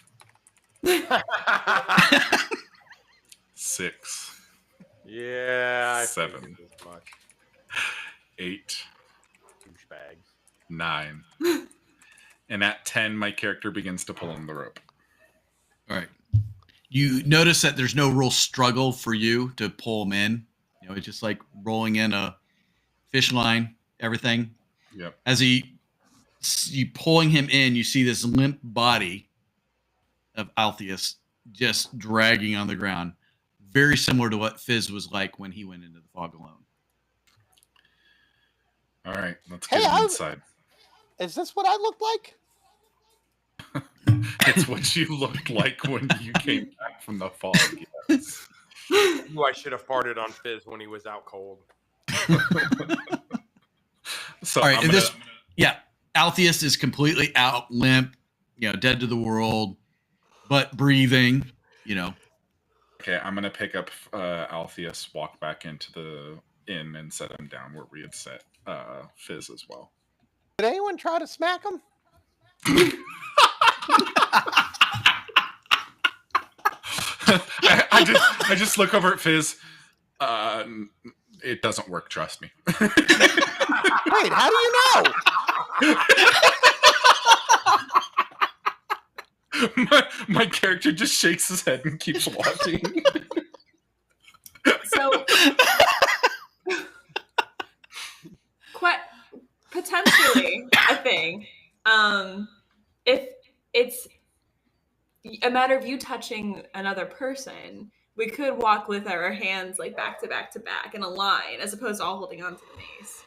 6, Yeah, I 7, figured as much. 8, Douchebags. 9. And at 10, my character begins to pull on the rope. All right. You notice that there's no real struggle for you to pull him in. You know, it's just like rolling in a fish line, everything. Yep. As you pulling him in, you see this limp body of Altheus just dragging on the ground. Very similar to what Fizz was like when he went into the fog alone. All right, let's Hey, get him inside. Is this what I look like? It's what you looked like when you came back from the fog. Yes. Who I should have farted on Fizz when he was out cold. So All right, I'm and gonna, Altheus is completely out, limp, dead to the world, but breathing, Okay, I'm gonna pick up Altheus, walk back into the inn, and set him down where we had set Fizz as well. Did anyone try to smack him? I just look over at Fizz. It doesn't work, trust me. Wait, how do you know? my character just shakes his head and keeps walking. So, quite potentially a thing. If it's a matter of you touching another person, we could walk with our hands like back to back to back in a line, as opposed to all holding onto the mace.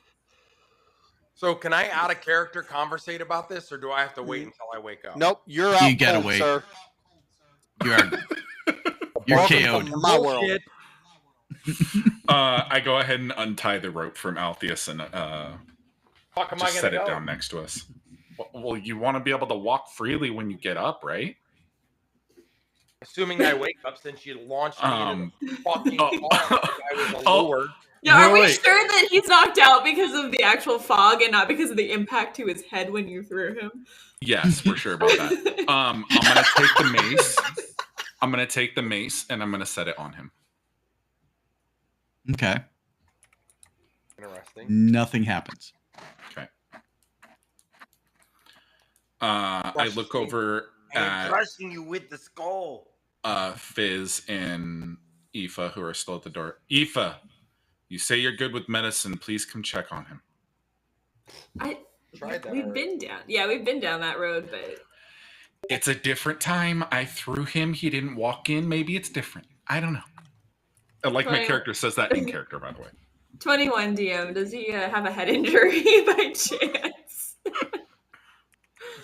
So can I out of character conversate about this, or do I have to wait until I wake up? Nope, you're out You gotta cold, wait. sir. You're Welcome KO'd. to my world. Bullshit. I go ahead and untie the rope from Altheus and Fuck, am I just gonna set go? it down next to us. Well, you want to be able to walk freely when you get up, right? Assuming I wake up, since you launched me into the fucking fog like I was a oh. lure. Yeah, are we Wait. sure that he's knocked out because of the actual fog and not because of the impact to his head when you threw him? Yes, we're sure about that. I'm gonna take the mace. I'm gonna take the mace and I'm gonna set it on him. Okay. Interesting. Nothing happens. Okay. I look over I'm at crushing you with the skull. Fizz and Aoife, who are still at the door. Aoife, you say you're good with medicine. Please come check on him. Tried that We've already. been down. Yeah, we've been down that road, but It's a different time. I threw him. He didn't walk in. Maybe it's different. I don't know. Like my Right. character says that in character, by the way. 21 DM, does he have a head injury by chance?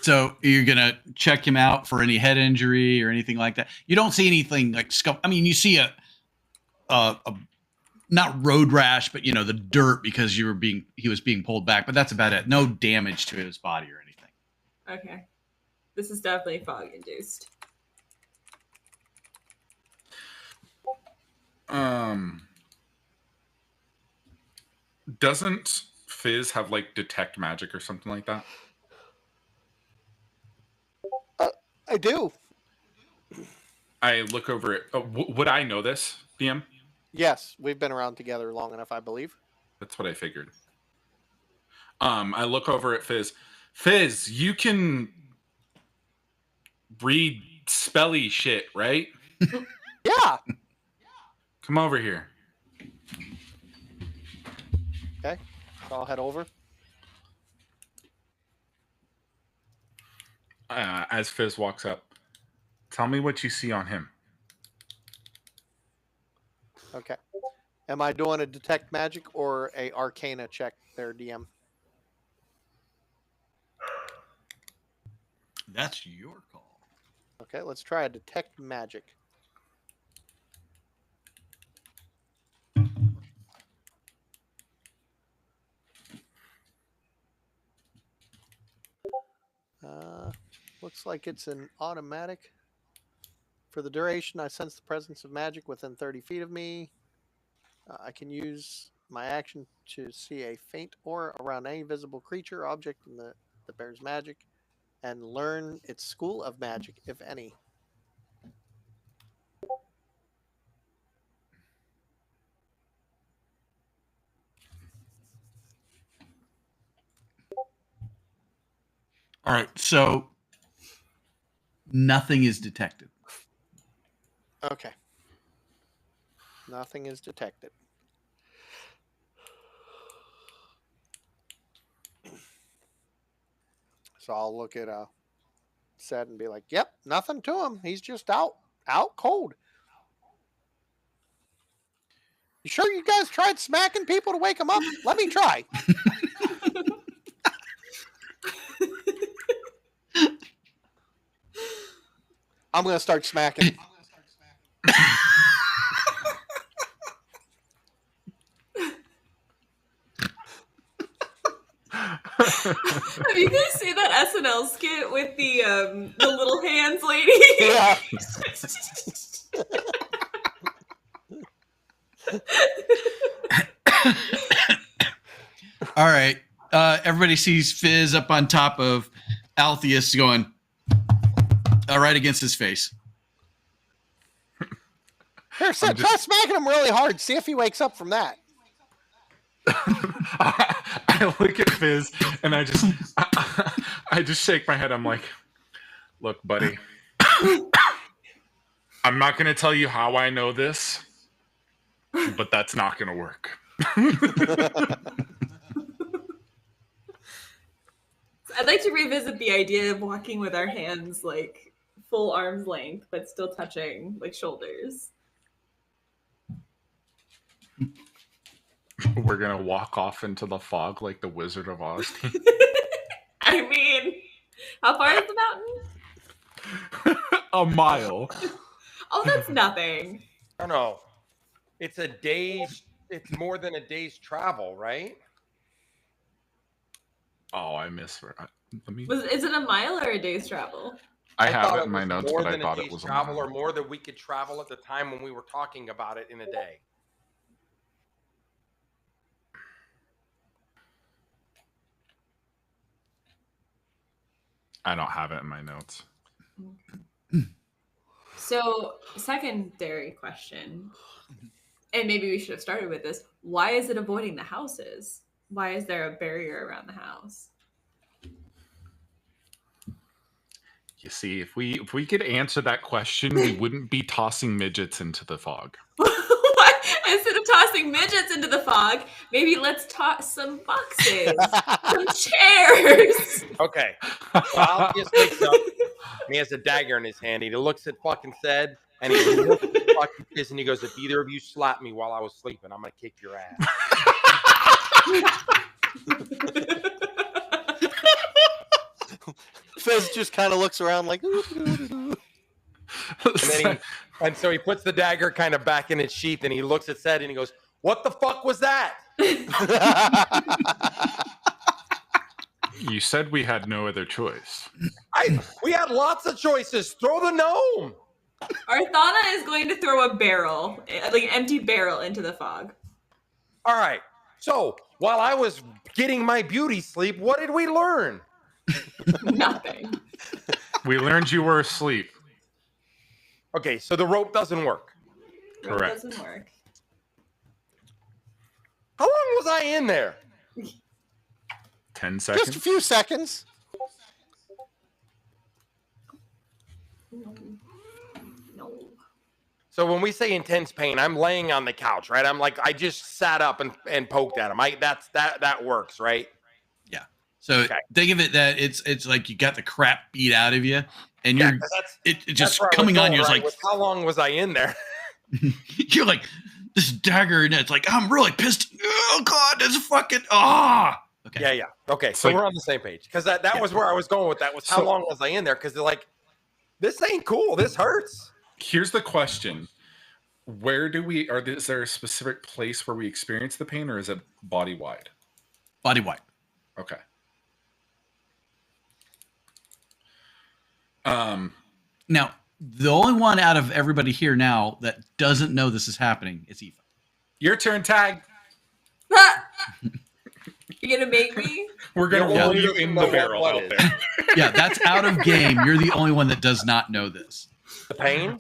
So you're gonna check him out for any head injury or anything like that. You don't see anything like I mean, you see a not road rash, but the dirt because he was being pulled back. But that's about it. No damage to his body or anything. Okay. This is definitely fog induced. Doesn't Fizz have like detect magic or something like that? I do. I look over it. Would I know this, DM? Yes, we've been around together long enough, I believe. That's what I figured. I look over at Fizz. Fizz, you can read spelly shit, right? Yeah. Come over here. Okay. So I'll head over. As Fizz walks up, tell me what you see on him. Okay. Am I doing a detect magic or a arcana check there, DM? That's your call. Okay, let's try a detect magic. Looks like it's an automatic For the duration, I sense the presence of magic within 30 feet of me. I can use my action to see a faint aura around any visible creature or object that bears magic, and learn its school of magic, if any. All right, so nothing is detected. Okay. Nothing is detected. So I'll look at Seth and be like, "Yep, nothing to him. He's just out cold." You sure you guys tried smacking people to wake him up? Let me try. I'm gonna start smacking. Have you guys seen that SNL skit with the little hands lady? Yeah. All right. Everybody sees Fizz up on top of Altheus going right against his face. Here, Seth, try smacking him really hard. See if he wakes up from that. I look at Fizz and I just shake my head. I'm like, look, buddy, I'm not going to tell you how I know this, but that's not going to work. I'd like to revisit the idea of walking with our hands like full arm's length, but still touching like shoulders. We're going to walk off into the fog like the Wizard of Oz. I mean, how far is the mountain? A mile. Oh, that's nothing. I don't know. It's more than a day's travel, right? Oh, I miss her. Is it a mile or a day's travel? I have thought it in my was notes, more but I than a thought it day's was a travel, mile. or more than we could travel at the time when we were talking about it in a day. I don't have it in my notes. So, secondary question, and maybe we should have started with this. Why is it avoiding the houses? Why is there a barrier around the house? You see, if we could answer that question, we wouldn't be tossing midgets into the fog. Instead of tossing midgets into the fog, maybe let's toss some boxes, some chairs. Okay. Well, he just wakes up and he has a dagger in his hand. He looks at fucking Sed and he looks at fucking Fizz and he goes, "If either of you slap me while I was sleeping, I'm gonna kick your ass." Fizz just kind of looks around like, And so he puts the dagger kind of back in its sheath and he looks at Sed and he goes, "What the fuck was that?" You said we had no other choice. We had lots of choices. Throw the gnome. Arthana is going to throw a barrel, like an empty barrel, into the fog. All right. So while I was getting my beauty sleep, what did we learn? Nothing. We learned you were asleep. Okay, so the rope doesn't work. Rope Correct. doesn't work. How long was I in there? 10 seconds. just a few seconds. No. So when we say intense pain, I'm laying on the couch, right? I'm like, I just sat up and poked at him. That works, right? Yeah. So think of it that it's like you got the crap beat out of you, and you're it just coming on you. It's like, how long was I in there? you're like this dagger, and it's like, I'm really pissed. Oh God, this fucking Okay. Yeah. Okay, so like, we're on the same page because that was where I was going with that. Was how long was I in there? Because they're like, this ain't cool. This hurts. Here's the question: is there a specific place where we experience the pain, or is it body wide? Body wide. Okay. Now, The only one out of everybody here now that doesn't know this is happening is Aoife. Your turn, Tag. You're gonna make me? We're gonna The roll only you doesn't in know the what barrel blood out is. there. Yeah, that's out of game. You're the only one that does not know this. The pain.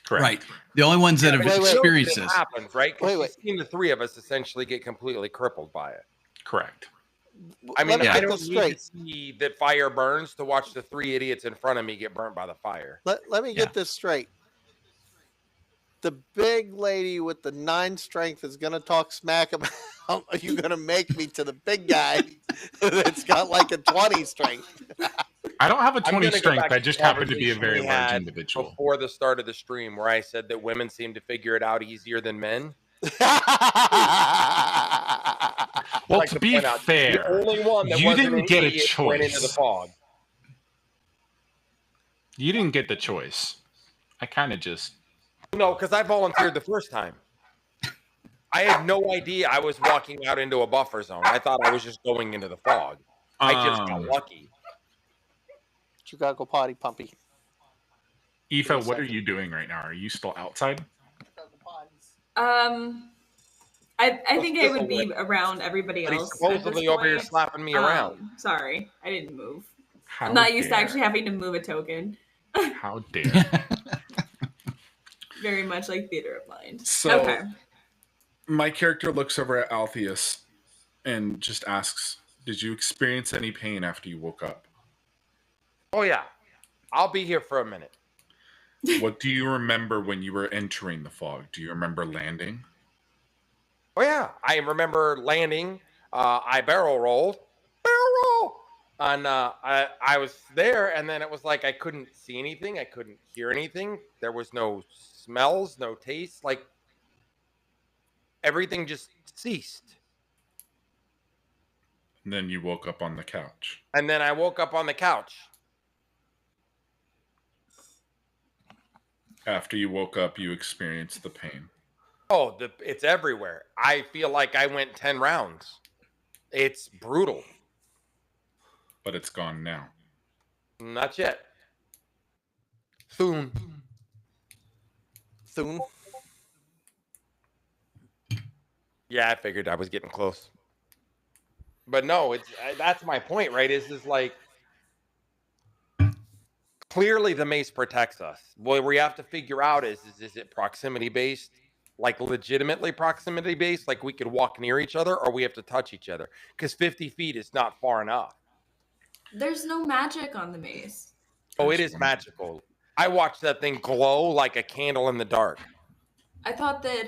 Correct. Right. The only ones that have Wait, wait. experienced It this. happens, right? Wait, Because she's seen the three of us essentially get completely crippled by it. Correct. I mean, Let me I get don't this need to straight. see that fire burns to watch the three idiots in front of me get burnt by the fire. Let me get this straight. The big lady with the 9 strength is gonna talk smack about. Are you gonna make me to the big guy that's got like a 20 strength? I don't have a I'm 20 gonna go strength. back I to just the happen to be a conversation very we large had individual. before the start of the stream, where I said that women seem to figure it out easier than men. Well, like to to be point out, fair, the only one that you wasn't didn't an get a idiot went into the choice. fog. You didn't get the choice. I kind of just. No, because I volunteered the first time. I had no idea I was walking out into a buffer zone. I thought I was just going into the fog. I just got lucky. You gotta go potty, Pumpy. Aoife, what are you doing right now? Are you still outside? I think I would be around everybody But he's else. supposedly over here slapping me around. Sorry, I didn't move. How I'm not used to dare. actually having to move a token. How dare. Very much like theater of mind. So, Okay. my character looks over at Altheus and just asks, did you experience any pain after you woke up? Oh, yeah. I'll be here for a minute. What do you remember when you were entering the fog? Do you remember landing? Oh, yeah. I remember landing. I barrel rolled. Barrel roll! And I was there, and then it was like I couldn't see anything. I couldn't hear anything. There was no smells, no taste. Like, everything just ceased. And then you woke up on the couch. And then I woke up on the couch. After you woke up, you experienced the pain. Oh, it's everywhere. I feel like I went 10 rounds. It's brutal. But it's gone now. Not yet. Soon. Soon. Yeah, I figured I was getting close. But no, that's my point, right? Is like clearly the mace protects us. What we have to figure out is it proximity based, like legitimately proximity based, like we could walk near each other, or we have to touch each other? Because 50 feet is not far enough. There's no magic on the mace. Oh, it is magical. I watched that thing glow like a candle in the dark. I thought that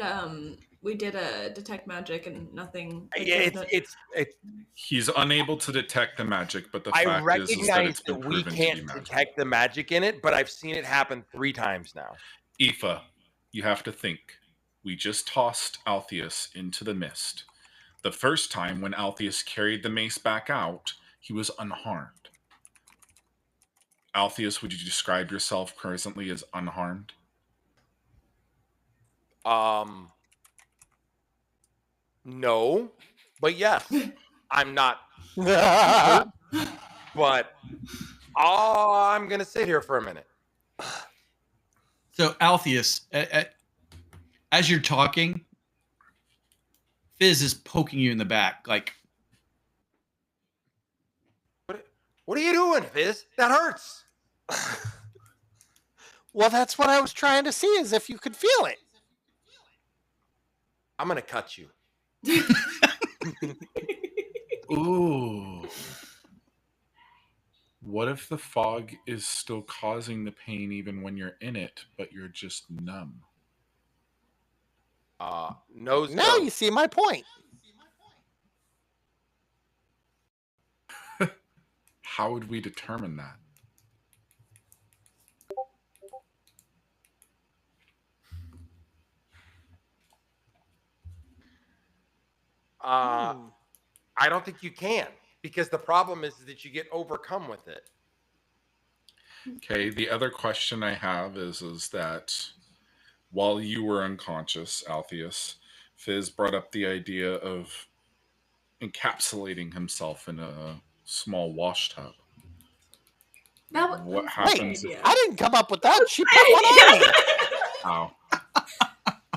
we did a detect magic and nothing. It's He's unable to detect the magic, but the I fact is that recognize it's been that we proven can't to be magic. detect the magic in it, but I've seen it happen 3 times now. Aoife, you have to think. We just tossed Altheus into the mist. The first time when Altheus carried the mace back out, he was unharmed. Altheus, would you describe yourself presently as unharmed? No, but yes, I'm not. But I'm gonna sit here for a minute. So, Altheus, as you're talking, Fizz is poking you in the back, like, What are you doing, Fizz? That hurts. Well, that's what I was trying to see, is if you could feel it. I'm gonna cut you. Ooh. What if the fog is still causing the pain even when you're in it, but you're just numb? Nose. Now you see my point. How would we determine that? I don't think you can, because the problem is that you get overcome with it. Okay, the other question I have is that while you were unconscious, Altheus, Fizz brought up the idea of encapsulating himself in a small wash tub. That What was happens idea. I didn't come up with that. She put one on me. Oh,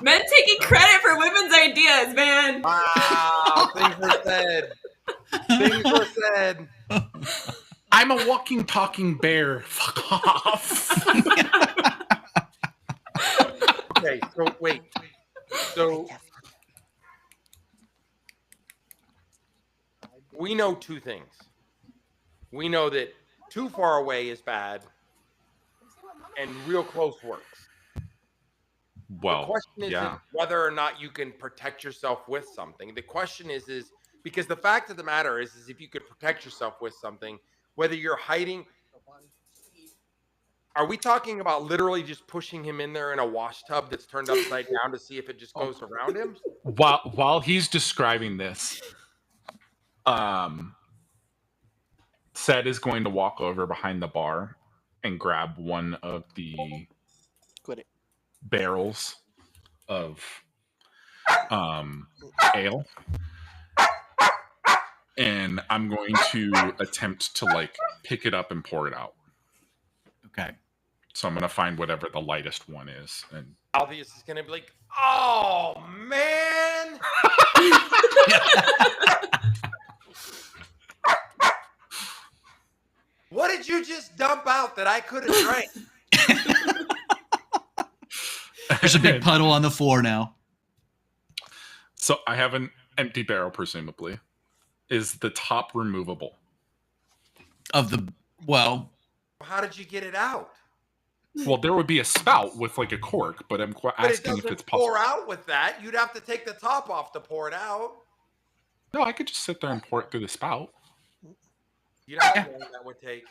Men taking credit for women's ideas, man. Wow, things were said. Things were said. I'm a walking, talking bear. Fuck off. Okay, so wait. So we know two things. We know that too far away is bad and real close works. The Well, question isn't yeah. whether or not you can protect yourself with something. The question is because the fact of the matter is if you could protect yourself with something, whether you're hiding. Are we talking about literally just pushing him in there in a wash tub that's turned upside down to see if it just goes around him? While he's describing this, Seth is going to walk over behind the bar and grab one of the Quit it. barrels of ale, and I'm going to attempt to like pick it up and pour it out. Okay. So I'm going to find whatever the lightest one is, and Alvius is going to be like, "Oh man, what did you just dump out that I could have drank?" There's a big puddle on the floor now. So I have an empty barrel, presumably. Is the top removable? Of the, well, How did you get it out? Well, there would be a spout with like a cork, but I'm But it asking if doesn't it's possible. pour out with that. You'd have to take the top off to pour it out. No, I could just sit there and pour it through the spout. You know how long that would take?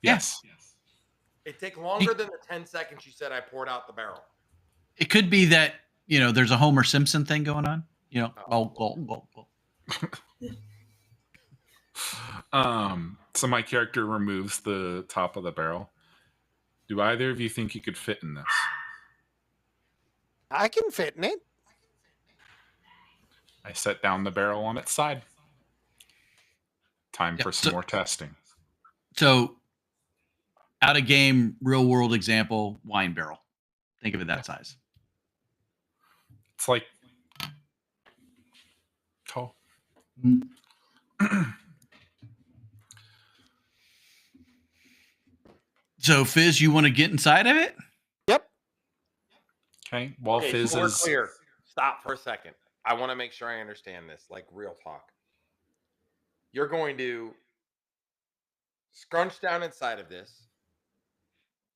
Yes. It'd take longer than the 10 seconds you said I poured out the barrel. it could be that, there's a Homer Simpson thing going on. So my character removes the top of the barrel. Do either of you think you could fit in this? I can fit in it. I set down the barrel on its side. Time for some more testing. So, out of game, real world example, wine barrel. Think of it that size. It's like tall. So, Fizz, you want to get inside of it? Yep. Okay. While Okay, Fizz so we're is clear. Stop for a second. I want to make sure I understand this, like real talk. You're going to scrunch down inside of this.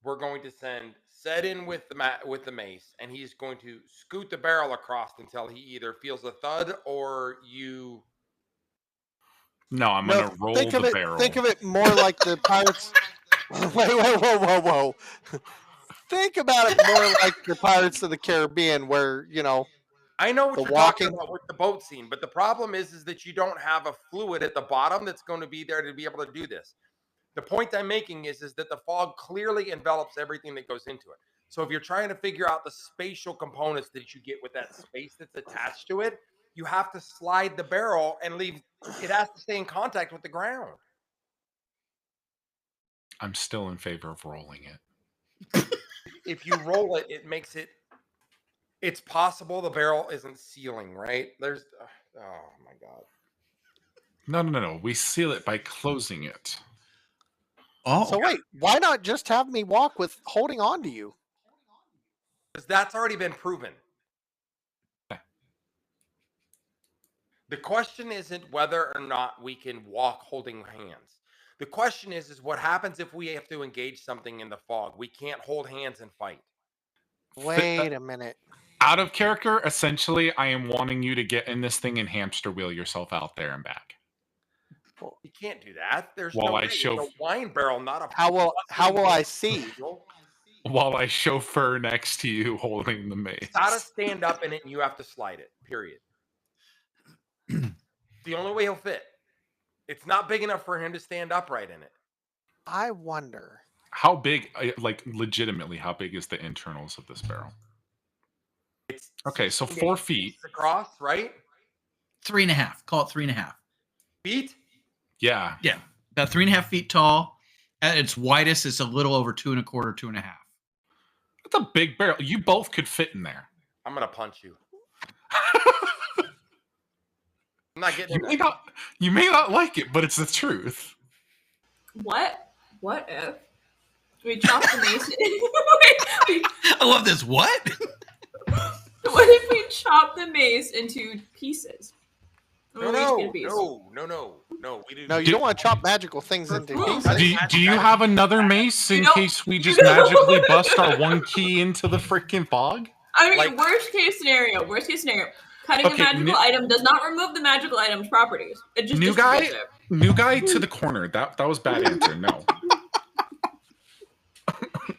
We're going to send Set in with the mace, and he's going to scoot the barrel across until he either feels a thud or you. No, I'm gonna roll the barrel. Think of it more like the pirates. Wait, whoa. Think about it more like the Pirates of the Caribbean, where I know what the you're walking- talking about with the boat scene, but the problem is that you don't have a fluid at the bottom that's going to be there to be able to do this. The point I'm making is that the fog clearly envelops everything that goes into it. So if you're trying to figure out the spatial components that you get with that space that's attached to it, you have to slide the barrel and leave. It has to stay in contact with the ground. I'm still in favor of rolling it. If you roll it, it makes it. It's possible the barrel isn't sealing, right? There's. Oh my god. No. We seal it by closing it. Oh, So wait, why not just have me walk with holding on to you? Because that's already been proven. The question isn't whether or not we can walk holding hands. The question is what happens if we have to engage something in the fog? We can't hold hands and fight. Wait a minute. Out of character, essentially, I am wanting you to get in this thing and hamster wheel yourself out there and back. You can't do that. There's While no I way. show- It's a wine barrel, not a. How will I see? While I chauffeur next to you holding the mace. It's got to stand up in it, and you have to slide it. Period. The only way he'll fit. It's not big enough for him to stand upright in it. I wonder. How big, like legitimately, how big is the internals of this barrel? It's Okay, so 16 4 feet feet. across, right? 3.5. Call it 3.5. Feet. Yeah. Yeah, about 3.5 feet tall, At its widest, it's a little over 2 1/4, 2.5. That's a big barrel. You both could fit in there. I'm gonna punch you. I'm not getting You may not like it, but it's the truth. What if we chop the mace? I love this. What? What if we chop the mace into pieces? No. We do. No, you don't want to chop magical things into pieces. Do you have another mace in case we just magically bust our one key into the freaking fog? I mean, worst case scenario. Cutting a magical item does not remove the magical item's properties. It just new guy to the corner. That was bad answer. No.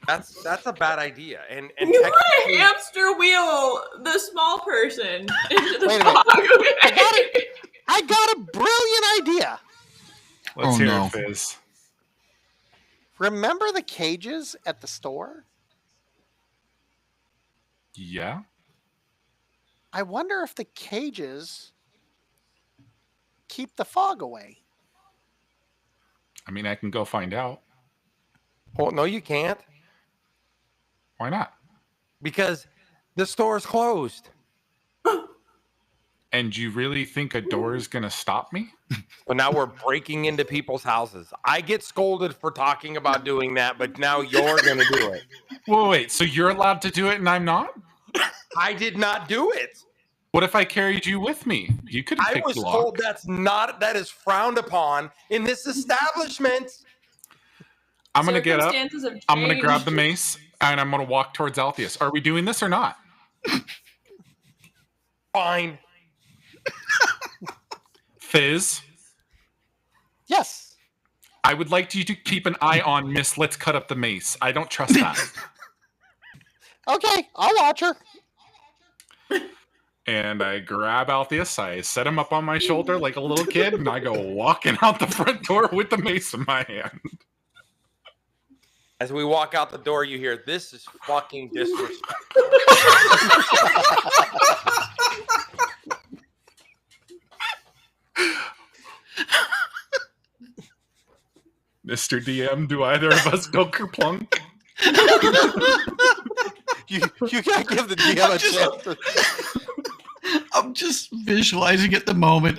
That's a bad idea. And you want to hamster wheel the small person into the Wait a fog. minute. I got a brilliant idea. Let's hear it, Fizz. Remember the cages at the store? Yeah. I wonder if the cages keep the fog away. I mean, I can go find out. Well, no, you can't. Why not? Because the store's closed. And you really think a door is going to stop me? But now we're breaking into people's houses. I get scolded for talking about doing that, but now you're going to do it. Wait. So you're allowed to do it and I'm not? I did not do it. What if I carried you with me? You could have I picked was the lock. told that is frowned upon in this establishment. I'm going to get up. Circumstances have I'm going to grab changed. the mace and I'm going to walk towards Altheus. Are we doing this or not? Fine. Fizz, Yes. I would like you to keep an eye on Miss Let's Cut Up the Mace. I don't trust that. Okay, I'll watch her. And I grab Altheus, I set him up on my shoulder like a little kid, and I go walking out the front door with the mace in my hand. As we walk out the door, you hear, "This is fucking disrespectful." Mr. DM, do either of us go kerplunk? You gotta give the DM a chance. I'm just visualizing at the moment.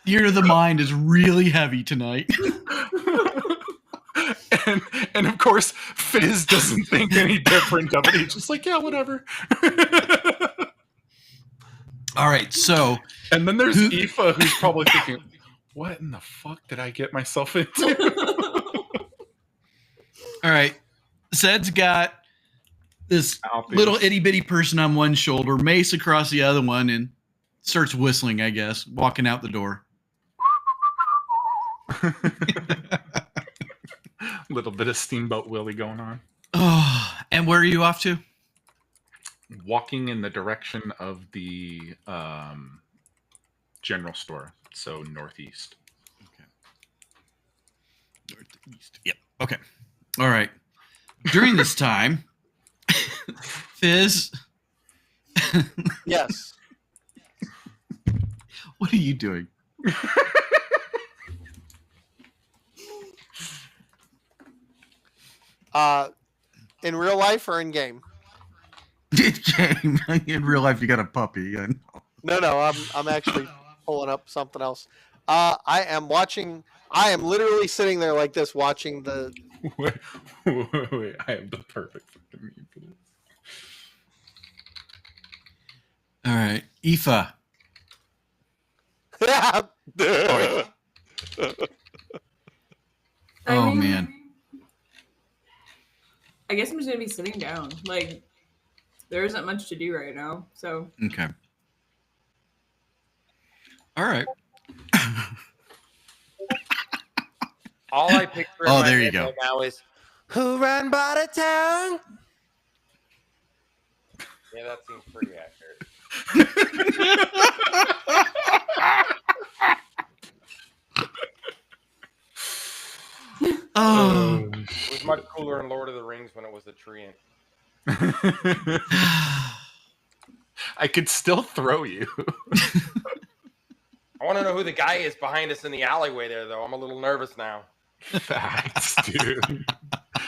Ear of the mind is really heavy tonight. and of course, Fizz doesn't think any different of it. He's just like, yeah, whatever. All right, so And then there's Aoife, who's probably thinking, what in the fuck did I get myself into? all right, Zed's got this Altheus. little itty bitty person on one shoulder, Mace across the other one, and starts whistling, I guess, walking out the door. Little bit of Steamboat Willie going on. Oh, and where are you off to? Walking in the direction of the general store, so northeast. Northeast. Yep. Okay. All right. During this time, Fizz, Yes. what are you doing? In real life or in game? Game. In real life, you got a puppy. I know. No, I'm actually pulling up something else. I am literally sitting there like this, watching the. Wait, I have the perfect fucking meme for this. All right, Aoife. Oh man. I guess I'm just gonna be sitting down. Like, there isn't much to do right now, so. Okay. All right. All I picture in Oh, my there you head go. right now is, "Who ran by the town?" Yeah, that seems pretty accurate. Oh. It was much cooler in Lord of the Rings when it was a tree. I could still throw you. I want to know who the guy is behind us in the alleyway there, though. I'm a little nervous now. Facts, dude.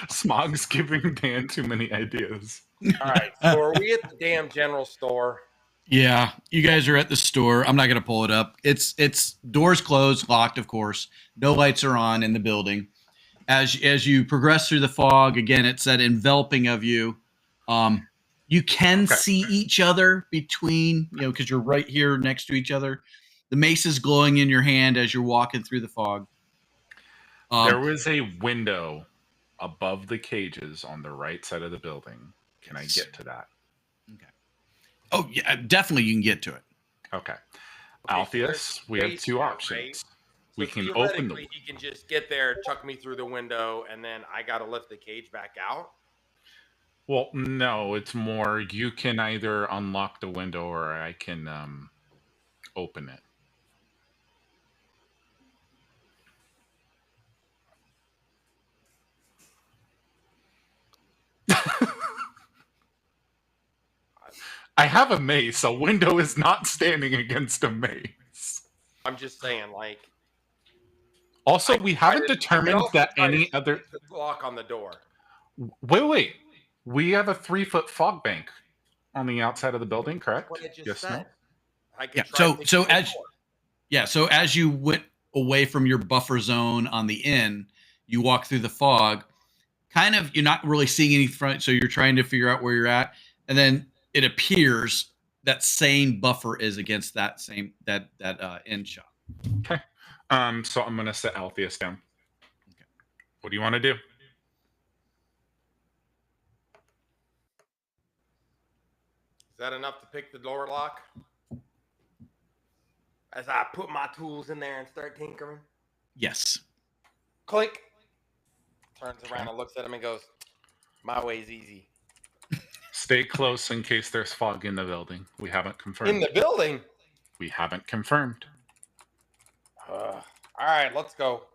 Smog's giving Dan too many ideas. All right. So are we at the damn general store? Yeah, you guys are at the store. I'm not gonna pull it up. It's doors closed, locked, of course. No lights are on in the building. As you progress through the fog, again, it's that enveloping of you. You can Okay. see each other between, because you're right here next to each other. The mace is glowing in your hand as you're walking through the fog. There was a window above the cages on the right side of the building. Can I get to that? Okay. Oh, yeah, definitely you can get to it. Okay. Okay, Alpheus, we have space two there, options. right? We So can open the. theoretically, he can just get there, chuck me through the window, and then I got to lift the cage back out. Well, no, it's more you can either unlock the window or I can open it. I have a mace. A window is not standing against a mace. I'm just saying, like. Also, we haven't determined that any the other. lock on the door. Wait. We have a 3-foot fog bank on the outside of the building, correct? What I just Yes, said. no? I could Yeah. try to So as you went away from your buffer zone on the inn, you walk through the fog. Kind of, you're not really seeing any front, so you're trying to figure out where you're at, and then it appears that same buffer is against that same that inn shop. Okay. So I'm gonna set Alpheus down. Okay. What do you want to do? Is that enough to pick the door lock? As I put my tools in there and start tinkering. Yes. Click. Turns around and looks at him and goes, "My way's easy." Stay close in case there's fog in the building. We haven't confirmed. In the building? We haven't confirmed. All right, let's go.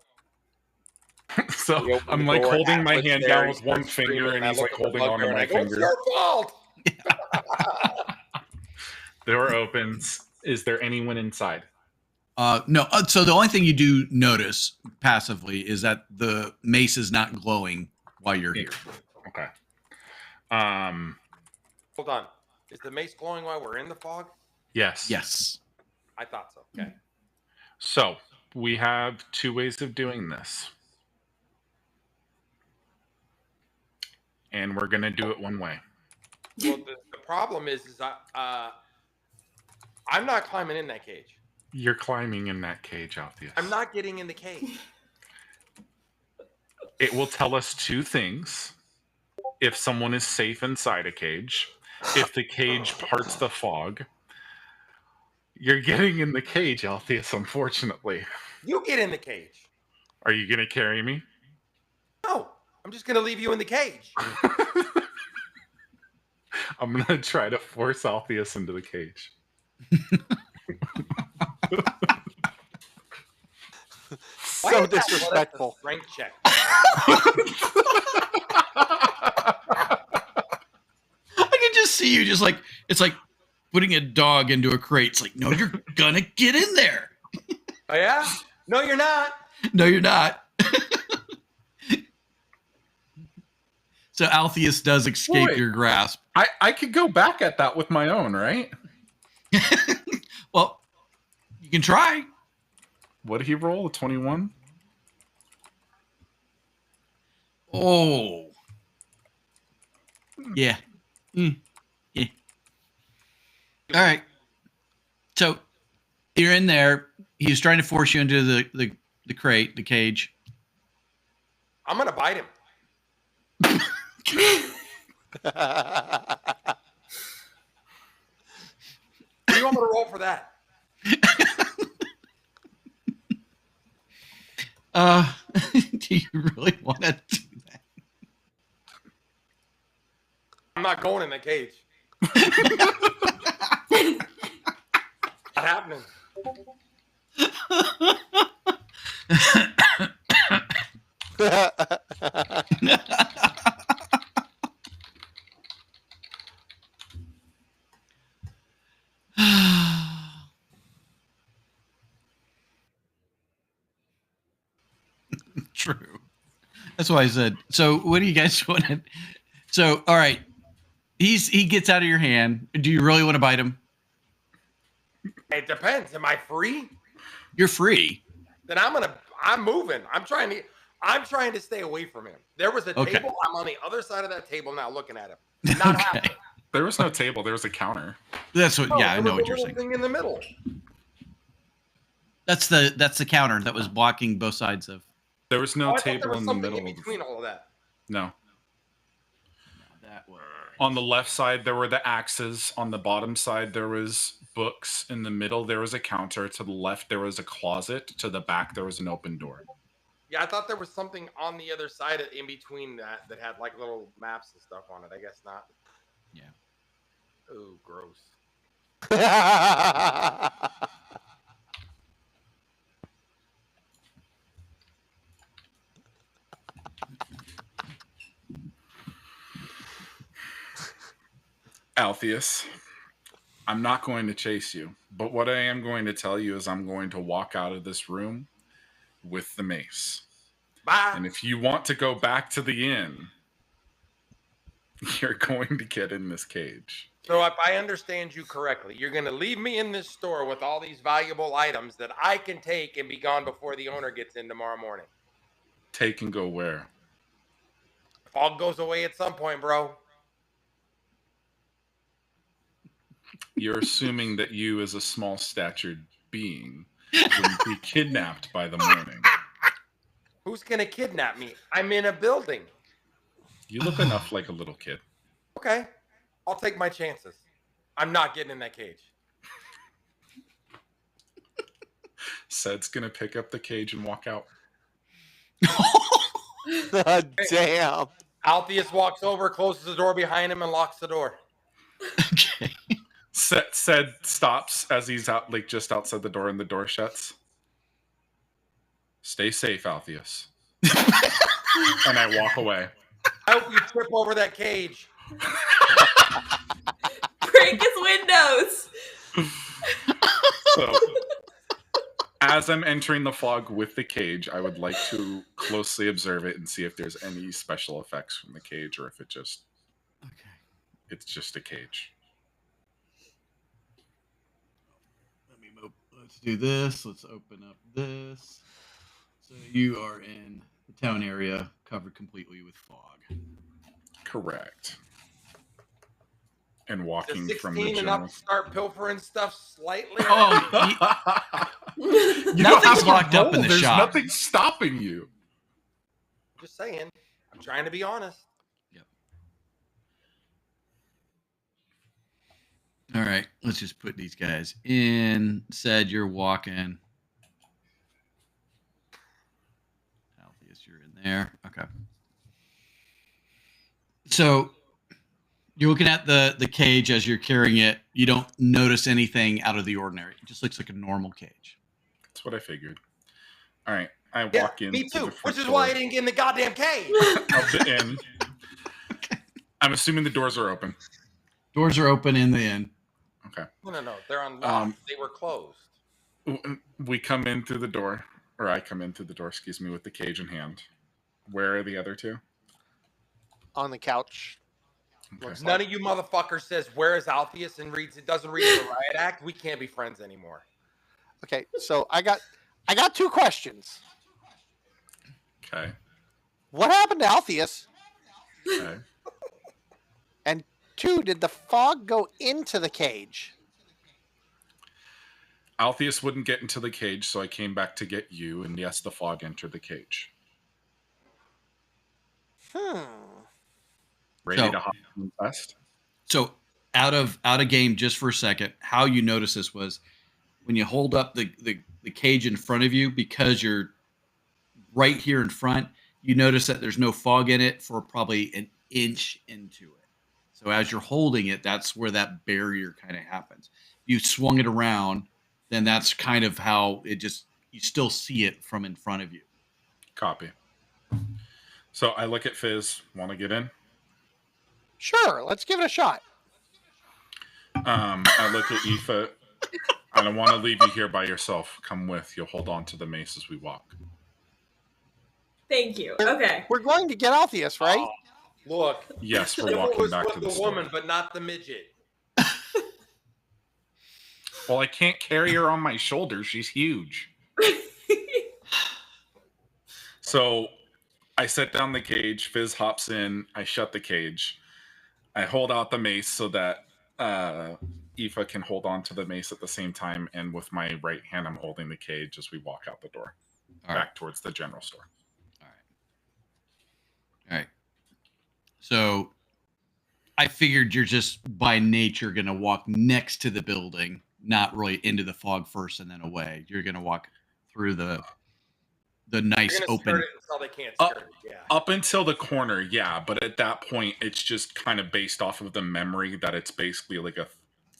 So We open I'm the like door, holding my Atlas hand there, down he with one starts finger, screaming, and I he's look like at the holding onto bugbear and my I go, "It's finger. your fault." Door opens. Is there anyone inside? No. So the only thing you do notice passively is that the mace is not glowing while you're here. Okay. Hold on. Is the mace glowing while we're in the fog? Yes. Yes. I thought so. Okay. So we have two ways of doing this. And we're going to do it one way. Well, the problem is I'm not climbing in that cage. You're climbing in that cage, Alpheus. I'm not getting in the cage. It will tell us two things. If someone is safe inside a cage, if the cage parts the fog. You're getting in the cage, Alpheus, unfortunately. You get in the cage. Are you going to carry me? No, I'm just going to leave you in the cage. I'm going to try to force Alpheus into the cage. So disrespectful. Strength check. I can just see you just like, it's like putting a dog into a crate. It's like, no, you're gonna get in there. Oh yeah? No, you're not. No, you're not. So Alpheus does escape Wait. your grasp. I could go back at that with my own, right? Well, you can try. What did he roll? A 21? Oh. Yeah. Yeah. All right. So you're in there. He's trying to force you into the crate, the cage. I'm going to bite him. What do you want me to roll for that? Do you really want to do that? I'm not going in the cage. Not happening. True. That's why I said. So, what do you guys want to? So, all right, he gets out of your hand. Do you really want to bite him? It depends. Am I free? You're free. Then I'm moving. I'm trying to stay away from him. There was a Okay. table. I'm on the other side of that table now, looking at him. Not Okay. happening. There was no table. There was a counter. That's what. Yeah, I there know was what a you're little saying. thing in the middle. That's the counter that was blocking both sides of. There was no I thought table there was in the something middle. in between all of that. No. That was On the left side, there were the axes. On the bottom side, there was books. In the middle, there was a counter. To the left, there was a closet. To the back, there was an open door. Yeah, I thought there was something on the other side in between that had like little maps and stuff on it. I guess not. Yeah. Oh, gross. Alpheus, I'm not going to chase you, but what I am going to tell you is I'm going to walk out of this room with the mace. Bye. And if you want to go back to the inn, you're going to get in this cage. So if I understand you correctly, you're going to leave me in this store with all these valuable items that I can take and be gone before the owner gets in tomorrow morning. Take and go where? Fog goes away at some point, bro. You're assuming that you, as a small statured being, wouldn't be kidnapped by the morning. Who's going to kidnap me? I'm in a building. You look enough like a little kid. Okay. I'll take my chances. I'm not getting in that cage. Sed's going to pick up the cage and walk out. Damn. Alpheus walks over, closes the door behind him, and locks the door. Okay. Sed stops as he's out, like just outside the door, and the door shuts. Stay safe, Alpheus. And I walk away. I hope you trip over that cage. Break his windows. So, as I'm entering the fog with the cage, I would like to closely observe it and see if there's any special effects from the cage, or if it's just a cage. Let's do this. Let's open up this. So you are in the town area, covered completely with fog. Correct. And walking Is from the 16 enough general. to start pilfering stuff slightly? Oh, You Nothing's have to locked up in roll. the There's shop. nothing stopping you. Just saying. I'm trying to be honest. all right. Let's just put these guys in. Said you're walking. Alpheus, you're in there. Okay. So you're looking at the cage as you're carrying it. You don't notice anything out of the ordinary. It just looks like a normal cage. That's what I figured. All right. I Yeah, walk in. me too. the front Which is door why I didn't get in the goddamn cage. of the inn. I'm assuming the doors are open. Doors are open in the inn. Okay. No. They're unlocked. They were closed. We come in through the door, or I come in through the door, excuse me, with the cage in hand. Where are the other two? On the couch. Okay. Looks None of you motherfuckers says, where is Alpheus, and doesn't read the riot act. We can't be friends anymore. Okay, so I got two questions. Okay. What happened to Alpheus? Okay. And two, did the fog go into the cage? Alpheus wouldn't get into the cage, so I came back to get you, and yes, the fog entered the cage. Ready to hop in fast? So out of game just for a second, how you notice this was when you hold up the cage in front of you, because you're right here in front, you notice that there's no fog in it for probably an inch into it. So as you're holding it, that's where that barrier kind of happens. You swung it around, then that's kind of how it just, you still see it from in front of you. Copy. So I look at Fizz. Want to get in? Sure, let's give it a shot. I look at Aoife. I don't want to leave you here by yourself. Come with. You'll hold on to the mace as we walk. Thank you. Okay. We're going to get Altheus, right? Oh, look, Yes, we're Sybil walking was back with to the the store. woman, but not the midget. Well, I can't carry her on my shoulders. She's huge. So I set down the cage. Fizz hops in. I shut the cage. I hold out the mace so that Aoife can hold on to the mace at the same time. And with my right hand, I'm holding the cage as we walk out the door back towards the general store. All right. So I figured you're just by nature going to walk next to the building, not really into the fog first and then away. You're going to walk through the nice You're gonna open. skirt it until they can't skirt it. Yeah. Up until the corner, yeah. But at that point, it's just kind of based off of the memory that it's basically like a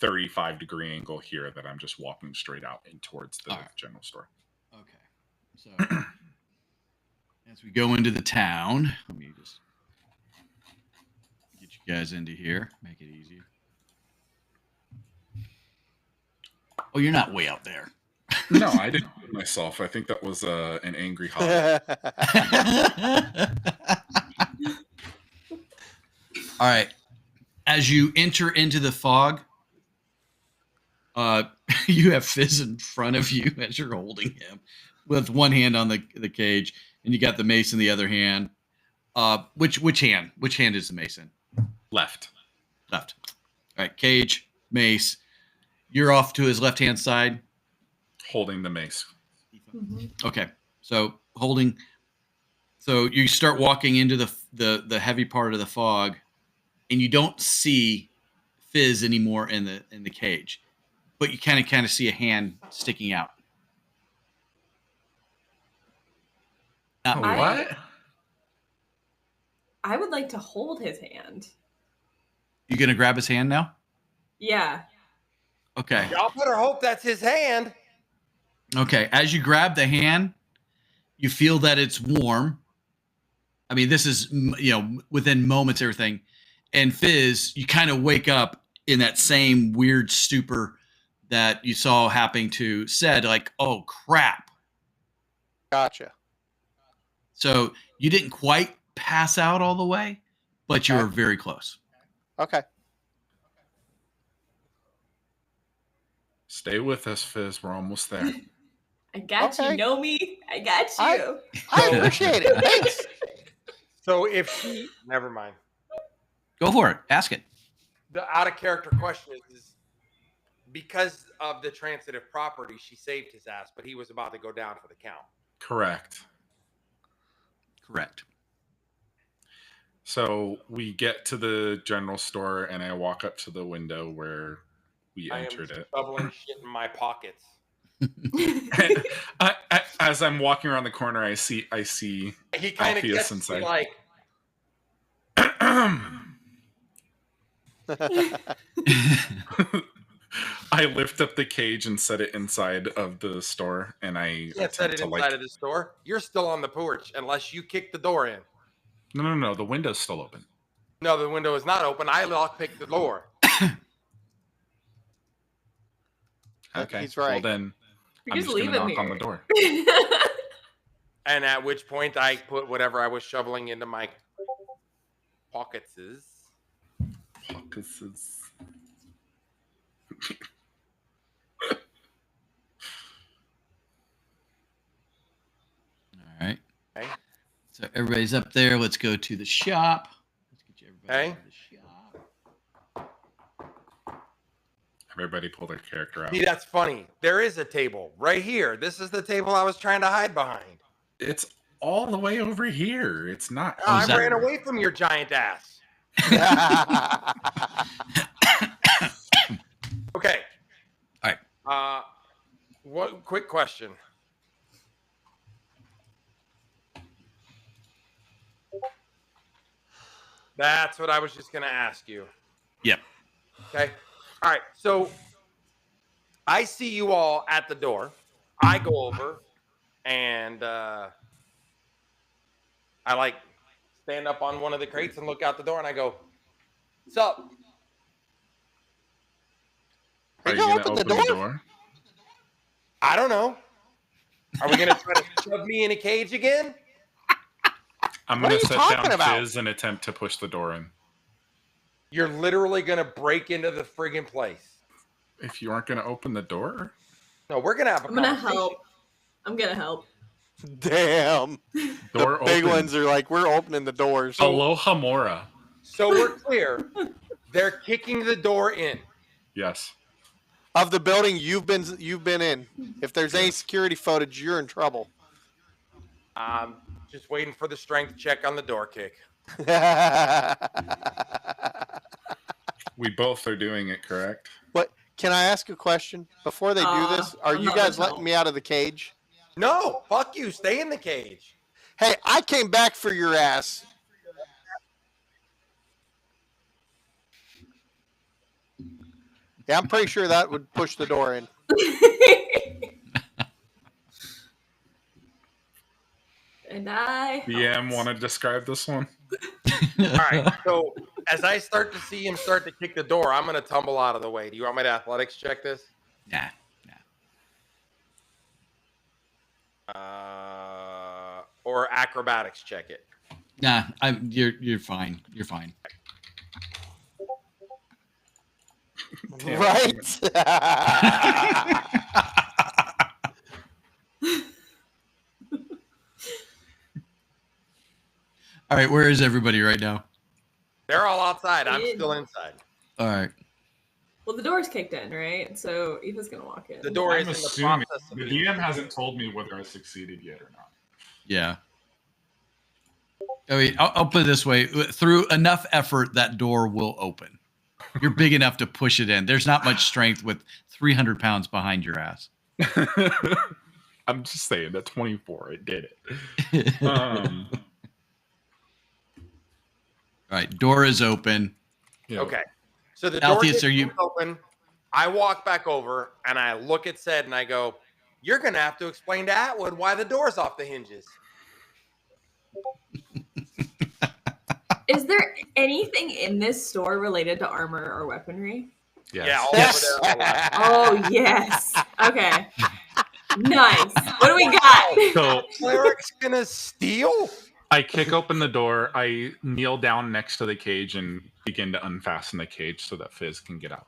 35-degree angle here that I'm just walking straight out in towards the general store. Okay. So as we go into the town, let me just get you guys into here, make it easier. Oh, you're not way out there. No, I didn't do it myself. I think that was an angry hog. All right. As you enter into the fog, you have Fizz in front of you as you're holding him with one hand on the cage, and you got the mace in the other hand. Which hand? Which hand is the mace in? Left. Left. All right, cage, mace. You're off to his left-hand side. Holding the mace. Okay, so holding. So you start walking into the heavy part of the fog, and you don't see Fizz anymore in the cage, but you kind of see a hand sticking out. What? I would like to hold his hand. You gonna grab his hand now? Yeah. Okay. Y'all better hope that's his hand. Okay. As you grab the hand, you feel that it's warm. I mean, this is, within moments, everything. And Fizz, you kind of wake up in that same weird stupor that you saw happening to Ced, like, oh, crap. Gotcha. So you didn't quite pass out all the way, but you were very close. Okay. Stay with us, Fizz. We're almost there. I got you. Know me. I got you. I appreciate it. Thanks. So if she, never mind. Go for it. Ask it. The out of character question is because of the transitive property, she saved his ass, but he was about to go down for the count. Correct. So we get to the general store, and I walk up to the window where we entered it. Shoveling shit in my pockets. As I'm walking around the corner, I see He kind of gets inside. me like. I lift up the cage and set it inside of the store, and I can't set it inside of the store. You're still on the porch unless you kick the door in. No. The window's still open. No, the window is not open. I lockpicked the door. Okay, he's right. Well then, You're I'm just just gonna leaving knock here. on the door. And at which point I put whatever I was shoveling into my pockets. All right. Okay. So everybody's up there. Let's go to the shop. Let's get you everybody Okay. to the shop. Everybody pull their character out. See, that's funny. There is a table right here. This is the table I was trying to hide behind. It's all the way over here. It's not. I ran away from your giant ass. Okay. All right. What? Quick question. That's what I was just going to ask you. Yep. Okay. All right. So I see you all at the door. I go over and I like stand up on one of the crates and look out the door and I go, "What's up?" Are you gonna open the door? I don't know. Are we going to try to shove me in a cage again? I'm What going are to you set talking down about? Fizz and attempt to push the door in. You're literally gonna break into the friggin' place. If you aren't going to open the door, No, we're gonna have a I'm gonna conversation. help. I'm gonna help. Damn. door The big open. ones are like, we're opening the doors. Aloha Mora. So we're clear. They're kicking the door in. Yes. Of the building you've been in. If there's any security footage, you're in trouble. Just waiting for the strength check on the door kick. We both are doing it, correct? What? Can I ask a question before they do this? Are I'm you not guys much letting help. me out of the cage? No, fuck you. Stay in the cage. Hey, I came back for your ass. Yeah, I'm pretty sure that would push the door in. And I BM, want to describe this one? All right. So as I start to see him start to kick the door, I'm gonna tumble out of the way. Do you want me to athletics check this? Nah. Or acrobatics check it? Nah, you're fine. You're fine. Damn. Right? All right, where is everybody right now? They're all outside. I'm In. still inside. All right. Well, the door's kicked in, right? So Eva's gonna walk in. The door is I'm in the assuming process of the being. DM hasn't told me whether I succeeded yet or not. Yeah. I mean, I'll put it this way: through enough effort, that door will open. You're big enough to push it in. There's not much strength with 300 pounds behind your ass. I'm just saying, at 24, it did it. All right, door is open. Yeah. Okay. So the door Alpheus, gets are you- open. I walk back over and I look at Ced and I go, "You're gonna have to explain to Atwood why the door's off the hinges." Is there anything in this store related to armor or weaponry? Yes. Yeah, all Yes. over there. A lot. Oh yes. Okay. Nice. What do we got? So Cleric's gonna steal? I kick open the door. I kneel down next to the cage and begin to unfasten the cage so that Fizz can get out.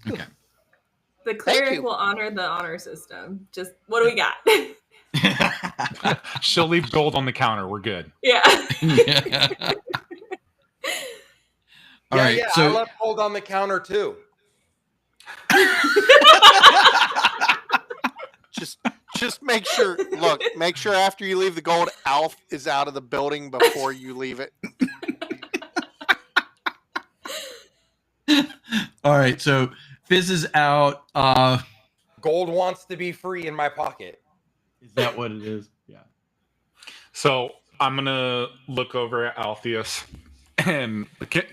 Okay. The cleric you. will honor the honor system. Just what do we got? She'll leave gold on the counter. We're good. Yeah. All right. Yeah, I So left gold on the counter too. Just make sure. Look, make sure after you leave the gold, Alf is out of the building before you leave it. all right. So Fizz is out. Gold wants to be free in my pocket. Is that what it is? Yeah. So I'm gonna look over at Alpheus, and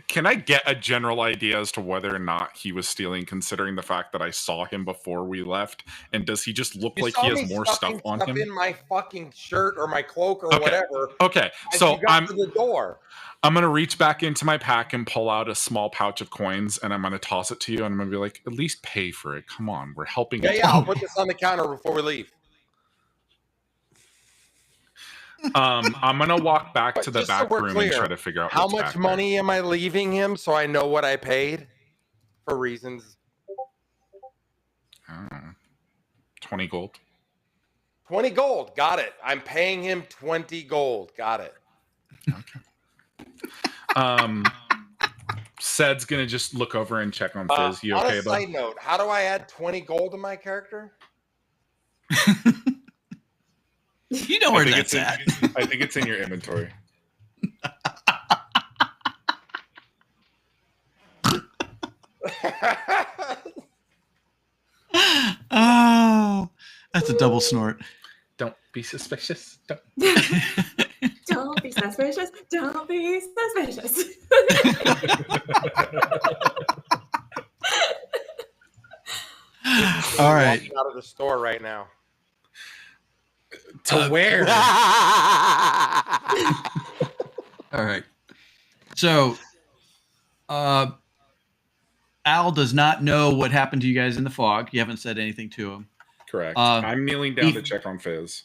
can I get a general idea as to whether or not he was stealing, considering the fact that I saw him before we left? And does he just look You like saw he me has more stuffing stuff on him? in my fucking shirt or my cloak or Okay. whatever. Okay, As so you got to the door. I'm gonna reach back into my pack and pull out a small pouch of coins, and I'm gonna toss it to you, and I'm gonna be like, "At least pay for it. Come on, we're helping." Yeah, each I'll other." put this on the counter before we leave. I'm gonna walk back But to the just so back we're room clear, and try to figure out How what's much back there. money am I leaving him so I know what I paid for reasons? Oh, 20 gold. 20 gold. Got it. I'm paying him 20 gold. Got it. Ced's gonna just look over and check on Fizz. You On okay, a bud? side note, how do I add 20 gold to my character? You know where that's at. I think it's in your inventory. Oh, that's a double snort. Don't be suspicious. Don't. Don't be suspicious. Don't be suspicious. All right. Walking out of the store right now. To where? All right. So, Al does not know what happened to you guys in the fog. You haven't said anything to him. Correct. I'm kneeling down he- to check on Fizz.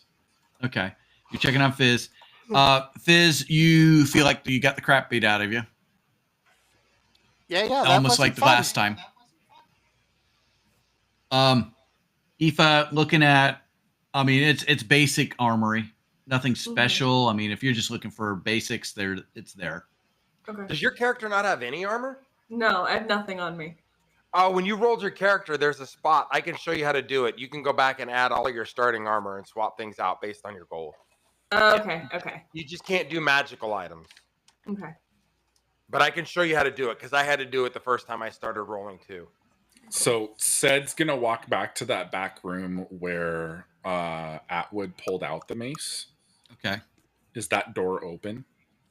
Okay. You're checking on Fizz. Fizz, you feel like you got the crap beat out of you. Yeah, that Almost wasn't like the fun. last time. Aoife, looking at, I mean, it's basic armory. Nothing special. I mean, if you're just looking for basics, it's there. Okay. Does your character not have any armor? No, I have nothing on me. When you rolled your character, there's a spot. I can show you how to do it. You can go back and add all of your starting armor and swap things out based on your goal. Okay. You just can't do magical items. Okay. But I can show you how to do it because I had to do it the first time I started rolling too. So Ced's gonna walk back to that back room where Atwood pulled out the mace. Okay. Is that door open?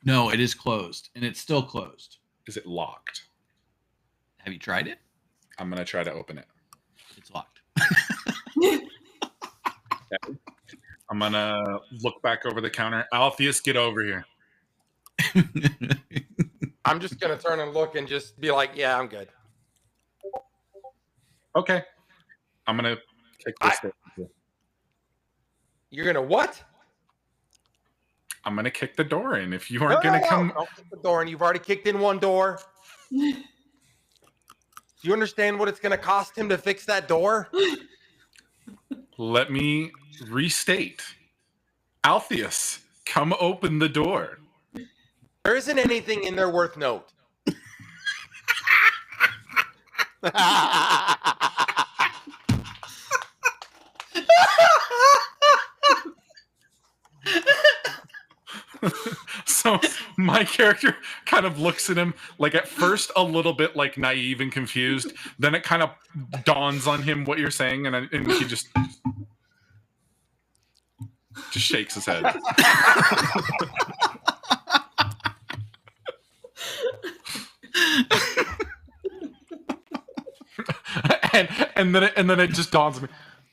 No, it is closed, and it's still closed. Is it locked? Have you tried it? I'm gonna try to open it. It's locked. Okay. I'm gonna look back over the counter. Alpheus, get over here. I'm just gonna turn and look and just be like, "Yeah, I'm good." Okay. I'm gonna kick this door. You're gonna what? I'm gonna kick the door in. If you aren't gonna come, Don't kick the door, and you've already kicked in one door. Do you understand what it's gonna cost him to fix that door? let me restate. Alpheus, come open the door. There isn't anything in there worth note. So my character kind of looks at him like at first a little bit like naive and confused. Then it kind of dawns on him what you're saying, and he just shakes his head. and then it just dawns on me.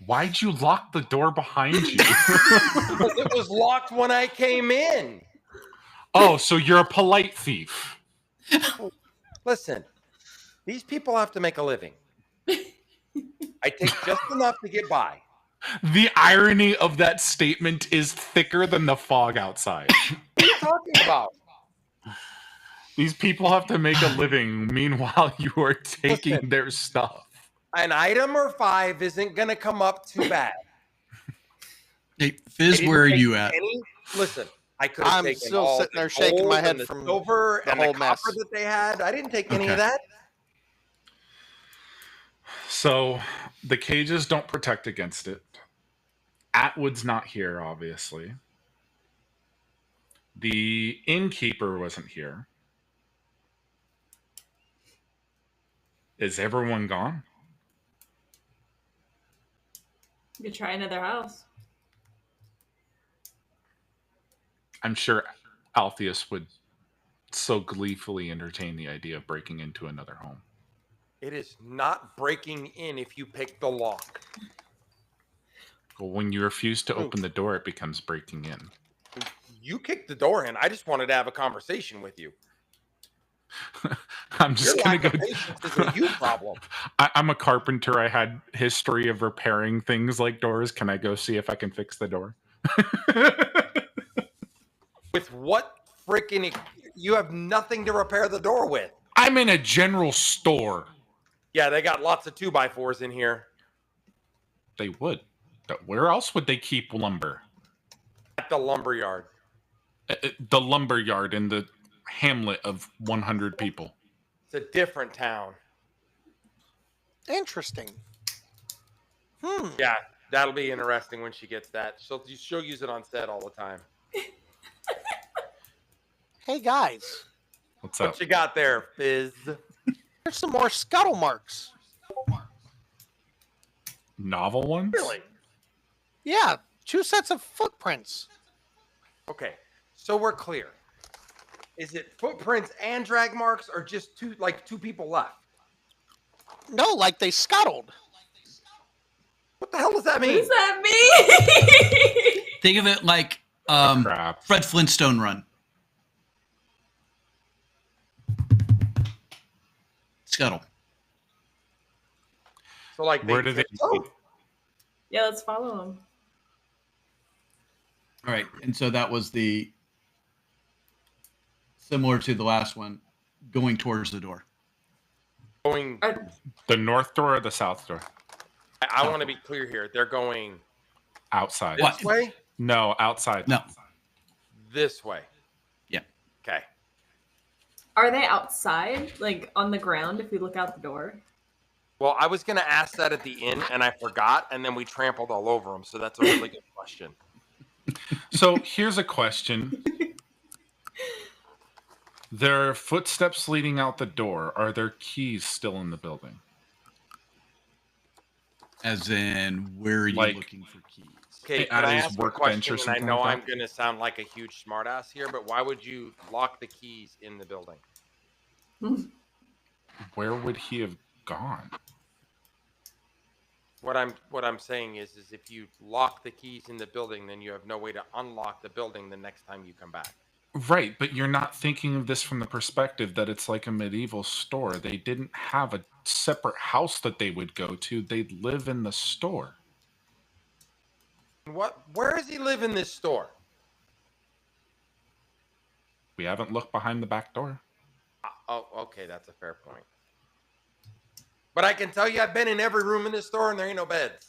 Why'd you lock the door behind you? Because it was locked when I came in. Oh, so you're a polite thief. Listen, these people have to make a living. I take just enough to get by. The irony of that statement is thicker than the fog outside. What are you talking about? These people have to make a living. Meanwhile, you are taking Listen. their stuff. An item or 5 isn't going to come up too bad. Hey, Fizz, where are you at? Listen, I could have I'm taken still all sitting the there shaking my gold head and the from silver the and the whole copper mess. that they had. I didn't take any Okay. of that. So the cages don't protect against it. Atwood's not here, obviously. The innkeeper wasn't here. Is everyone gone? You could try another house. I'm sure Alpheus would so gleefully entertain the idea of breaking into another home. It is not breaking in if you pick the lock. Well, when you refuse to open the door, it becomes breaking in. You kicked the door in. I just wanted to have a conversation with you. I'm just Your going lack to of go. patience is a you problem. I'm a carpenter. I had history of repairing things like doors. Can I go see if I can fix the door? With what freaking... You have nothing to repair the door with. I'm in a general store. Yeah, they got lots of 2x4s in here. They would. But where else would they keep lumber? At the lumberyard. The lumber yard in the hamlet of 100 people. It's a different town. Interesting. Yeah, that'll be interesting when she gets that. She'll use it on set all the time. Hey guys, What's up? What you got there, Fizz? there's some more scuttle marks. Novel ones? Really? Yeah, 2 sets of footprints. Okay, so we're clear. Is it footprints and drag marks, or just two people left? No, like they scuttled. What the hell does that What mean? does that mean? Think of it like Crap. Fred Flintstone run. Scuttle. So like, Where do they? Yeah, let's follow him. All right, and so that was the similar to the last one, going towards the door. Going. The north door or the south door? I want to be clear here. They're going Outside. this way. No, outside. No. This way. Yeah. Okay. Are they outside, like on the ground? If we look out the door. Well, I was going to ask that at the inn, and I forgot, and then we trampled all over them. So that's a really good question. So here's a question. There are footsteps leading out the door. Are there keys still in the building? As in, where are you Like- looking for keys? Okay, At can I his ask a workbench question? or And I something know like I'm that? going to sound like a huge smartass here, but why would you lock the keys in the building? Where would he have gone? What I'm saying is if you lock the keys in the building, then you have no way to unlock the building the next time you come back. Right, but you're not thinking of this from the perspective that it's like a medieval store. They didn't have a separate house that they would go to. They'd live in the store. Where does he live in this store? We haven't looked behind the back door. Oh, okay, that's a fair point. But I can tell you I've been in every room in this store and there ain't no beds.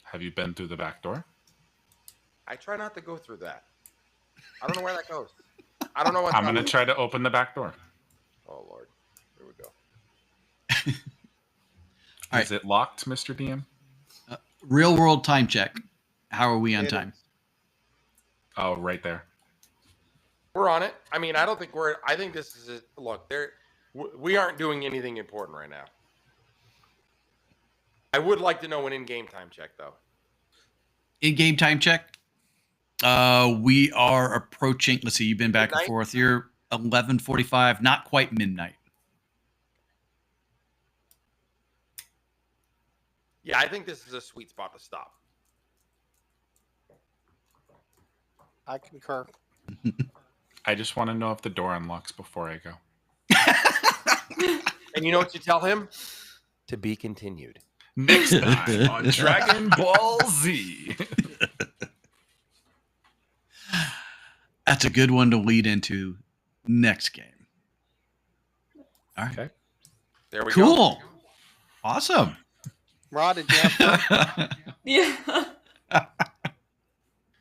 Have you been through the back door? I try not to go through that. I don't know where that goes. I don't know what's I'm going to on- try to open the back door. Oh, Lord. Here we go. All Is it locked, Mr. DM? Real world time check. How are we on It time? Oh, right there. We're on it. I mean, I don't think I think this is look, we aren't doing anything important right now. I would like to know an in-game time check, though. In-game time check. We are approaching. Let's see. You've been back Midnight? and forth. You're 11:45. Not quite midnight. Yeah, I think this is a sweet spot to stop. I concur. I just want to know if the door unlocks before I go. And you know what you tell him? To be continued. Next time on Dragon Ball Z. That's a good one to lead into next game. All right. Okay. There we go. Cool. Awesome. Rod, did you have Yeah.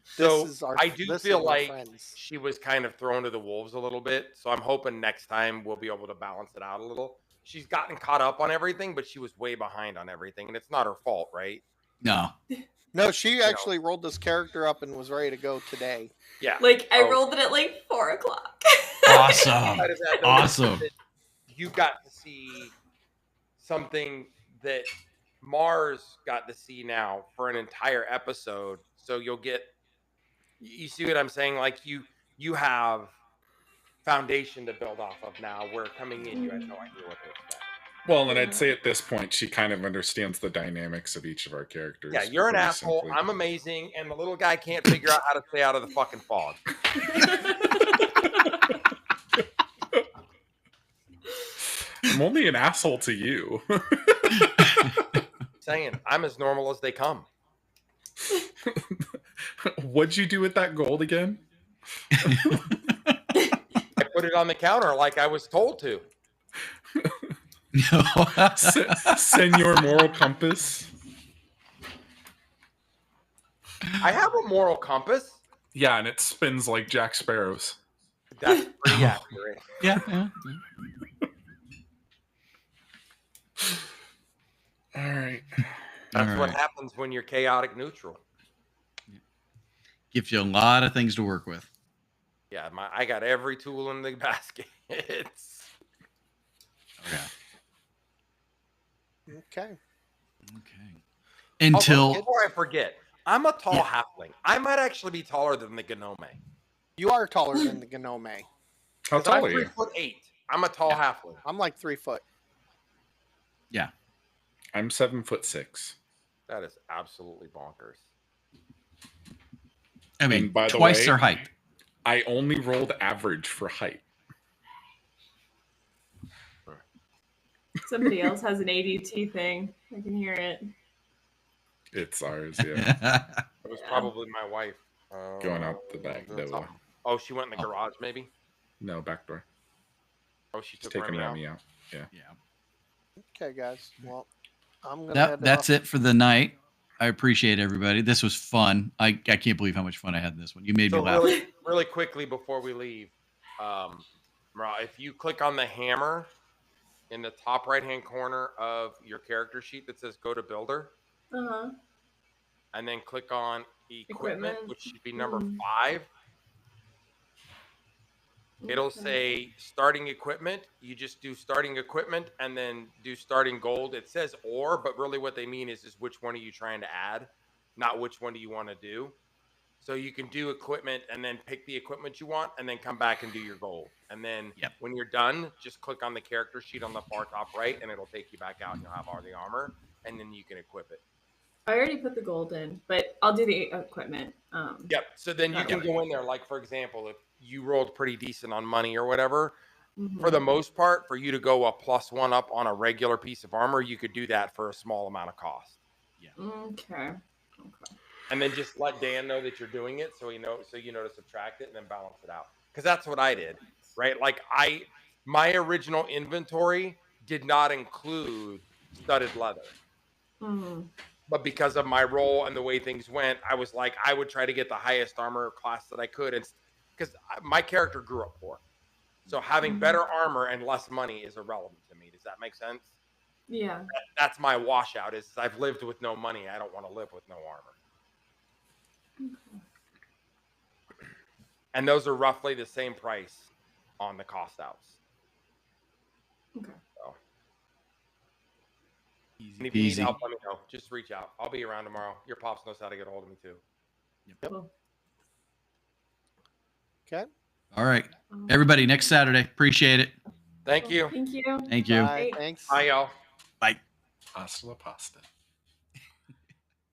So This is our- I do this feel is our like friends. she was kind of thrown to the wolves a little bit. So I'm hoping next time we'll be able to balance it out a little. She's gotten caught up on everything, but she was way behind on everything. And it's not her fault, right? No. No, she actually rolled this character up and was ready to go today. Yeah. Like I Oh. rolled it at like 4:00. Awesome. How does that- Awesome. You got to see something that Mars got to see now for an entire episode. So you'll get, you see what I'm saying? Like you have foundation to build off of now, where coming in you had no idea what to expect. Well, and I'd say at this point, she kind of understands the dynamics of each of our characters. Yeah, you're an pretty asshole. simply. I'm amazing, and the little guy can't figure out how to stay out of the fucking fog. I'm only an asshole to you. Saying I'm as normal as they come. What'd you do with that gold again? I put it on the counter like I was told to. Senor Moral Compass. I have a moral compass. Yeah, and it spins like Jack Sparrow's. That's pretty accurate. Yeah. All right. That's All what right. happens when you're chaotic neutral. Gives you a lot of things to work with. Yeah, I got every tool in the basket. Okay. Okay. Okay. Until Before I forget, I'm a tall halfling. I might actually be taller than the Gnome. You are taller than the Gnome. How 'Cause tall I'm are you? 3'8". I'm a tall halfling. I'm like 3 foot. I'm 7'6". That is absolutely bonkers. I mean, And by the twice way- their height. I only rolled average for height. Somebody else has an ADT thing. I can hear it. It's ours, yeah. It was probably my wife. Going out the back doing door. something. Oh, she went in the garage, maybe. No, back door. Oh, she Just took taking Remy out. Remy out. Yeah. Okay, guys. Well, I'm gonna head That's off. it for the night. I appreciate everybody. This was fun. I can't believe how much fun I had in this one. You made me So laugh. really quickly before we leave, if you click on the hammer in the top right hand corner of your character sheet that says "Go to Builder," Uh-huh. and then click on Equipment, Equipment. which should be number Mm. 5. It'll Okay. say starting equipment. You just do starting equipment and then do starting gold. It says or, but really what they mean is which one are you trying to add, not which one do you want to do. So you can do equipment and then pick the equipment you want and then come back and do your gold. And then Yep. when you're done, just click on the character sheet on the far top right and it'll take you back out and you'll have all the armor and then you can equip it. I already put the gold in, but I'll do the equipment. Yep. So then you That can way. go in there, like for example, if you rolled pretty decent on money or whatever, Mhm. for the most part, for you to go a +1 up on a regular piece of armor, you could do that for a small amount of cost. Okay. And then just let Dan know that you're doing it, so you know to subtract it and then balance it out. Because that's what I did, right? Like my original inventory did not include studded leather. Mhm. But because of my role and the way things went, I was like, I would try to get the highest armor class that I could, and because my character grew up poor, so having better armor and less money is irrelevant to me. Does that make sense? Yeah. That's my washout. Is I've lived with no money. I don't want to live with no armor. And those are roughly the same price on the cost outs. Okay. So. Easy And if you need peasy. help, let me know. Just reach out. I'll be around tomorrow. Your pops knows how to get a hold of me too. Cool. Okay. All right. Everybody, next Saturday. Appreciate it. Thank you. Thank you. Thank you. Bye. Hey. Thanks. Bye, y'all. Bye. Hasta la pasta.